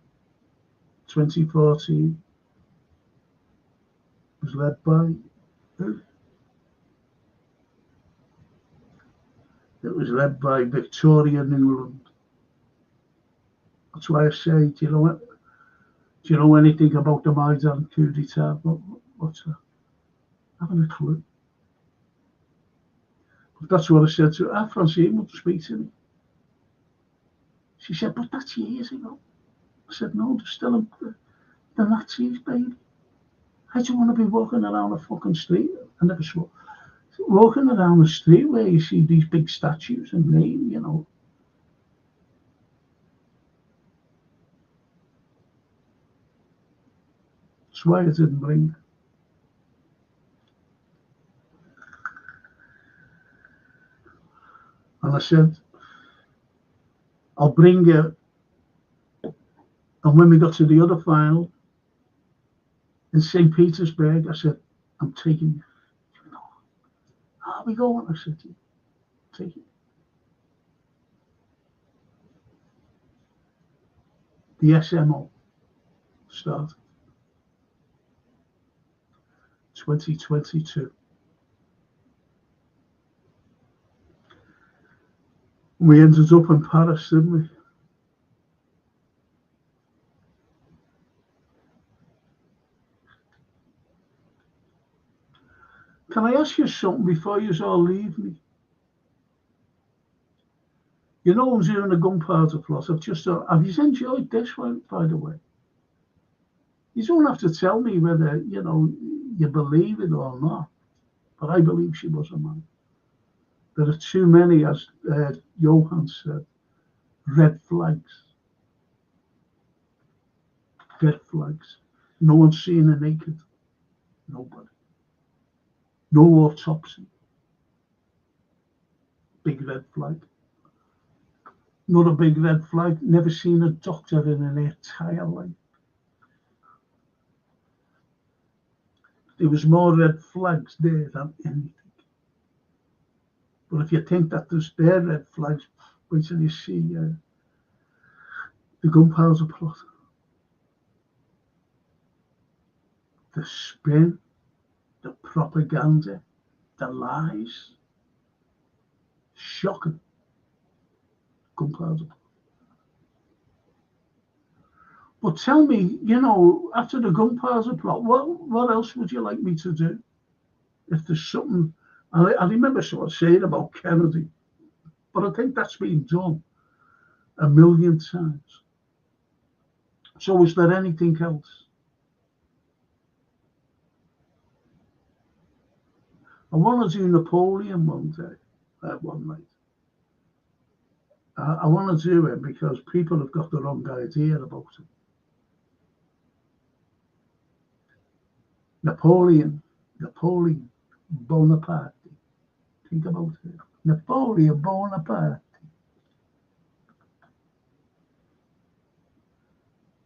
2014. It was led by who? It was led by Victoria Nuland. That's why I say, do you know anything about the Maidan coup d'etat? What's that? I haven't a clue. But that's what I said to her. Francine would speak to me. She said, but that's years ago. I said, no, they're still the Nazis, baby. I don't want to be walking around a fucking street. I never saw. Walking around the street where you see these big statues and name, That's why I didn't bring her. And I said, I'll bring her. And when we got to the other final in St. Petersburg, I said, I'm taking you. Are we going? I said, take it. The SMO started 2022. We ended up in Paris, didn't we? Can I ask you something before you all leave me? You know I'm doing a gunpowder plot. Have you enjoyed this one, by the way? You don't have to tell me whether, you believe it or not. But I believe she was a man. There are too many, as Johan said, red flags. Red flags. No one's seen her naked. Nobody. No autopsy. Big red flag. Another big red flag. Never seen a doctor in her entire life. There was more red flags there than anything. But if you think that there red flags, wait till you see the gunpowder plot. The spin, the propaganda, the lies. Shocking. Gunpowder plot. But tell me, after the gunpowder plot, what else would you like me to do? If there's something, I remember someone saying about Kennedy, but I think that's been done a million times. So is there anything else? I want to do Napoleon one night. I want to do it because people have got the wrong idea about it. Napoleon Bonaparte. Think about it. Napoleon Bonaparte.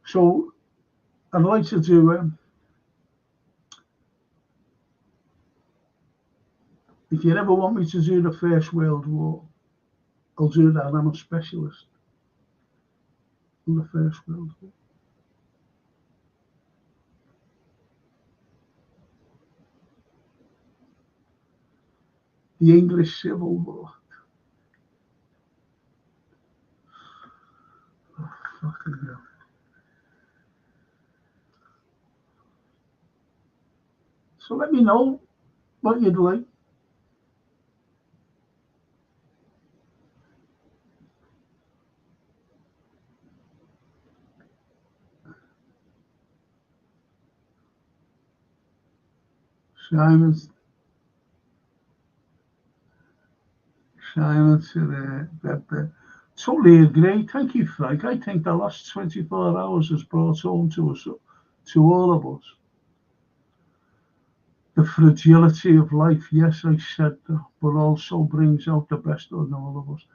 So I'd like to do, if you ever want me to do the First World War, I'll do that. I'm a specialist in the First World War. The English Civil War. Oh, fucking hell. So let me know what you'd like. Simon said that totally agree. Thank you, Frank. I think the last 24 hours has brought home to us, to all of us, the fragility of life. Yes, I said that, but also brings out the best in all of us.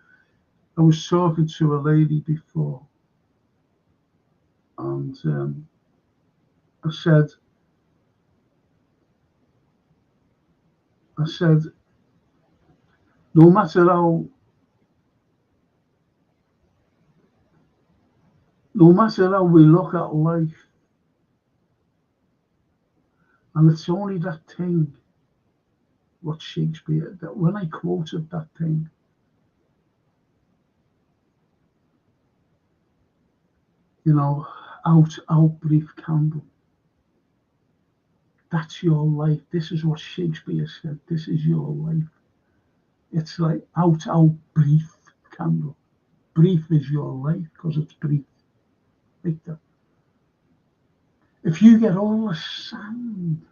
I was talking to a lady before, and I said, no matter how we look at life, and it's only that thing, what Shakespeare, that when I quoted that thing, out brief candle. That's your life. This is what Shakespeare said. This is your life. It's like out brief candle. Brief is your life because it's brief. Like that. If you get all the sand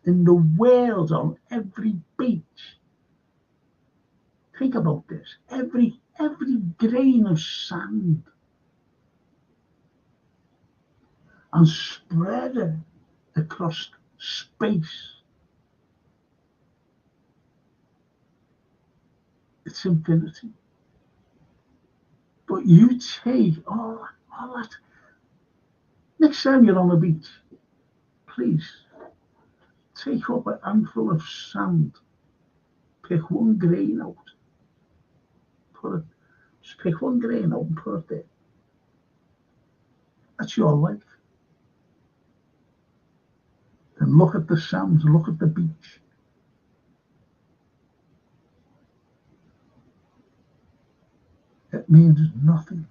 in the world on every beach, think about this. Every grain of sand, and spread it across space. It's infinity. But you take all that. Next time you're on the beach, please take up a handful of sand. Pick one grain out. Just pick one grain out and put it there. That's your life. Then look at the sands, look at the beach. it means nothing.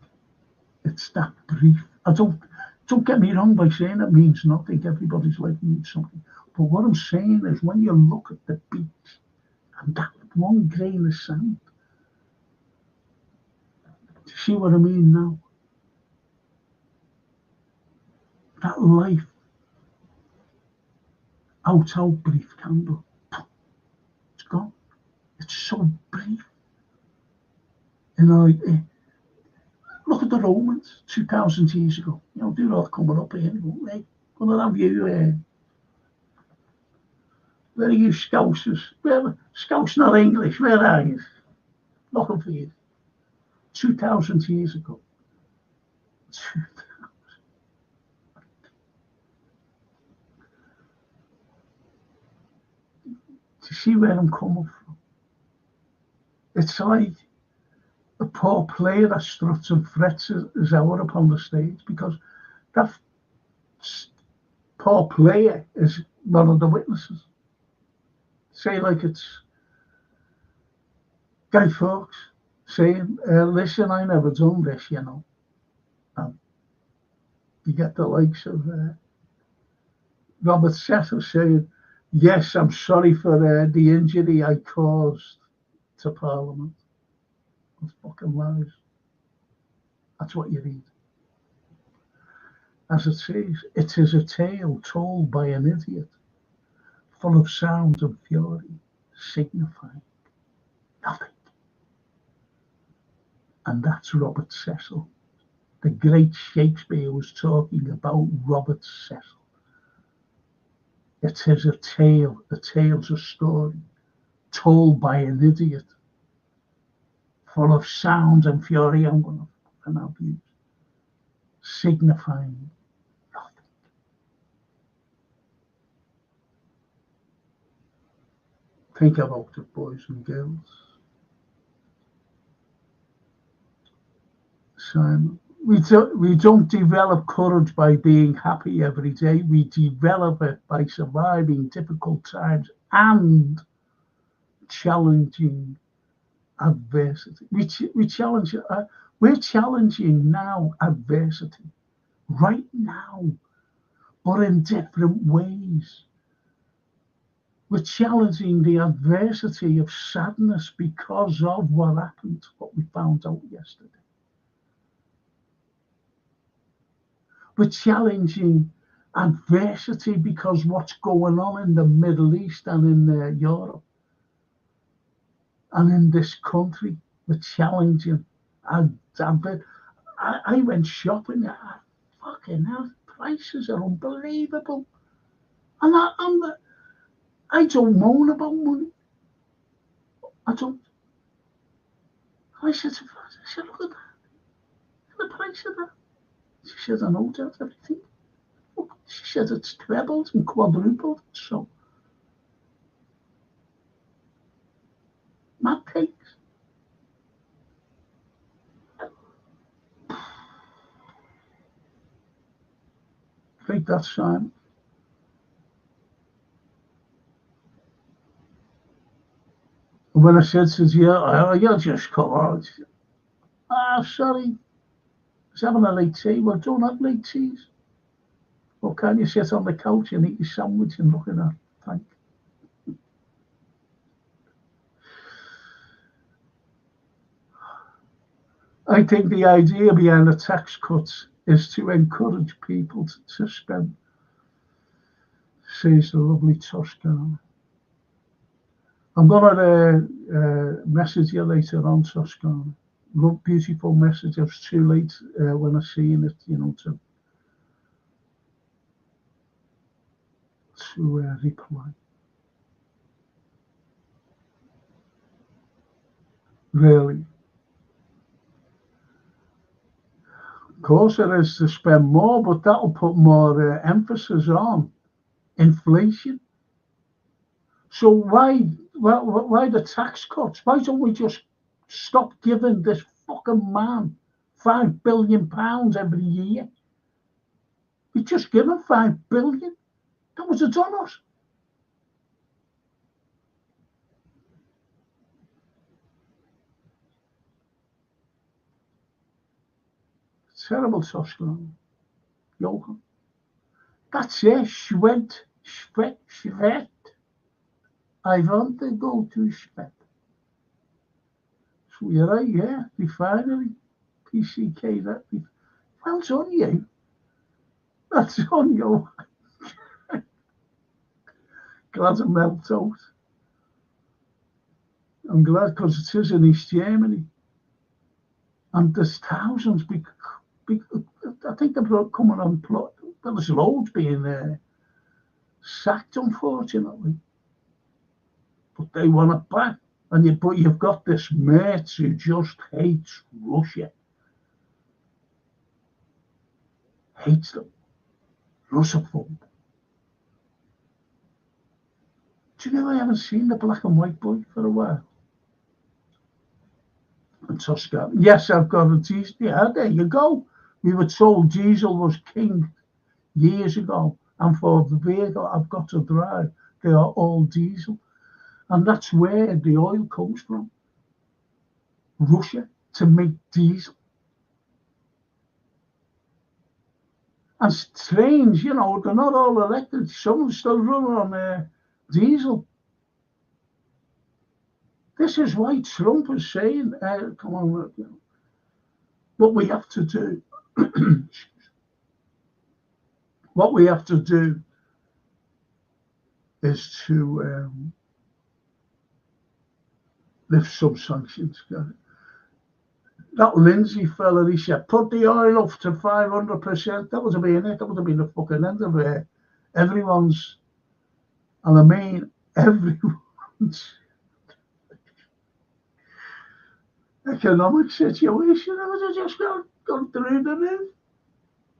It's that brief. Don't get me wrong by saying it means nothing. Everybody's life means something. But what I'm saying is when you look at the beach and that one grain of sand, do you see what I mean now? That life, out brief candle, it's gone. It's so brief. You know, look at the Romans 2,000 years ago. You know, they're all coming up here. Hey, gonna have you, where are you, Scousers? Scouse not English, where are you? Looking for you. 2,000 years ago. 2,000. Do you see where I'm coming from? It's like a poor player that struts and frets his hour up on the stage because that poor player is one of the witnesses. Say like it's Guy Fawkes saying, listen, I never done this, you know. You get the likes of Robert Cecil saying, yes, I'm sorry for the injury I caused to Parliament. That's fucking lies. That's what you read. As it says, it is a tale told by an idiot, full of sound and fury, signifying nothing. And that's Robert Cecil. The great Shakespeare was talking about Robert Cecil. It is a tale, a tale's a story, told by an idiot, full of sound and fury, I'm going to abuse, signifying nothing. Think about it, boys and girls. Simon, we don't develop courage by being happy every day. We develop it by surviving difficult times and challenging adversity. We're challenging now adversity right now, but in different ways. We're challenging the adversity of sadness because of what happened, what we found out yesterday. We're challenging adversity because what's going on in the Middle East and in Europe and in this country. We're challenging. I went shopping. Fucking hell, prices are unbelievable. And I don't moan about money. I don't. I said, look at that. The price of that. She said, I know that, everything. Look, she said it's trebled and quadrupled. So, mad pigs. Take that, Simon. And when I said to her, you'll just come out. Sorry. I was having a late tea. Well, don't have late teas. Well, can't you sit on the couch and eat your sandwich and look at that? Thank you. I think the idea behind the tax cuts is to encourage people to spend, says the lovely Toscana. I'm going to message you later on, Toscana. Love, beautiful message. It was too late when I seen it, you know, to reply. Really. Of course it is to spend more, but that'll put more emphasis on inflation. So why the tax cuts? Why don't we just stop giving this fucking man £5 billion every year? We just give him £5 billion. That would have done us. Terrible Toscan. Jochen. That's it. Schwed. I want to go to Schwed. So you're right, yeah. Refinery. PCK, that. Well, it's on you. That's on you. Glad it melts out. I'm glad because it is in East Germany. And there's thousands. I think they're coming on plot. There's loads being sacked, unfortunately. But they want it back. But you've got this mate who just hates Russia. Hates them. Russophobe. Do you know I haven't seen the black and white boy for a while? And Tosca. Yes, I've got a diesel. Yeah, there you go. We were told diesel was king years ago. And for the vehicle I've got to drive, they are all diesel. And that's where the oil comes from. Russia, to make diesel. And trains, they're not all electric. Some still run on diesel. This is why Trump is saying, come on, what we have to do. What we have to do is to lift some sanctions. That Lindsay fella, he said, put the oil up to 500%. That would have been it. That would have been the fucking end of everyone's, and I mean everyone's economic situation. It would have just gone through the roof.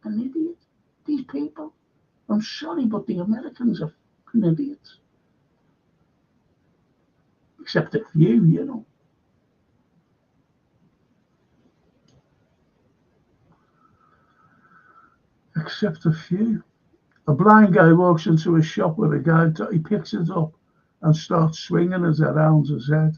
An idiot. These people. I'm sorry, but the Americans are fucking idiots. Except a few, Except a few. A blind guy walks into a shop with a guy, he picks it up and starts swinging it around his head.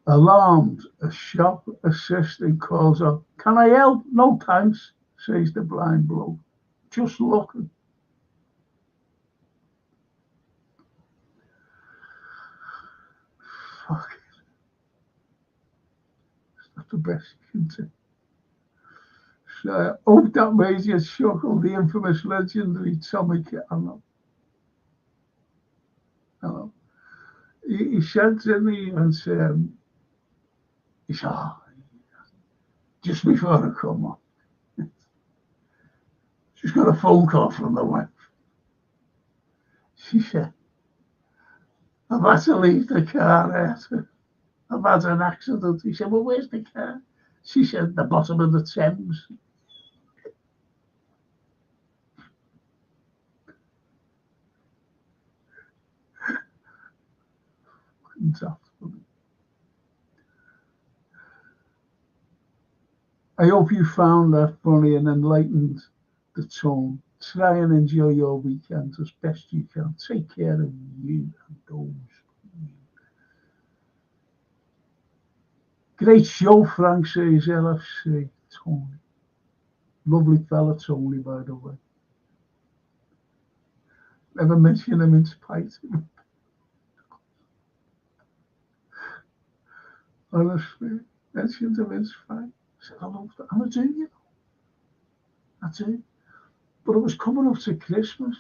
Alarmed, a shop assistant calls up, "Can I help?" "No thanks," says the blind bloke. "Just looking." Fuck it. It's not the best you can do. So I hope that made you chuckle. The infamous legendary Tommy Kittle. He said to me and said, he said, just before I come on, she's got a phone call from the wife. She said, "I've had to leave the car out. I've had an accident." He said, "Well, where's the car?" She said, "The bottom of the Thames." I hope you found that funny and enlightened the tone. Try and enjoy your weekend as best you can. Take care of you and those. Great show, Frank says LFC. Tony. Lovely fella, Tony, by the way. Never mention him in spite of him. Honestly, mentioned him in spite. I said, I love that. And I do, I do. But it was coming up to Christmas.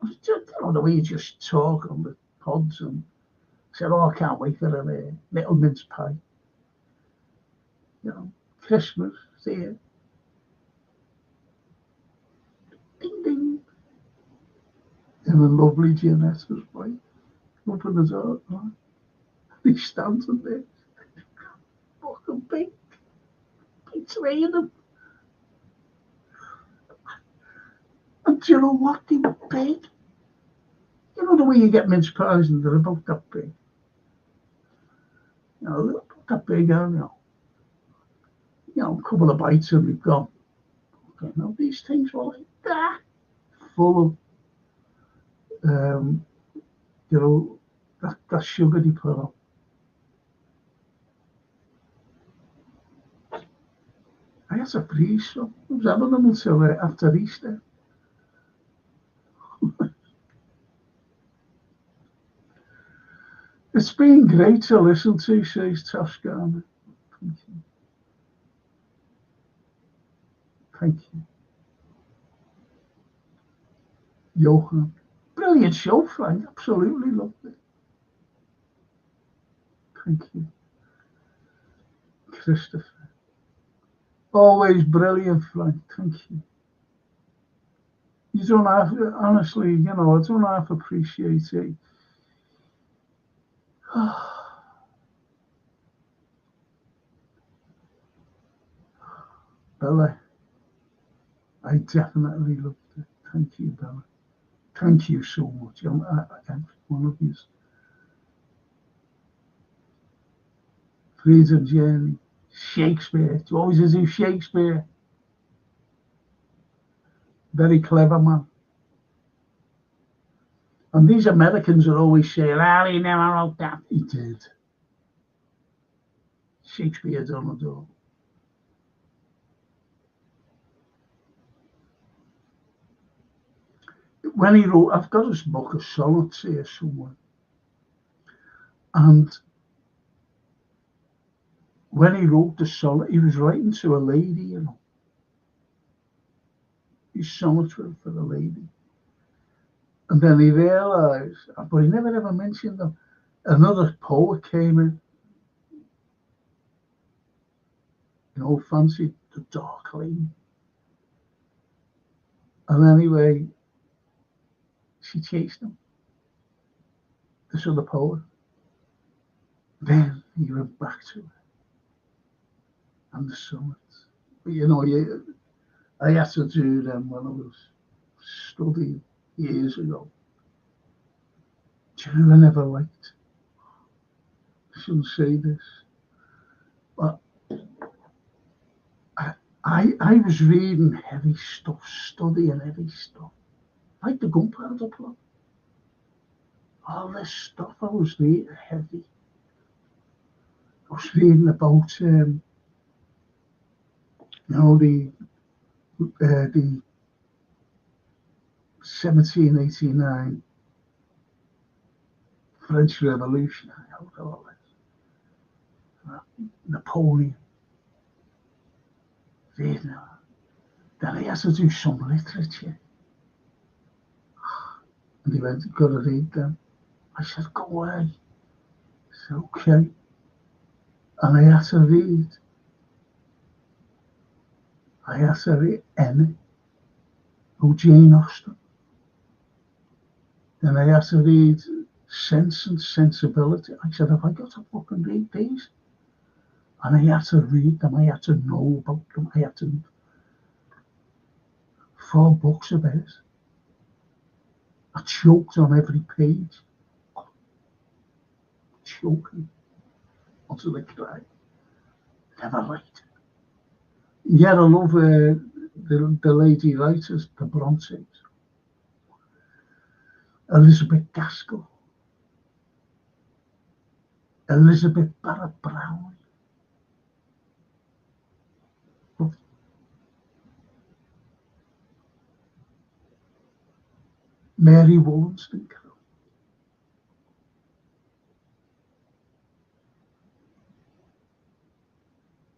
I don't know the way you just talk on the pods and said, "Oh, I can't wait for a little mince pie." Christmas, see it. Ding ding. And a lovely Jeanette's way. Open the door. Right? He stands in there. Fucking big tray of them. And do you know what? They were big. You know the way you get mince pies and they're about that big. They're about that big, a couple of bites and we've gone. Okay, now these things were like that, full of, that sugar they put on. That's a breeze, so I was having them until after Easter. It's been great to listen to, says Toscana. Thank you. Thank you. Johan. Brilliant show, Frank. Absolutely loved it. Thank you. Christopher. Always brilliant, Frank. Thank you. You don't have, honestly, I don't half appreciate it. Bella, I definitely loved it. Thank you, Bella. Thank you so much. Every one of you. Freedom Journey. Shakespeare. You always do Shakespeare. Very clever man. And these Americans are always saying, he never wrote that. He did. Shakespeare done it all. When he wrote, I've got his book of sonnets here somewhere. And when he wrote the sonnet, he was writing to a lady, His sonnets were for the lady. And then he realised, but he never ever mentioned them. Another poet came in, fancied the Dark Lane. And anyway, she chased him, this other poet. Then he went back to her and the sonnets. But I had to do them when I was studying years ago. Do you know I never liked? I shouldn't say this, but I was reading heavy stuff, studying heavy stuff, like the Gunpowder Plot. All this stuff I was reading heavy. I was reading about, the 1789 French Revolution. Napoleon. Vietnam. Then I had to do some literature. And he went, got to read them. I said, go away. He said, okay. And I had to read. Emma, Jane Austen. Then I had to read Sense and Sensibility. I said, have I got to fucking read these? And I had to read them. I had to know about them. I had to 4 books of his. I choked on every page. Choking until I cried. Never liked it. Yeah, I love the lady writers, the Brontes. Elizabeth Gaskell. Elizabeth Barrett Brown. Mary Wollstonecraft.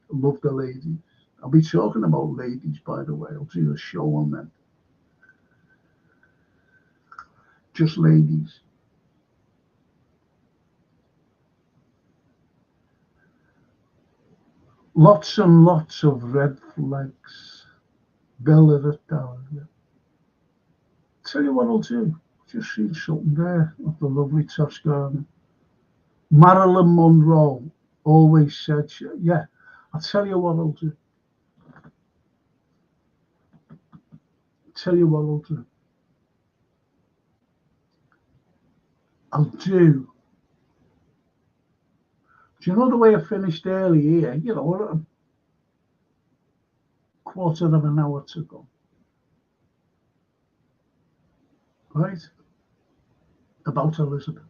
Love the ladies. I'll be talking about ladies, by the way. I'll do a show on them. Just ladies. Lots and lots of red flags. Bella down. Tell you what I'll do. Just see something there of the lovely Toscana. Marilyn Monroe always said, yeah, I'll tell you what I'll do. Do you know the way I finished early here? A quarter of an hour to go. Right? About Elizabeth.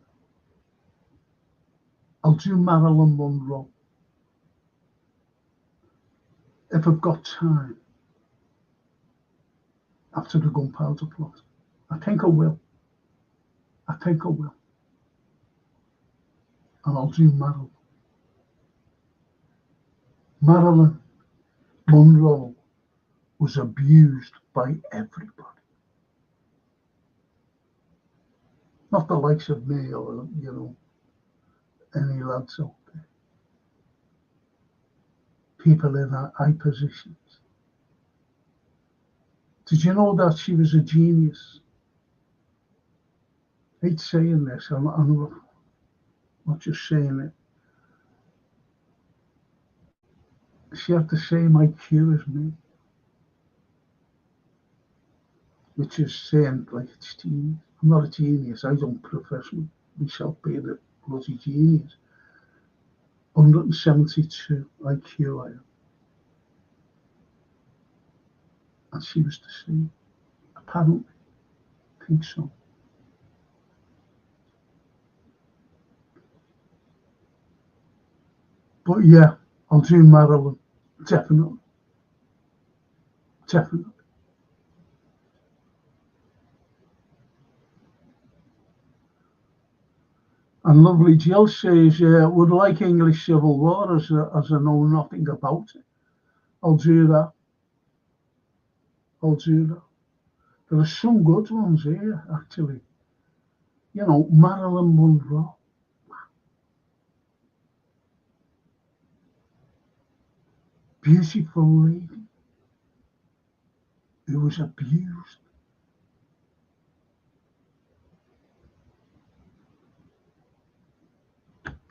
I'll do Marilyn Monroe. if I've got time after the gunpowder plot. I think I will. I think I will. And I'll do Marilyn. Marilyn Monroe was abused by everybody. Not the likes of me or, any lads out there. People in high positions. Did you know that she was a genius? I hate saying this, I'm not just saying it. She had the same IQ as me, which is saying like it's genius. I'm not a genius. I don't profess myself being a bloody genius. 172 IQ I am. And she was the same. Apparently. I think so. But yeah, I'll do Marilyn. Definitely. Definitely. And lovely Jill says, would like English Civil War as I know nothing about it. I'll do that. I'll do that. There are some good ones here, actually. Marilyn Monroe. Beautiful lady who was abused.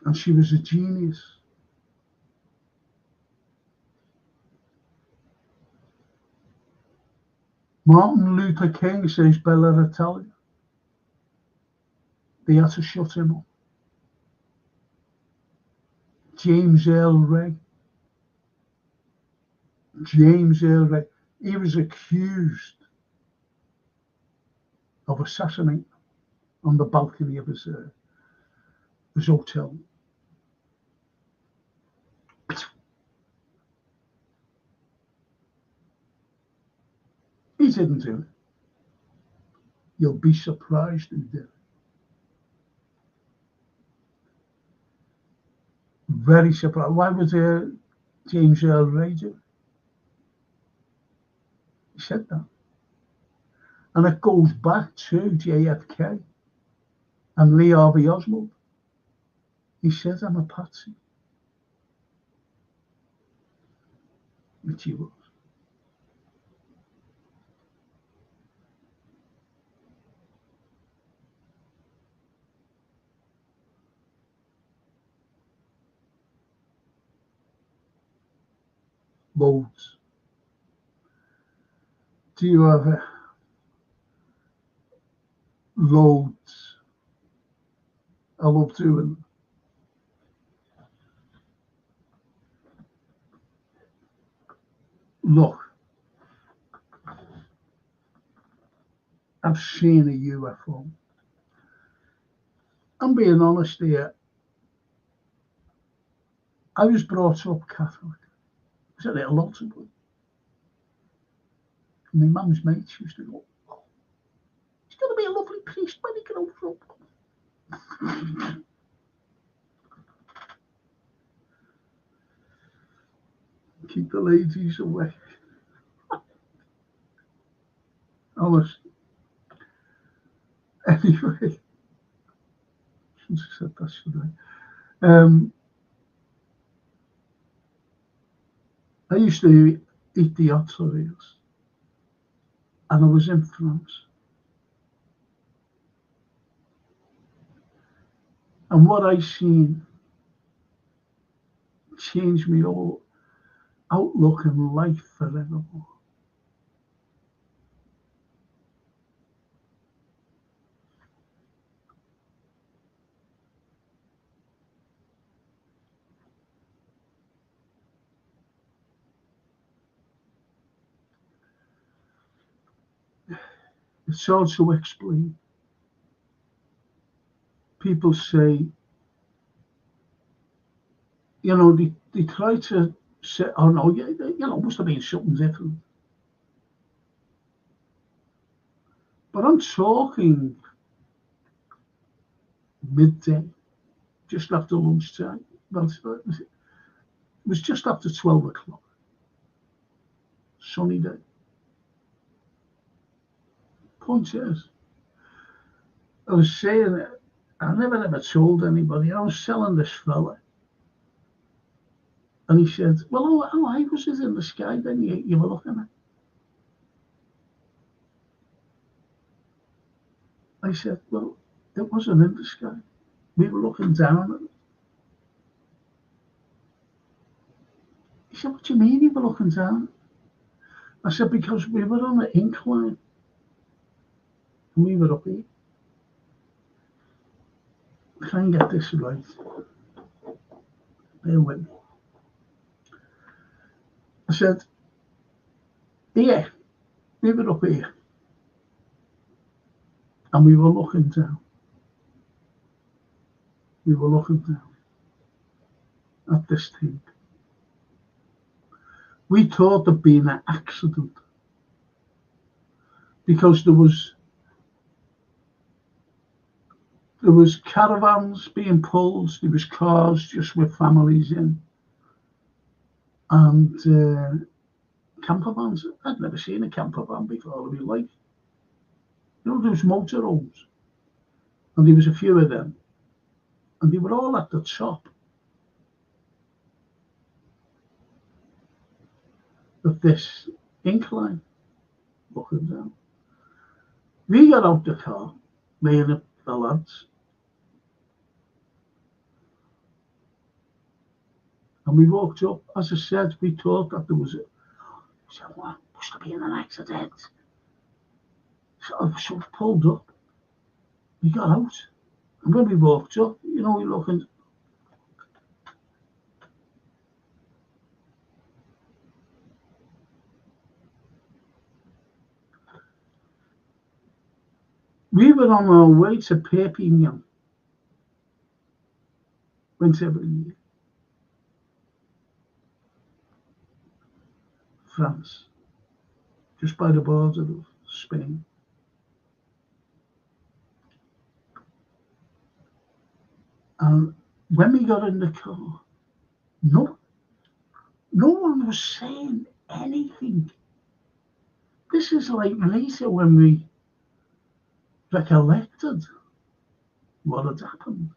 And she was a genius. Martin Luther King says Bella Italia. They had to shut him up. James Earl Ray. He was accused of assassinating on the balcony of his hotel. He didn't do it. You'll be surprised he did. Very surprised. Why would James Earl Ray do it? He said that. And it goes back to JFK and Lee Harvey Oswald. He said, I'm a patsy. Which he was. Loads. Do you have loads? I love doing them. Look, I've seen a UFO. I'm being honest here. I was brought up Catholic. I was a little altar boy. My mum's mates used to go, oh, he's going to be a lovely priest when he grows up. Keep the ladies away. Honest. Anyway, shouldn't have said that, should I? I used to eat the hot cereals, and I was in France. And what I seen changed me whole outlook in life forevermore. It's also explained. People say, they try to said, oh no, must have been something different. But I'm talking midday, just after lunchtime. It was just after 12 o'clock. Sunny day. Point is, I was saying that I never ever told anybody. I was telling this fella. And he said, well, how high was it in the sky then you were looking at? I said, well, it wasn't in the sky. We were looking down at it. He said, what do you mean you were looking down? I said, because we were on an incline. And we were up here. Try and get this right. Bear with me. I said, yeah, we were up here. And we were looking down. We were looking down at this thing. We thought there'd been an accident because there was caravans being pulled, there was cars just with families in, and camper vans. I'd never seen a camper van before. It was like, there was motorhomes, and there was a few of them, and they were all at the top of this incline, looking down. We got out the car, me and the lads, and we walked up. As I said, we thought that there was we said, well, must have been an accident. So we pulled up. We got out. And when we walked up, we're looking. We were on our way to Perpignan. Went every year. France. Just by the border of Spain. And when we got in the car, no one was saying anything. This is like later when we recollected what had happened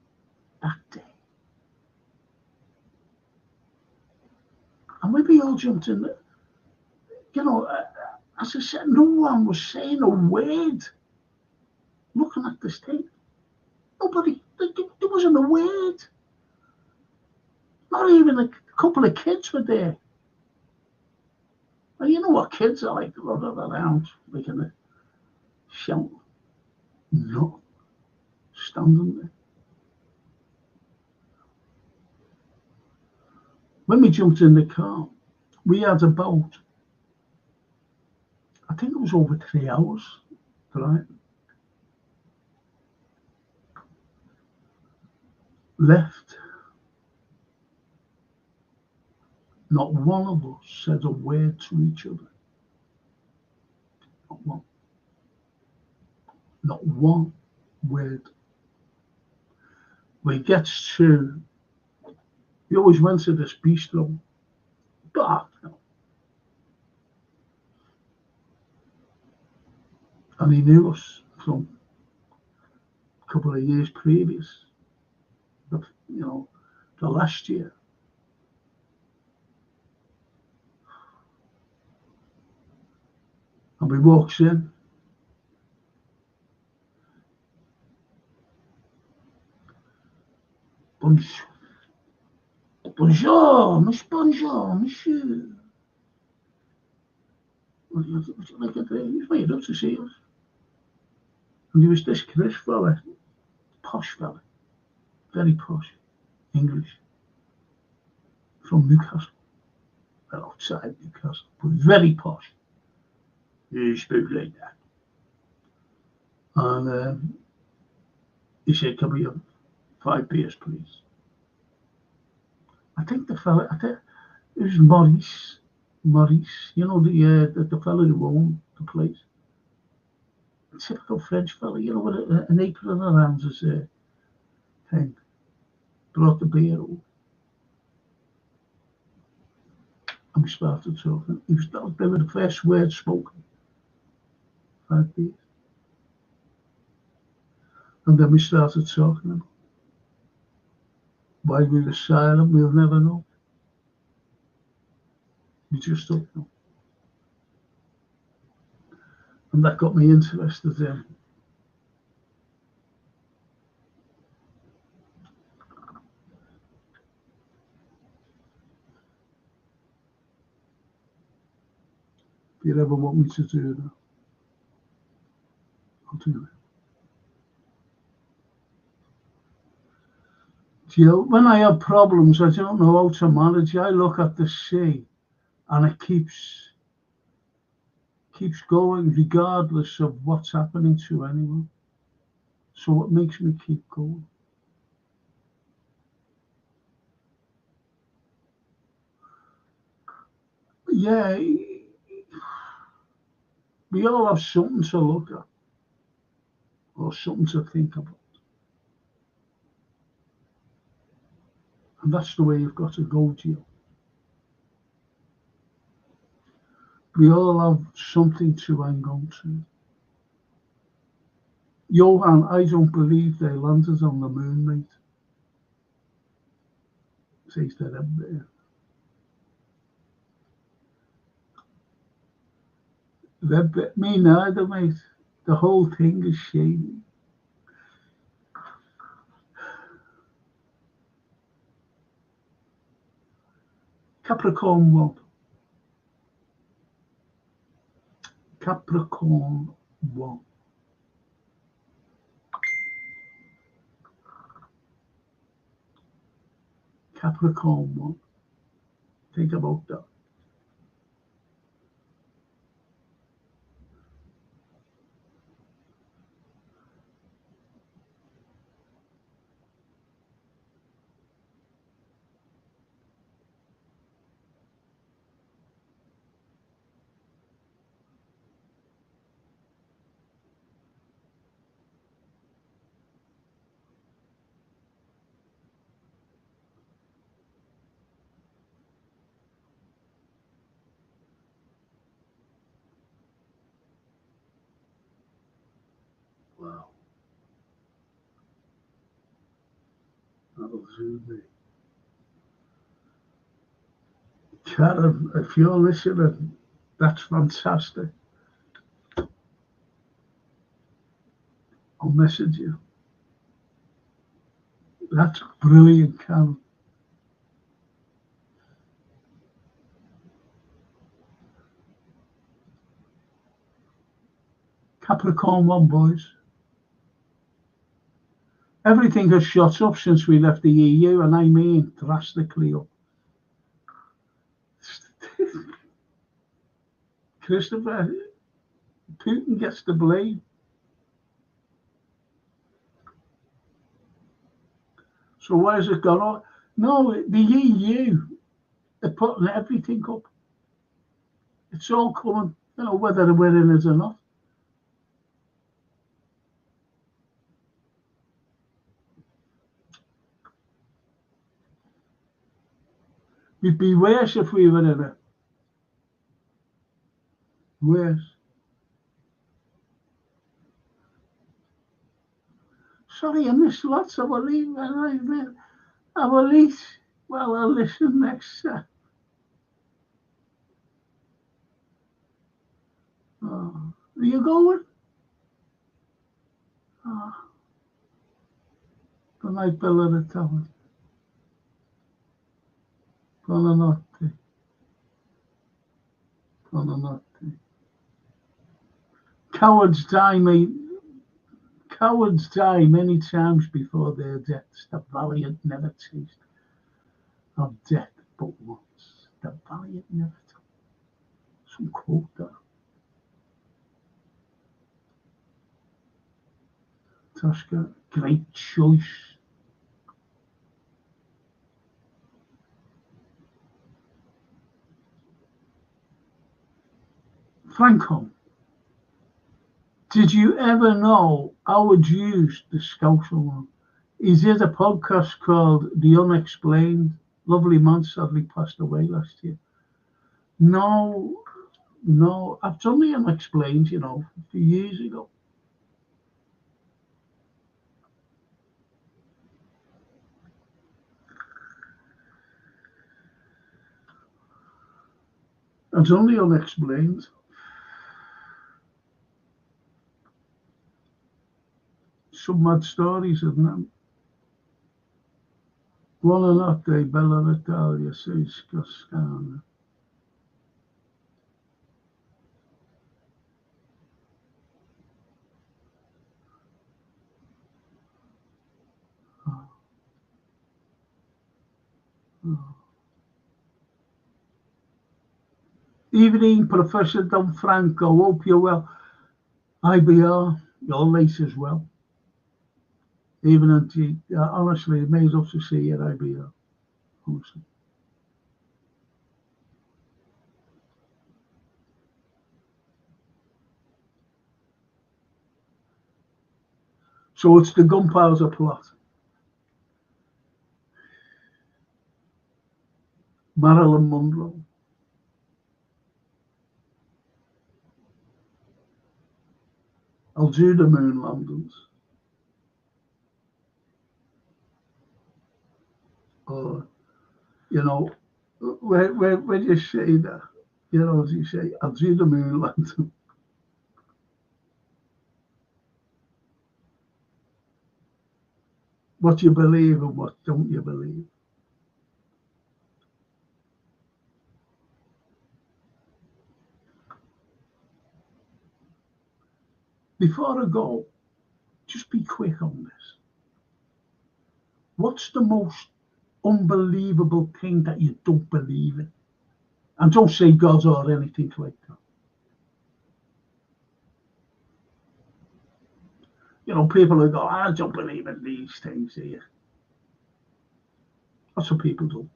that day. And when we all jumped in, as I said, no one was saying a word looking at this thing. Nobody, there wasn't a word. Not even a couple of kids were there. And you know what kids are like, running around, making a shout. No, standing there. When we jumped in the car, we had about, I think it was over 3 hours driving. Left. Not one of us said a word to each other. Not one. Not one word. We get to, we always went to this bistro, bar, and he knew us from a couple of years previous, the last year. And we walks in. Bonjour, monsieur. Would you like a drink? He's made up to see us. And there was this Chris fella, posh fella, very posh, English, from Newcastle, well, outside Newcastle, but very posh. He spoke like that. And he said, can we have 5 beers, please? I think the fella, It was Maurice. Maurice, you know, the fellow who owned the place. Typical French fella, you know, with an apron around his thing. Brought the beer over. And we started talking. They were the first words spoken. 5 beers. And then we started talking about why we were silent, we'll never know. We just don't know. And that got me interested in if you ever want me to do that, I'll do it. You know, when I have problems, I don't know how to manage. I look at the sea and it keeps going regardless of what's happening to anyone. So it makes me keep going. Yeah, we all have something to look at or something to think about. And that's the way you've got to go, Gio. We all have something to hang on to. Johan, I don't believe they landed on the moon, mate. Says that up there. Me neither, mate. The whole thing is shady. Capricorn 1. Capricorn 1. Capricorn 1. Think about that. Wow. That'll do me. Karen, if you're listening, that's fantastic. I'll message you. That's brilliant, Karen. Capricorn 1, boys. Everything has shot up since we left the EU, and I mean drastically up. Christopher, Putin gets the blame. So why has it gone on? No, the EU are putting everything up. It's all coming, you know, whether we're in it or not. It'd be worse if we were in it. Worse. Sorry, I missed lots. I will leave. I will eat. Well, I'll listen next time. Oh, are you going? Oh. Good night, Bella the Tower. Buonanotte. Buonanotte. Cowards die, mate. Cowards die many times before their deaths. The valiant never taste of death but once. The valiant never taste. Some quote that. Tosca, great choice. Franco, did you ever know Howard Hughes, the Scouser one? He did a podcast called The Unexplained. Lovely man, sadly passed away last year. No, I've done The Unexplained, a few years ago. I've done The Unexplained. Some mad stories, isn't it? Buona notte, bella Natalia, says Cascana. Evening, Professor Don Franco. Hope you're well. IBR, you're late as well. Even honestly, it may as well to see you at IBR. Honestly. So it's the gunpowder plot. Marilyn Monroe. I'll do the moon landings. Or, when you say that, you say, I'll do the moon landing. What you believe and what don't you believe. Before I go, just be quick on this. What's the most unbelievable thing that you don't believe in? And don't say God or anything like that. People who go, I don't believe in these things here. Lots of people do.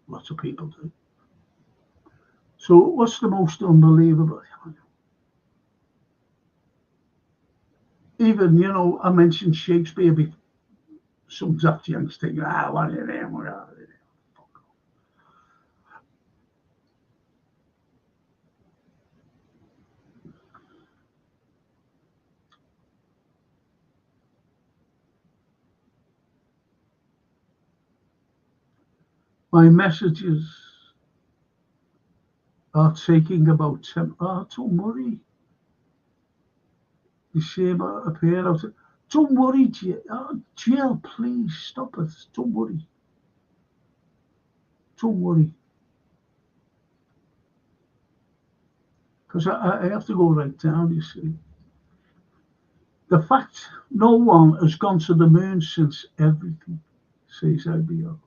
Lots of people do. So what's the most unbelievable? Even, I mentioned Shakespeare before. Some daft youngsters thinking, what are they? My messages are taking about 10. Don't worry. You see about a pair of. Don't worry, Jill, please stop it. Don't worry. Don't worry. Because I have to go right down, you see. The fact no one has gone to the moon since everything, says IBO.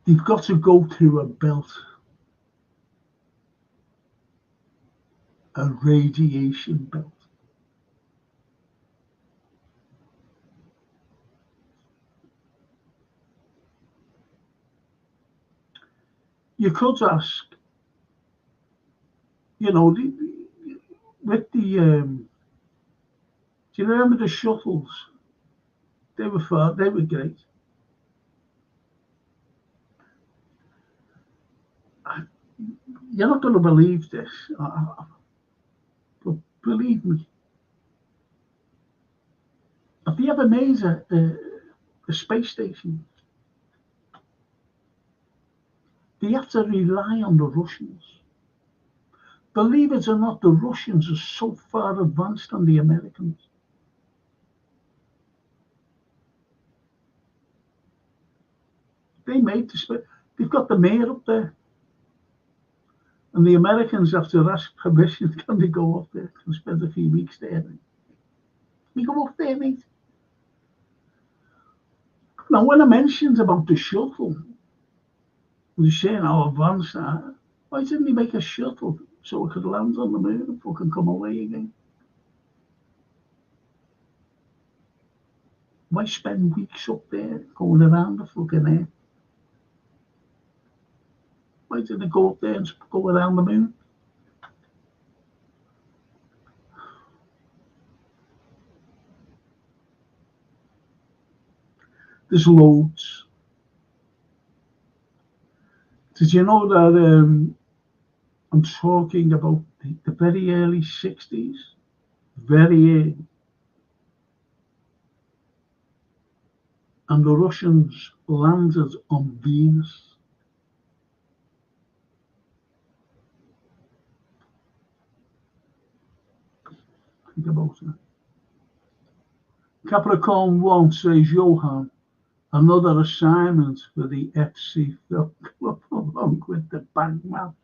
They've got to go through a belt, a radiation belt. You could ask, with the, do you remember the shuttles? They were great. You're not going to believe this, but believe me. Have you ever made a space station? They have to rely on the Russians. Believe it or not, the Russians are so far advanced than the Americans. They made the space. They've got the mayor up there. And the Americans have to ask permission, can they go up there and spend a few weeks there? We go up there, mate. Now, when I mentioned about the shuttle, they're saying how advanced that. Why didn't he make a shuttle so it could land on the moon and fucking come away again? Why spend weeks up there going around the fucking air? Why did they go up there and go around the moon? There's loads. Did you know that I'm talking about the very early 60s? Very early. And the Russians landed on Venus. Think about it. Capricorn 1 says, Johan, another assignment for the FC Film Club along with the Bagman.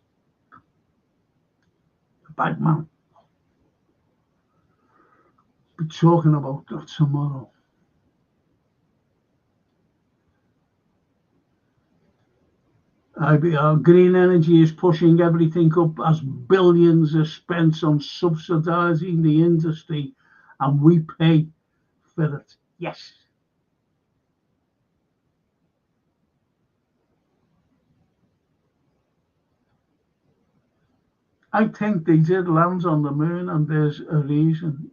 The Bagman. Be talking about that tomorrow. IBR green energy is pushing everything up as billions are spent on subsidizing the industry and we pay for it. Yes. I think they did land on the moon and there's a reason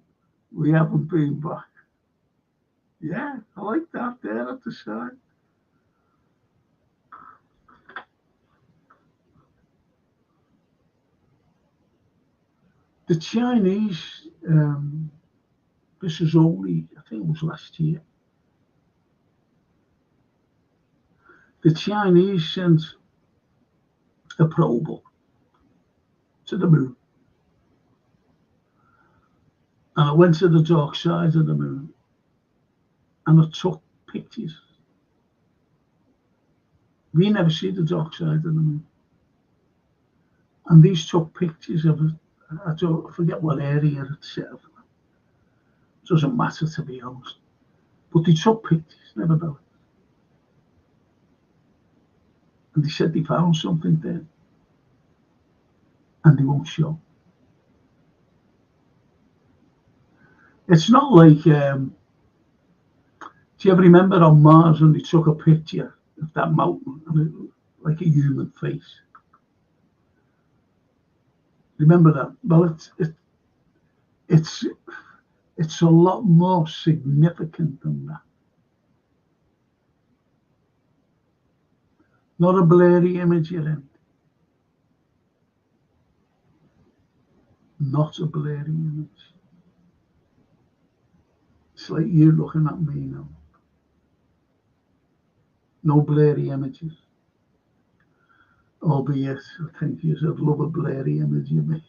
we haven't been back. Yeah, I like that there at the side. The Chinese, this is only, I think it was last year. The Chinese sent a probe to the moon. And it went to the dark side of the moon. And it took pictures. We never see the dark side of the moon. And these took pictures of it. I forget what area it's set up. Doesn't matter, to be honest. But they took pictures, never doubt. And they said they found something there. And they won't show. It's not like, do you ever remember on Mars when they took a picture of that mountain and it looked like a human face? Remember that? Well, it's a lot more significant than that. Not a blurry image you're in. Not a blurry image. It's like you looking at me now. No blurry images. Albeit, I think you'd love a blurry image of me.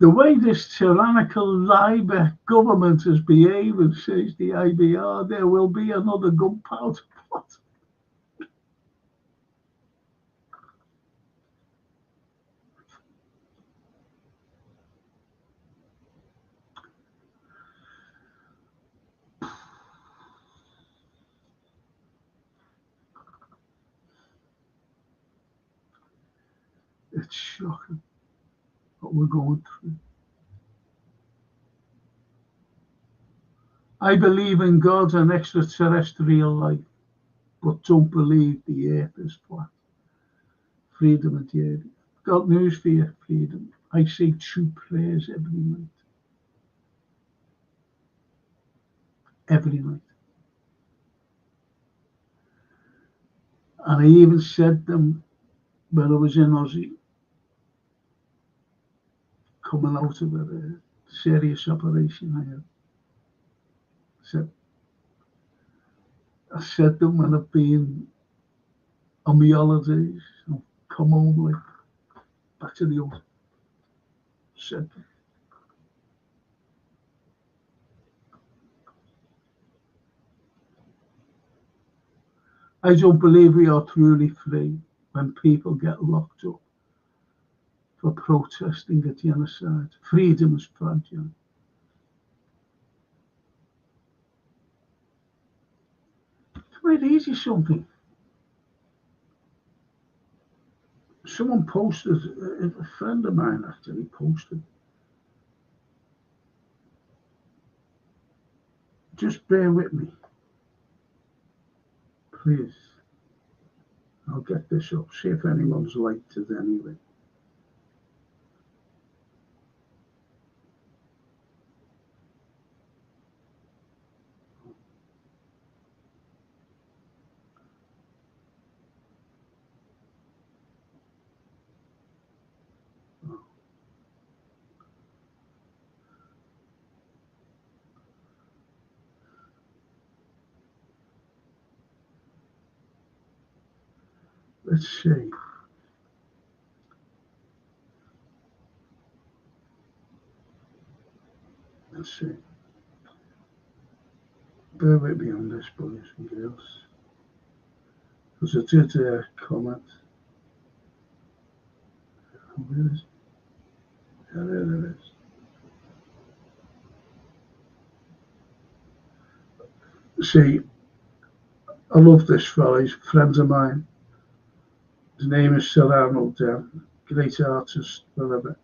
The way this tyrannical Labour government is behaving, says the IBR, there will be another gunpowder plot. It's shocking what we're going through. I believe in God and extraterrestrial life, but don't believe the earth is flat. Freedom and Jerry. Got news for you, Freedom. I say 2 prayers every night. Every night. And I even said them when I was in Aussie, coming out of a serious operation I had. I said them when I've been on my holidays, I've come home like back to the old. Said them. I don't believe we are truly free when people get locked up for protesting a genocide. Freedom is fragile. Can I read you something? Someone posted, a friend of mine actually, he posted Just bear with me, please. I'll get this up, see if anyone's liked it anyway. Let's see. Let's see. Bear with me on this, boys and girls. Because I did comment. Where is it? Yeah, there it is. See, I love this fella. He's a friend of mine. His name is Sir Arnold, great artist, whatever.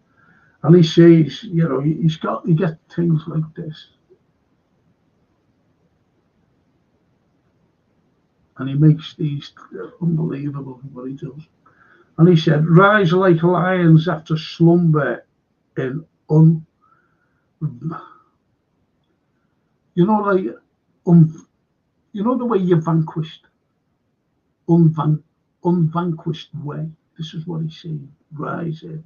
And he says, you know, you get things like this. And he makes these unbelievable what he does. And he said, rise like lions after slumber in you know, like you know the way you're vanquished, unvanquished way. This is what he's saying. Rise in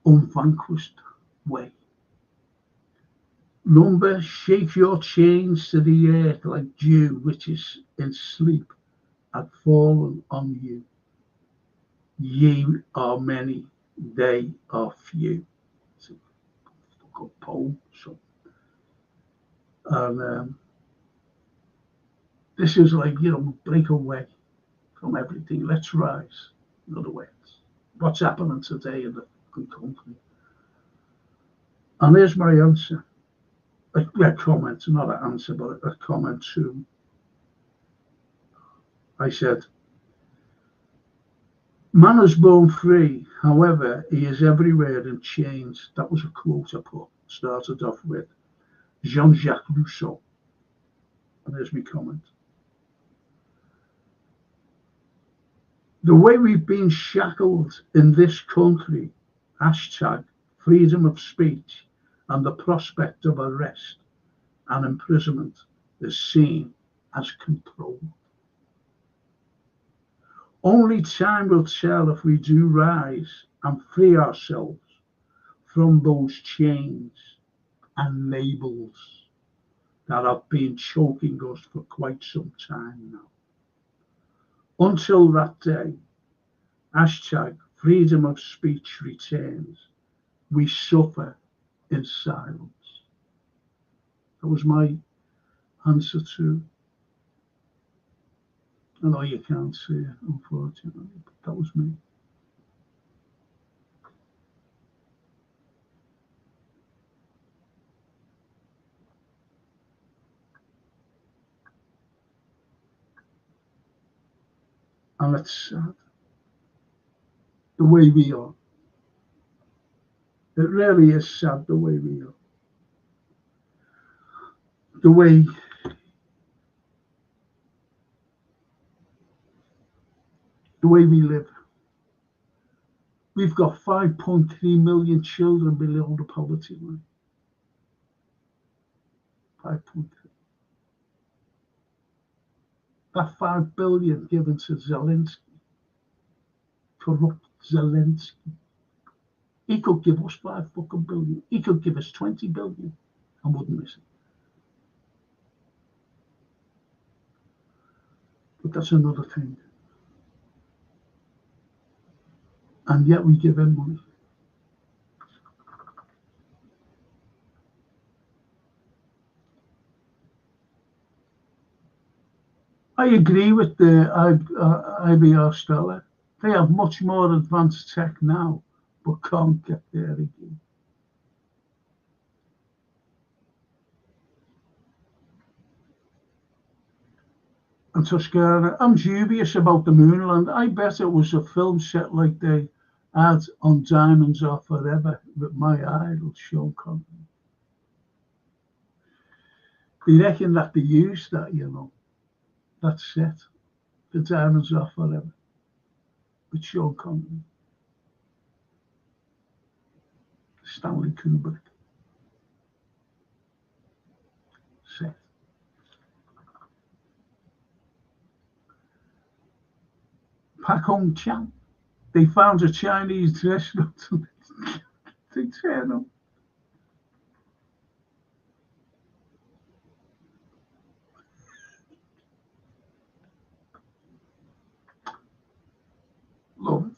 unvanquished way. Number, shake your chains to the earth like dew, which is in sleep, had fallen on you. Ye are many, they are few. It's a good poem. So, and this is like, you know, break away from everything. Let's rise. In other words, what's happening today in the country? And here's my answer. A comment, not an answer, but a comment too. I said, man is born free, however, he is everywhere in chains. That was a quote I started off with. Jean-Jacques Rousseau. And there's my comment. The way we've been shackled in this country, hashtag freedom of speech, and the prospect of arrest and imprisonment is seen as control. Only time will tell if we do rise and free ourselves from those chains and labels that have been choking us for quite some time now. Until that day, hashtag freedom of speech returns, we suffer in silence. That was my answer to. I know you can't see it, unfortunately, but that was me. And it's sad, the way we are. It really is sad the way we are. The way we live. We've got 5.3 million children below the poverty line. 5.3. That 5 billion given to Zelensky, corrupt Zelensky. He could give us 5 fucking billion. He could give us 20 billion and wouldn't miss it. But that's another thing. And yet we give him money. I agree with the IBR Stella. They have much more advanced tech now, but can't get there again. And Toscana, I'm dubious about the Moonland. I bet it was a film set like they had on Diamonds Are Forever with my idol, Sean Connery. They reckon that they used that, that set, the Diamonds Are Forever, with Sean Connery, Stanley Kubrick set. Pak Hong Chan. They found a Chinese restaurant and they turn up. Love it.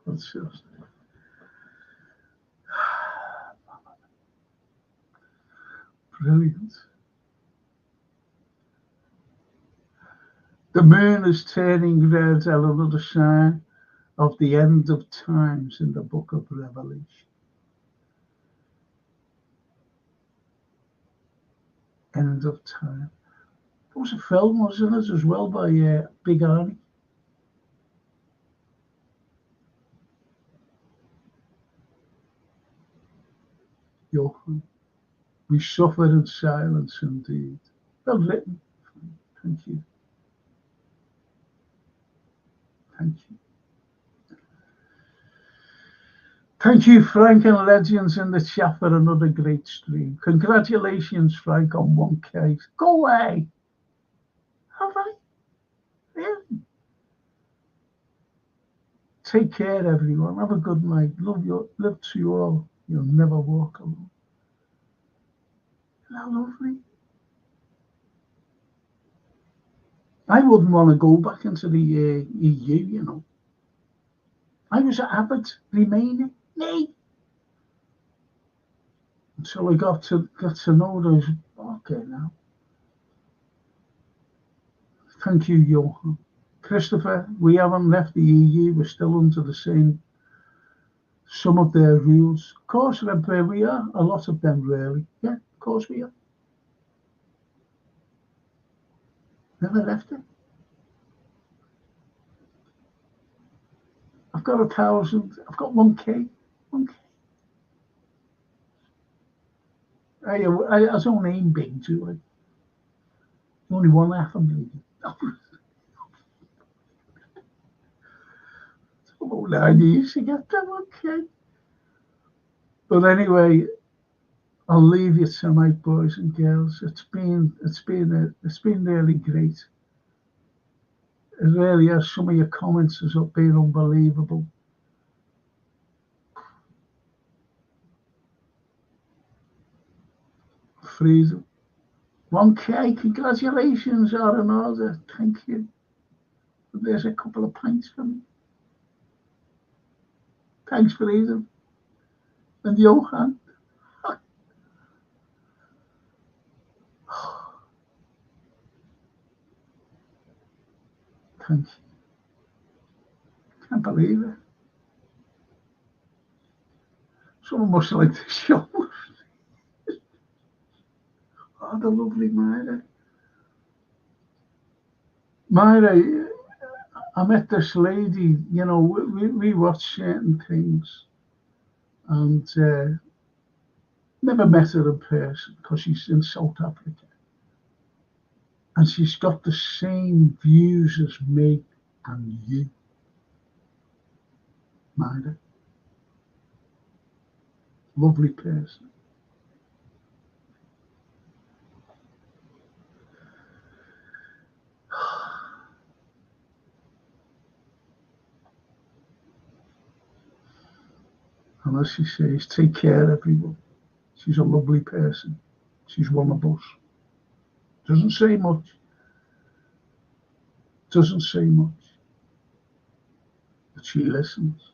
That's just brilliant. The moon is turning red, and another sign of the end of times in the book of Revelation. End of time. There was a film, wasn't it, as well, by Big Arnie? Johan. We suffer in silence indeed. Well written. Thank you. Thank you. Thank you, Frank and Legends in the chat for another great stream. Congratulations, Frank, on 1K. Go away. Have I? Really? Take care, everyone. Have a good night. Love to you all. You'll never walk alone. Isn't that lovely? I wouldn't want to go back into the EU, I was at avid remaining. Nay. Until I got to know those. Okay, now. Thank you, Johan. Christopher, we haven't left the EU. We're still under the same, some of their rules. Of course, we are. A lot of them, really. Yeah, of course we are. Never left it. I've got 1,000. I've got 1K. 1K. I don't aim big, do I? Only 1.5 million. It's about 9 years to get them, okay. But anyway, I'll leave you tonight, boys and girls. It's been really great. It really has. Some of your comments has been unbelievable. Freedom. 1K, congratulations are in order. Thank you. There's a couple of pints for me. Thanks, Freedom. And Johan. Thank you. Can't believe it. Someone must like the show. Oh, the lovely Myra. Myra, I met this lady, we watch certain things, and never met her in person because she's in South Africa. And she's got the same views as me and you, Myra. Lovely person. And as she says, take care, everyone. She's a lovely person. She's one of us. Doesn't say much. Doesn't say much. But she listens.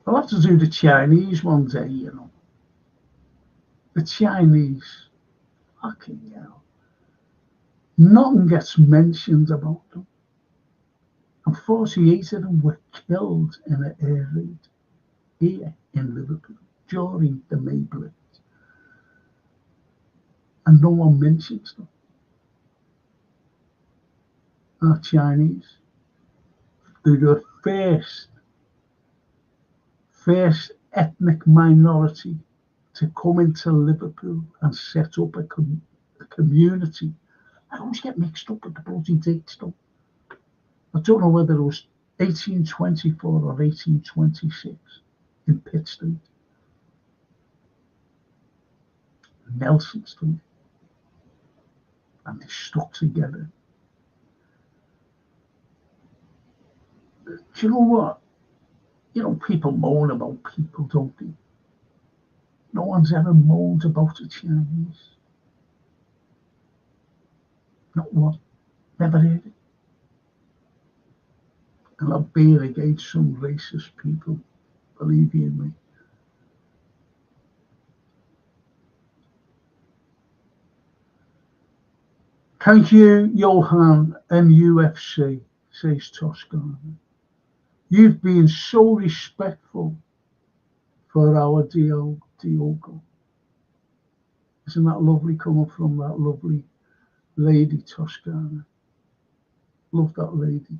I'll have to do the Chinese one day, The Chinese. Fucking hell. Nothing gets mentioned about them. And 48 of them were killed in an air raid here in Liverpool during the May Blitz. And no one mentions them. Our Chinese. They're the first ethnic minority to come into Liverpool and set up a community. I always get mixed up with the bloody dates though. I don't know whether it was 1824 or 1826 in Pitt Street, Nelson Street, and they stuck together. Do you know what? You know, people moan about people, don't they? No one's ever moaned about the Chinese. Not one. Never heard it. And I'll bear against some racist people, believe you me. Thank you, Johan, MUFC, says Toscana. You've been so respectful for our Diogo. Isn't that lovely coming from that lovely lady, Toscana? Love that lady.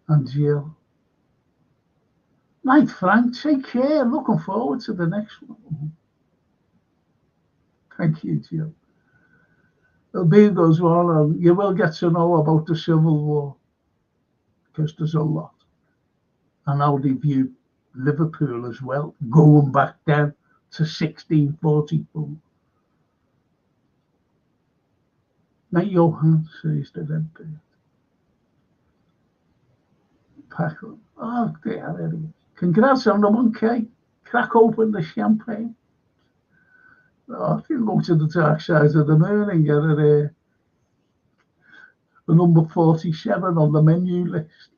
And Jill. Right, Frank, take care. Looking forward to the next one. Thank you, Jill. It'll be goes well, and you will get to know about the Civil War, because there's a lot. And how they view Liverpool as well, going back then to 1644. Now, Johan, says the red bird. Pack up. Oh, dear. Congrats on the 1K. Crack open the champagne. Oh, if you go to the dark side of the moon and get a number 47 on the menu list.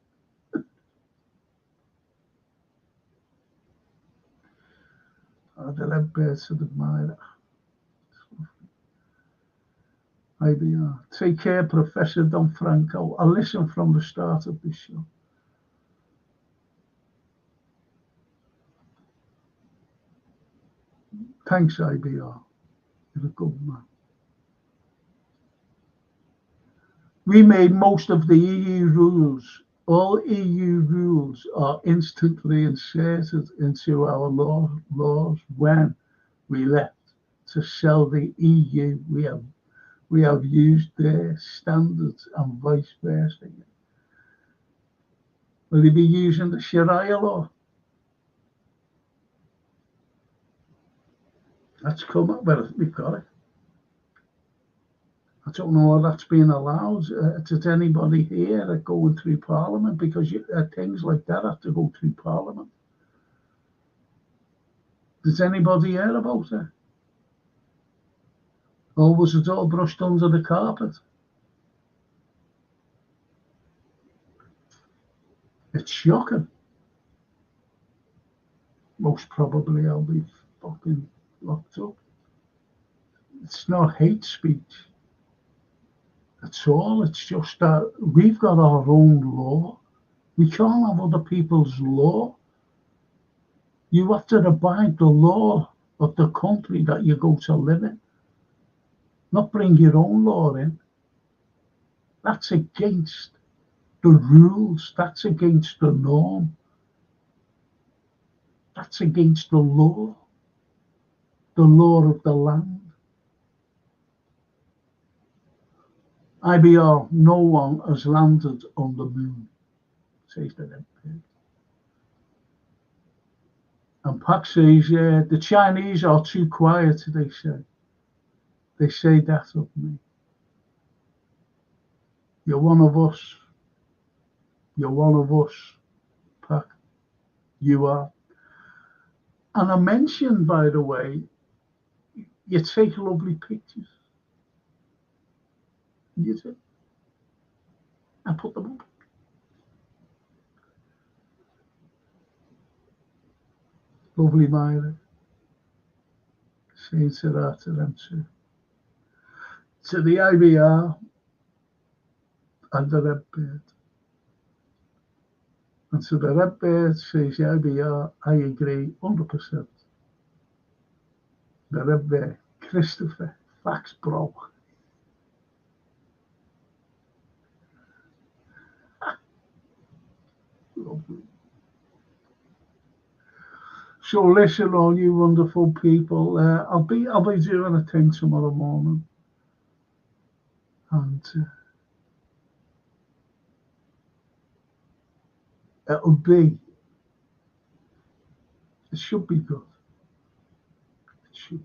Oh, the red birds would admire it. IBR. Take care, Professor Don Franco. I'll listen from the start of this show. Thanks, IBR. You're a good man. We made most of the EU rules. All EU rules are instantly inserted into our laws when we left to sell the EU. We have used their standards and vice versa. Will he be using the Sharia law? That's come up, well, we've got it. I don't know how that's been allowed. Does anybody here going through Parliament? Because things like that have to go through Parliament. Does anybody hear about it? Or was it all brushed under the carpet? It's shocking. Most probably I'll be fucking locked up. It's not hate speech. That's all. It's just that we've got our own law. We can't have other people's law. You have to abide the law of the country that you go to live in. Not bring your own law in. That's against the rules. That's against the norm. That's against the law of the land. IBR, no one has landed on the moon, says the MP. And Pak says, yeah, the Chinese are too quiet, they say. They say that of me. You're one of us. You're one of us, Pak. You are. And I mentioned, by the way, you take lovely pictures. You do. I put them up. Lovely Myra. Saying to that to them too. To the IBR and the red bird. And to the red bird says the IBR, I agree 100%. The red bird, Christopher, facts bro. lovely. So listen, all you wonderful people, I'll be doing a thing tomorrow morning, and it should be good. It should be.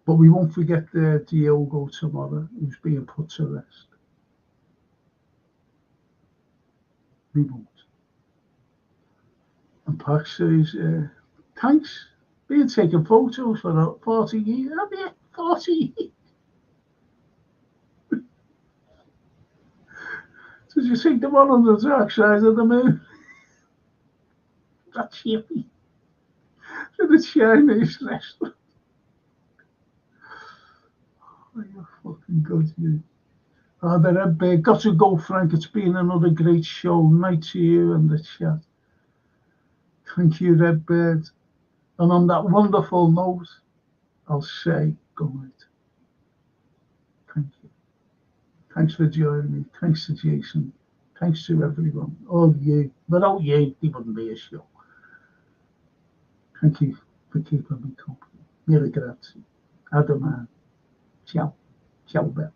But we won't forget Diogo tomorrow, who's being put to rest. We won't. And Pax says, thanks. Been taking photos for 40 years, have you? 40 years. Did you see the one on the dark side of the moon? That's yippy. To the Chinese restaurant. Oh, you're fucking good, you. Oh, the Red Bear. Got to go, Frank. It's been another great show. Night to you and the chat. Thank you, Redbird. And on that wonderful note, I'll say good night. Thank you. Thanks for joining me. Thanks to Jason. Thanks to everyone. All you. Without you, there wouldn't be a show. Thank you for keeping me company. Mille grazie. Adamant. Ciao. Ciao, Bella.